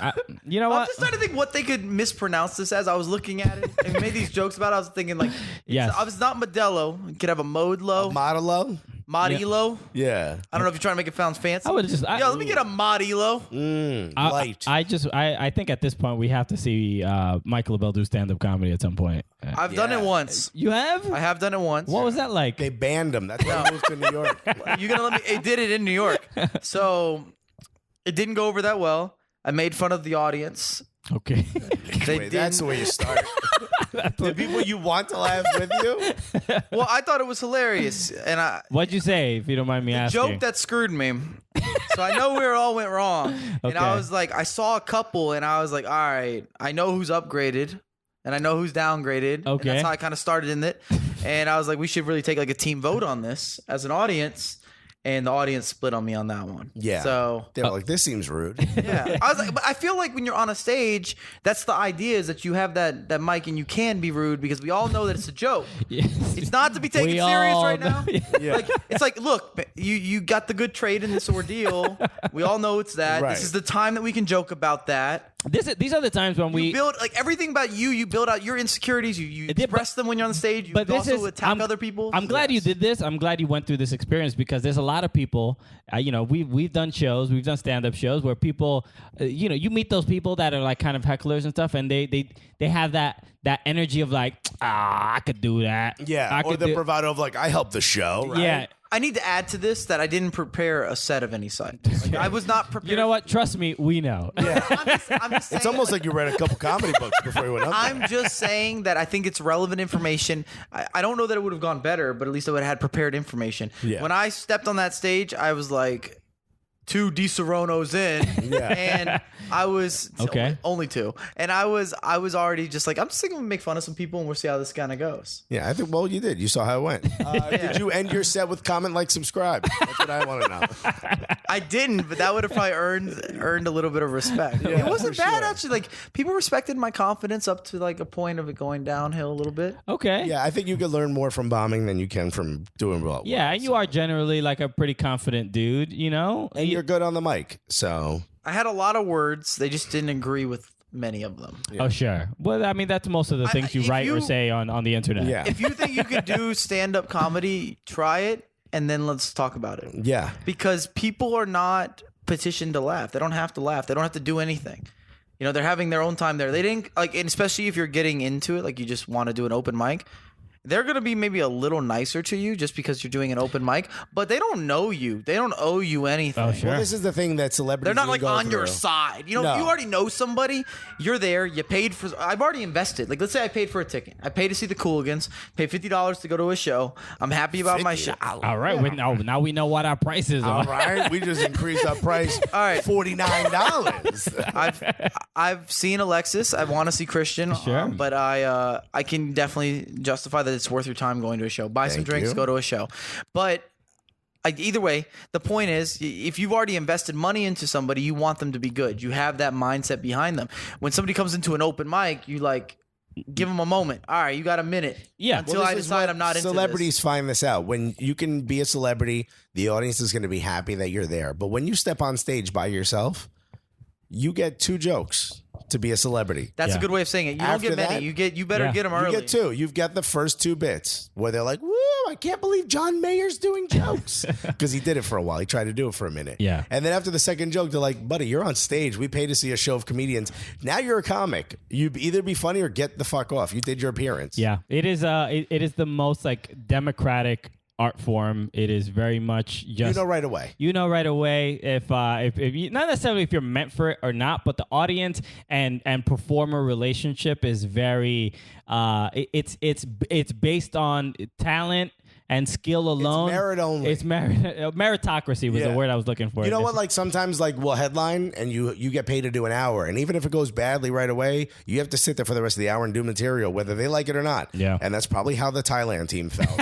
you know I'm what? just trying to think what they could mispronounce this as. I was looking at it and made these jokes about it. I was thinking like, Yes. if it's not Modelo, you could have a Modelo. Modelo? Mod Yeah. Elo. Yeah. I don't know if you're trying to make it sound fancy. I would just. Yo, let me get a Mod Elo. Light. I think at this point we have to see Mike Labelle do stand up comedy at some point. I've done it once. You have? I have done it once. What was that like? They banned him. That's why he moved to New York. You're gonna let me? It did it in New York, so it didn't go over that well. I made fun of the audience. Okay. They Wait, that's the didn't. way you start. The people you want to laugh with you? Well, I thought it was hilarious, and What'd you say, if you don't mind me asking? joke that screwed me. So I know where it all went wrong, and I Okay. was like, I saw a couple, and I was like, all right, I know who's upgraded, and I know who's downgraded. And Okay. that's how I kind of started in it, and I was like, we should really take like a team vote on this as an audience. And the audience split on me on that one. Yeah. So They were like, this seems rude. yeah, I was like, but I feel like when you're on a stage, that's the idea is that you have that mic and you can be rude because we all know that it's a joke. Yes. It's not to be taken We serious all right now. know- Yeah. Like it's like, look, you got the good trade in this ordeal. We all know it's that. Right. This is the time that we can joke about that. These are the times when You we build like everything about you. You build out your insecurities. You did, express them when you're on the stage. You but this also is attack other people. I'm glad you did this. I'm glad you went through this experience because there's a lot of people. We've done shows, we've done stand up shows where people, you meet those people that are like kind of hecklers and stuff, and they have that energy of like, I could do that. Yeah. I Or could the do-" bravado of like, I helped the show. Right? Yeah. I need to add to this that I didn't prepare a set of any side. Like, I was not prepared. You know what? Trust me, we know. I'm just saying, It's almost like you read a couple comedy books before you went up there. I'm just saying that I think it's relevant information. I don't know that it would have gone better, but at least I would have had prepared information. Yeah. When I stepped on that stage, I was like 2 Di Seronos in, Yeah. and I was Okay. only 2, and I was already just like I'm just going to make fun of some people and we'll see how this kind of goes. Yeah, I think, well, you did. You saw how it went. Did you end your set with comment, like, subscribe? That's what I want to know. I didn't, but that would have probably earned a little bit of respect. Yeah, It wasn't for bad sure. actually. Like people respected my confidence up to like a point of it going downhill a little bit. Okay. Yeah, I think you could learn more from bombing than you can from doing well. Yeah, and you are generally like a pretty confident dude, And you're good on the mic, so. I had a lot of words. They just didn't agree with many of them. Oh, sure. Well, I mean, that's most of the things you if write or you- say on the internet. Yeah. If you think you could do stand-up comedy, try it, and then let's talk about it. Yeah. Because people are not petitioned to laugh. They don't have to laugh. They don't have to do anything. They're having their own time there. They didn't like, and especially if you're getting into it, like you just want to do an open mic. They're going to be maybe a little nicer to you just because you're doing an open mic, but they don't know you. They don't owe you anything. Oh, sure. Well, this is the thing that celebrities They're not will like go on your through. side. No. You already know somebody. You're there. You paid for. I've already invested. Like, let's say I paid for a ticket. I paid to see the Cooligans. Paid $50 to go to a show. I'm happy about my show. All right. Now we know what our prices All are. right, we just increased our price. All right. $49. I've seen Alexis. I want to see Christian. Sure. But I can definitely justify that it's worth your time going to a show. Buy some Thank drinks, you. go to a show. But either way, the point is, if you've already invested money into somebody, you want them to be good. You have that mindset behind them. When somebody comes into an open mic, you like give them a moment. All right, you got a minute. Yeah. Until Well, I this is decide what I'm not into celebrities this. find this out. When you can be a celebrity, the audience is going to be happy that you're there. But when you step on stage by yourself, you get 2 jokes to be a celebrity. That's Yeah. a good way of saying it. You don't After get many. that- You better Yeah. get them You early. get 2. You've got the first 2 bits where they're like, "Woo! I can't believe John Mayer's doing jokes," because he did it for a while. He tried to do it for a minute. Yeah. And then after the second joke, they're like, "Buddy, you're on stage. We pay to see a show of comedians. Now you're a comic. You either be funny or get the fuck off. You did your appearance." Yeah, it is. It is the most like democratic art form. It is very much just You know right away. You know right away if you, not necessarily if you're meant for it or not, but the audience and performer relationship is very. It's based on talent and skill alone. merit only. It's meritocracy was Yeah. the word I was looking for. You know what? Like sometimes, like we'll headline and you get paid to do an hour, and even if it goes badly right away, you have to sit there for the rest of the hour and do material, whether they like it or not. Yeah. And that's probably how the Thailand team felt.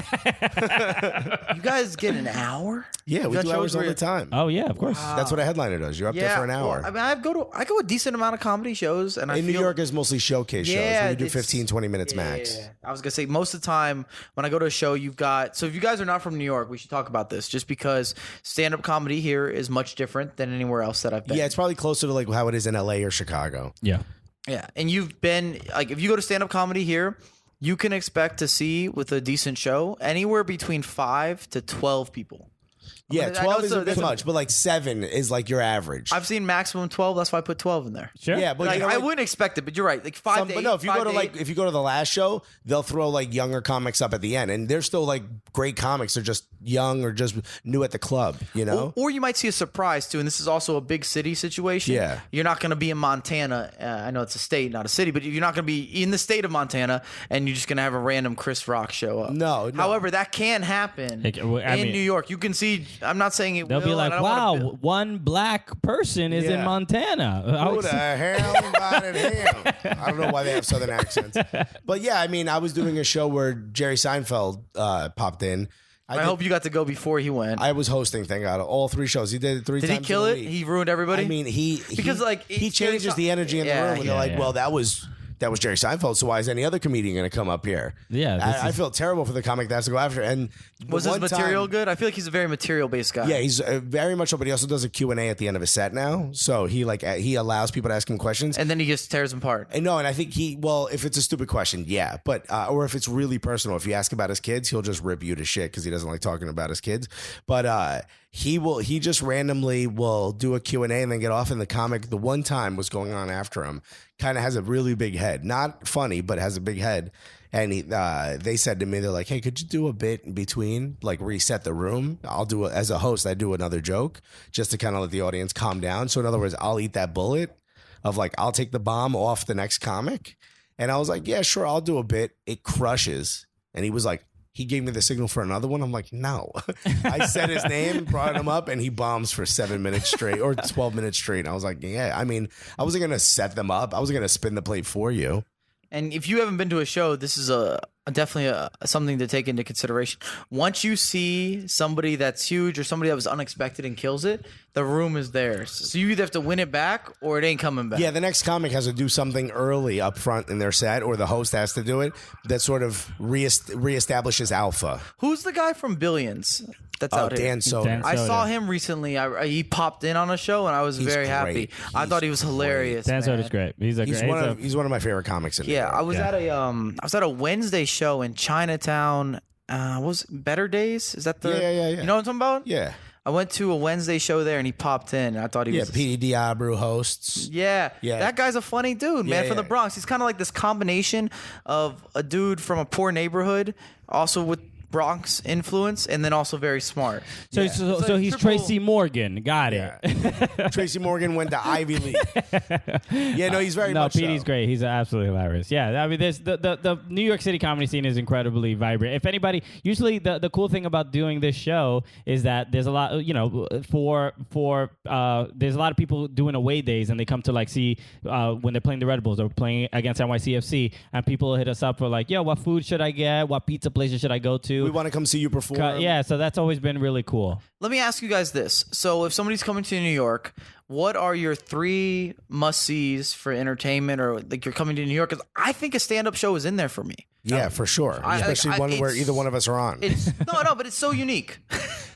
You guys get an hour? Yeah, we Got do shows hours all where the time. Oh yeah, of course. That's what a headliner does. You're up there for an hour. Well, I mean, I go a decent amount of comedy shows, and I In New feel York, is mostly showcase shows Yeah, where you do it's- 15, 20 minutes max. Yeah. I was gonna say most of the time when I go to a show, you've got. So if you guys are not from New York, we should talk about this, just because stand-up comedy here is much different than anywhere else that I've been. Yeah, it's probably closer to like how it is in LA or Chicago. Yeah. Yeah, and you've been like, if you go to stand-up comedy here, you can expect to see with a decent show anywhere between 5 to 12 people. Yeah, I know 12 is a bit that's much, but like 7 is like your average. I've seen maximum 12. That's why I put 12 in there. Sure. Yeah, but Like, you know, I like, wouldn't expect it, but you're right. Like 5 to 8. but no, if you 5 go to to like 8. if you go to the last show, they'll throw like younger comics up at the end, and they're still like great comics. They're just young or just new at the club, you know. Or you might see a surprise too, and this is also a big city situation. Yeah. You're not going to be in Montana. I know it's a state, not a city, but you're not going to be in the state of Montana, and you're just going to have a random Chris Rock show up. No. However, that can happen I in mean- New York. You can see. I'm not saying it They'll will. be like, and I don't wanna wow, build- one black person is in Yeah. Montana. Who the hell invited him? I don't know why they have southern accents. But yeah, I mean, I was doing a show where Jerry Seinfeld popped in. I hope you got to go before he went. I was hosting, thank God, all 3 shows. He did it 3 Did times he kill in a it? week. He ruined everybody. I mean, Because, like, he it's Jerry changes the energy in the Yeah, room, and they're yeah, like, yeah. well, that was Jerry Seinfeld. So why is any other comedian going to come up here? Yeah, this I is- feel terrible for the comic that has to go after. And the was his one material time- good? I feel like he's a very material based guy. Yeah, he's very much so, but he also does a Q&A at the end of his set now. So he allows people to ask him questions. And then he just tears them apart. And no, and I think if it's a stupid question, yeah, but or if it's really personal, if you ask about his kids, he'll just rip you to shit because he doesn't like talking about his kids. But he just randomly will do a Q&A and then get off. And the comic, the one time was going on after him, kind of has a really big head, not funny, but has a big head. And they said to me, they're like, hey, could you do a bit in between, like reset the room? I'll do it as a host. I do another joke just to kind of let the audience calm down. So in other words, I'll eat that bullet of like, I'll take the bomb off the next comic. And I was like, yeah, sure, I'll do a bit. It crushes. And he was like, he gave me the signal for another one. I'm like, no. I said his name, brought him up, and he bombs for 7 minutes straight or 12 minutes straight. And I was like, yeah, I mean, I wasn't going to set them up. I wasn't going to spin the plate for you. And if you haven't been to a show, this is definitely something to take into consideration. Once you see somebody that's huge or somebody that was unexpected and kills it, the room is theirs. So you either have to win it back or it ain't coming back. Yeah, the next comic has to do something early up front in their set, or the host has to do it that sort of reestablishes alpha. Who's the guy from Billions that's Oh, out here? Dan Soder. Dan I Soder. saw him recently. He popped in on a show, and I was very great. happy. I He's thought he was hilarious. Dan man. Soder's great. He's He's one of my favorite comics in Yeah, New York. I was at a Wednesday show in Chinatown. What was it, Better Days? Is that the? Yeah. You know what I'm talking about? Yeah. I went to a Wednesday show there, and he popped in. And I thought he Yeah, was. P.D. Diablo hosts. Yeah, Yeah. that guy's a funny dude, man, Yeah, from the yeah. Bronx. He's kind of like this combination of a dude from a poor neighborhood, also with Bronx influence, and then also very smart. So, Yeah. so, It's so like he's triple- Tracy Morgan. Got it. Yeah. Tracy Morgan went to Ivy League. Yeah, no, he's very No, much PD's so. great. He's absolutely hilarious. Yeah, I mean, there's the New York City comedy scene is incredibly vibrant. If anybody, usually the cool thing about doing this show is that there's a lot, you know, there's a lot of people doing away days, and they come to like see when they're playing the Red Bulls or playing against NYCFC, and people hit us up for like, yo, what food should I get? What pizza places should I go to? We want to come see you perform. Yeah, so that's always been really cool. Let me ask you guys this. So if somebody's coming to New York, what are your 3 must-sees for entertainment, or like you're coming to New York? 'Cause I think a stand-up show is in there for me. Yeah, for sure. Especially one where either one of us are on. It's no, but it's so unique.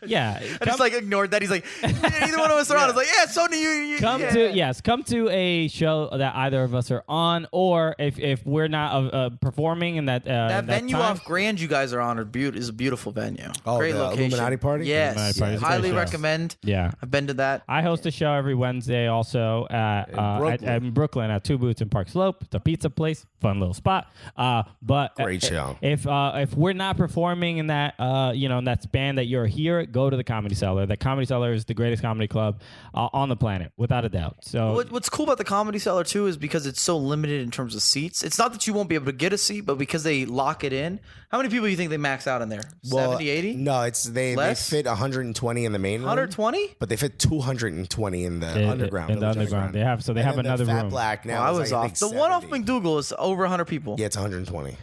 Yeah, I just like ignored that. He's like, either one of us are on. It's like, yeah, so do you. Come to a show that either of us are on, or if we're not performing in that That venue time, off Grand you guys are on is a beautiful venue. Oh, Great the location. Illuminati party? Yes. Illuminati party is a great Highly show. recommend. Yeah. I've been to that. I host a show every Wednesday also in Brooklyn at Two Boots in Park Slope. It's a pizza place, fun little spot. But Great show. If we're not performing in that in that span that you're here, go to the Comedy Cellar. The Comedy Cellar is the greatest comedy club on the planet, without a doubt. So What's cool about the Comedy Cellar too is because it's so limited in terms of seats. It's not that you won't be able to get a seat, but because they lock it in. How many people do you think they max out in there? 70, 80? No, they Less? fit 120 in the main room. 120? But they fit 220 in the underground. In the Village underground, they have And have then another the Fat room. Black now. I is was like, I off. think The one off 70. McDougal is over 100 people. Yeah, it's 120.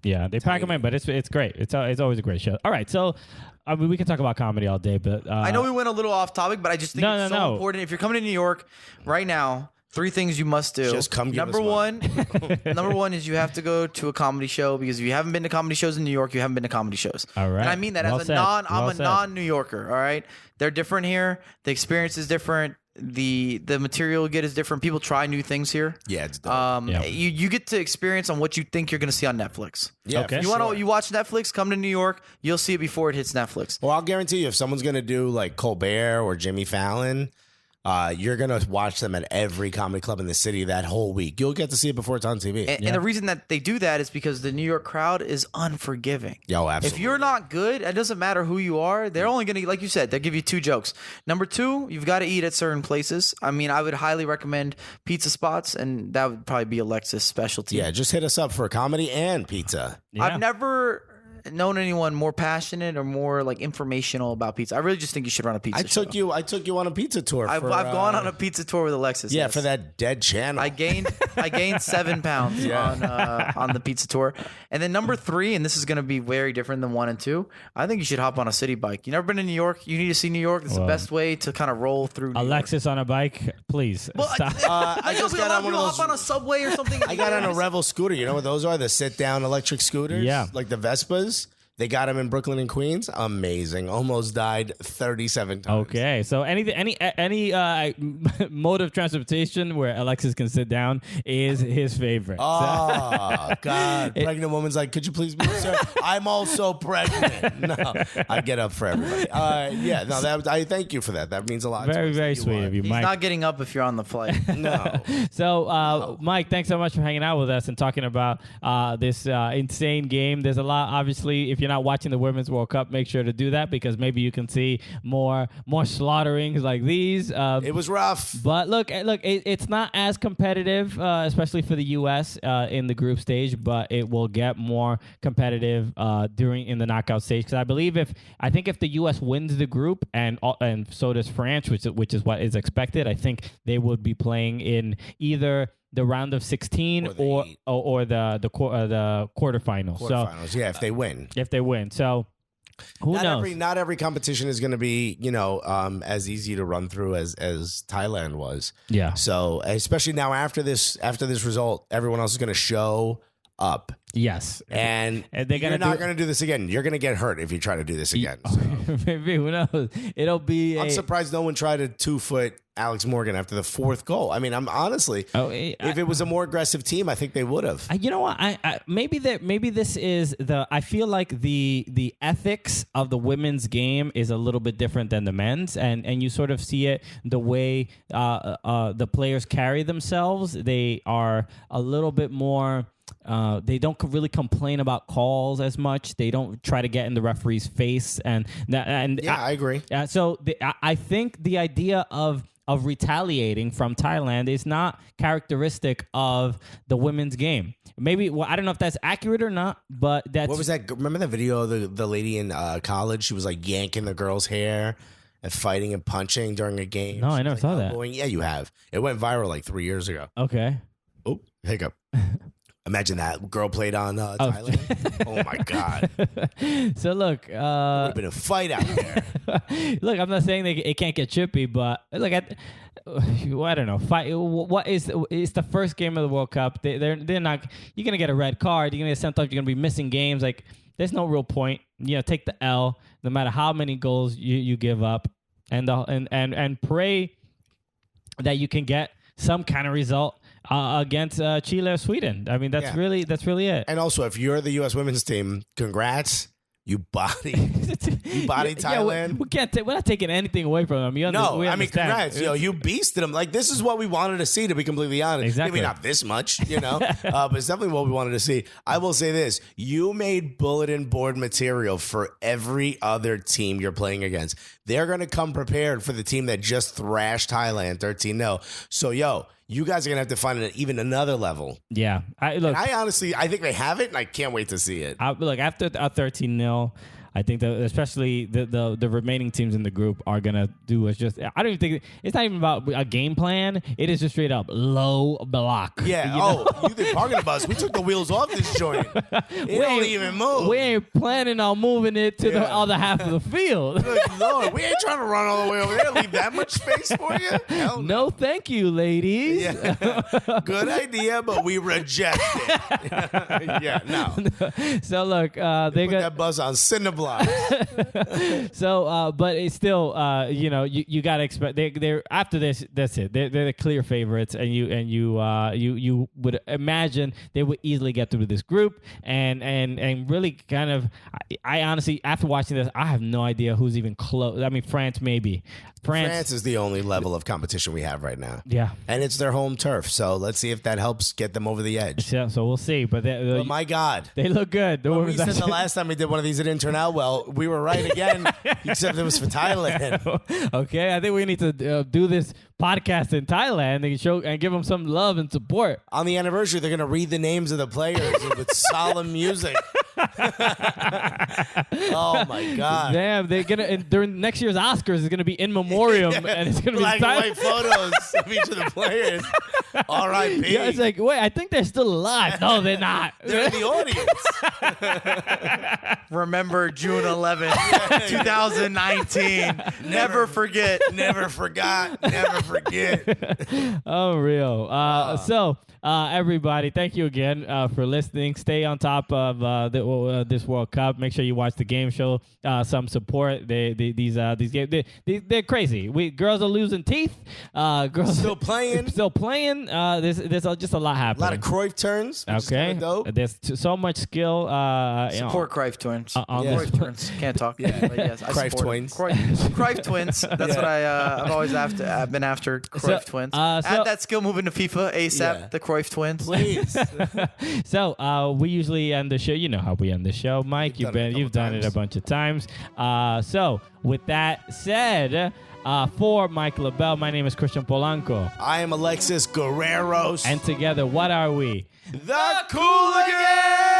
Yeah, they pack them in, but it's great. It's always a great show. All right, so I mean, we can talk about comedy all day, but I know we went a little off topic, but I just think it's so No. important. If you're coming to New York right now, 3 things you must do. Just come give us number money. number one is you have to go to a comedy show, because if you haven't been to comedy shows in New York, you haven't been to comedy shows. All right. And I mean that Well as said. I'm Well a said. non-New Yorker. All right, they're different here. The experience is different. the material you get is different. People try new things here. Yeah, it's dope. You get to experience on what you think you're going to see on Netflix. Yeah, Okay. You watch Netflix, come to New York, you'll see it before it hits Netflix. Well, I'll guarantee you, if someone's going to do like Colbert or Jimmy Fallon, you're going to watch them at every comedy club in the city that whole week. You'll get to see it before it's on TV. And the reason that they do that is because the New York crowd is unforgiving. Yo, absolutely. If you're not good, it doesn't matter who you are. They're only going to, like you said, they'll give you 2 jokes. Number 2, you've got to eat at certain places. I mean, I would highly recommend pizza spots, and that would probably be Alexa's specialty. Yeah, just hit us up for comedy and pizza. Yeah. I've never known anyone more passionate or more like informational about pizza. I really just think you should run a pizza show. I took you on a pizza tour. I've gone on a pizza tour with Alexis. Yeah, yes. for that dead channel. I gained 7 pounds on the pizza tour. And then number 3, and this is going to be very different than 1 and 2. I think you should hop on a city bike. You never been to New York? You need to see New York. It's the best way to kind of roll through New Alexis on a bike, please stop. I just got on one of those. Hop on a subway or something. I got on a Revel scooter. You know what those are? The sit-down electric scooters. Yeah. Like the Vespas. They got them in Brooklyn and Queens. Amazing. Almost died 37 times. Okay, so any mode of transportation where Alexis can sit down is his favorite. Oh, God. Pregnant woman's like, could you please be sir? I'm also pregnant. No, I get up for everybody. I thank you for that. That means a lot. Very, to us. very sweet of you, He's Mike. not getting up if you're on the flight. No. So, Mike, thanks so much for hanging out with us and talking about this insane game. There's a lot, obviously, if you're not watching the Women's World Cup, make sure to do that because maybe you can see more slaughterings like these. It was rough. But look, it's not as competitive, especially for the U.S. In the group stage, but it will get more competitive in the knockout stage. Because I think if the U.S. wins the group and so does France, which is what is expected, I think they would be playing in either the round of 16 or the quarterfinals. Quarterfinals, yeah, if they win. If they win. So who knows? Not every competition is going to be, as easy to run through as Thailand was. Yeah. So especially now after this result, everyone else is going to show up. Yes. And you're not going to do this again. You're going to get hurt if you try to do this again. So. Maybe, who knows? It'll be. I'm surprised no one tried a 2-foot Alex Morgan after the 4th goal. I mean, I'm honestly, if it was a more aggressive team, I think they would have. You know what? Maybe this is I feel like the ethics of the women's game is a little bit different than the men's, and you sort of see it the way the players carry themselves. They are a little bit more. They don't really complain about calls as much. They don't try to get in the referee's face, and I agree. So I think the idea of retaliating from Thailand is not characteristic of the women's game. Maybe I don't know if that's accurate or not, but that's What was that? Remember that video of the lady in college? She was like yanking the girl's hair and fighting and punching during a game. No, I never saw that. Yeah, you have. It went viral like 3 years ago. Okay. Oh, hiccup. Imagine that girl played on Thailand. Oh my God! So look, Would have been a fight out there. look, I'm not saying it can't get chippy, but look at. I don't know. What is? It's the first game of the World Cup. They're not. You're gonna get a red card. You're gonna get sent off. You're gonna be missing games. Like there's no real point. Take the L, no matter how many goals you give up, and pray that you can get some kind of result against Chile or Sweden. I mean, that's really it. And also, if you're the U.S. women's team, congrats. You body Thailand. We're not taking anything away from them. Congrats. You beasted them. Like, this is what we wanted to see, to be completely honest. Exactly. Maybe not this much, but it's definitely what we wanted to see. I will say this. You made bulletin board material for every other team you're playing against. They're going to come prepared for the team that just thrashed Thailand 13-0. So, you guys are going to have to find even another level. Yeah. I think they have it, and I can't wait to see it. After a 13-0, I think that especially the remaining teams in the group are going to do is just, I don't even think, it's not even about a game plan. It is just straight up low block. Yeah. You think parking bus? We took the wheels off this joint. It don't even move. We ain't planning on moving it to the other half of the field. Good Lord. We ain't trying to run all the way over there. Leave that much space for you? Hell no, thank you, ladies. Yeah. Good idea, but we reject it. No. So look, they put that bus on cinder block. lives. So, but it's still, you gotta expect they're after this. That's it. They're the clear favorites, and you would imagine they would easily get through this group, and really kind of. I honestly, after watching this, I have no idea who's even close. I mean, France maybe. France is the only level of competition we have right now. Yeah, and it's their home turf. So let's see if that helps get them over the edge. Yeah, so we'll see. But my God, they look good. When we said the last time we did one of these, it didn't turn out well. We were right again, except it was for Thailand. Okay, I think we need to do this podcast in Thailand and show and give them some love and support. On the anniversary, they're going to read the names of the players with solemn music. Oh my God! Damn, they're gonna and during next year's Oscars is gonna be in memoriam and it's gonna black be and white photos of each of the players. R.I.P. Yeah, it's like, wait, I think they're still alive. No, they're not. They're in the audience. Remember June 11th, 2019. Never forget. Never forgot. Never forget. Unreal. So, everybody, thank you again for listening. Stay on top of this World Cup. Make sure you watch the game show. Some support. These games. They're crazy. Girls are losing teeth. Girls still playing. There's just a lot happening. A lot of Cruyff turns. Okay. Dope. There's so much skill. Support Cruyff twins. Cruyff twins. Can't talk. Yeah. But yes, Cruyff twins. Cruyff twins. That's what I've always I've been after. Cruyff twins. Add that skill moving to FIFA ASAP. Yeah. The Cruyff twins. Please. So we usually end the show. You know how we end the show, Mike. You've done it a bunch of times. So with that said. For Mike Labelle, my name is Christian Polanco. I am Alexis Guerreros. And together, what are we? The Cooligans!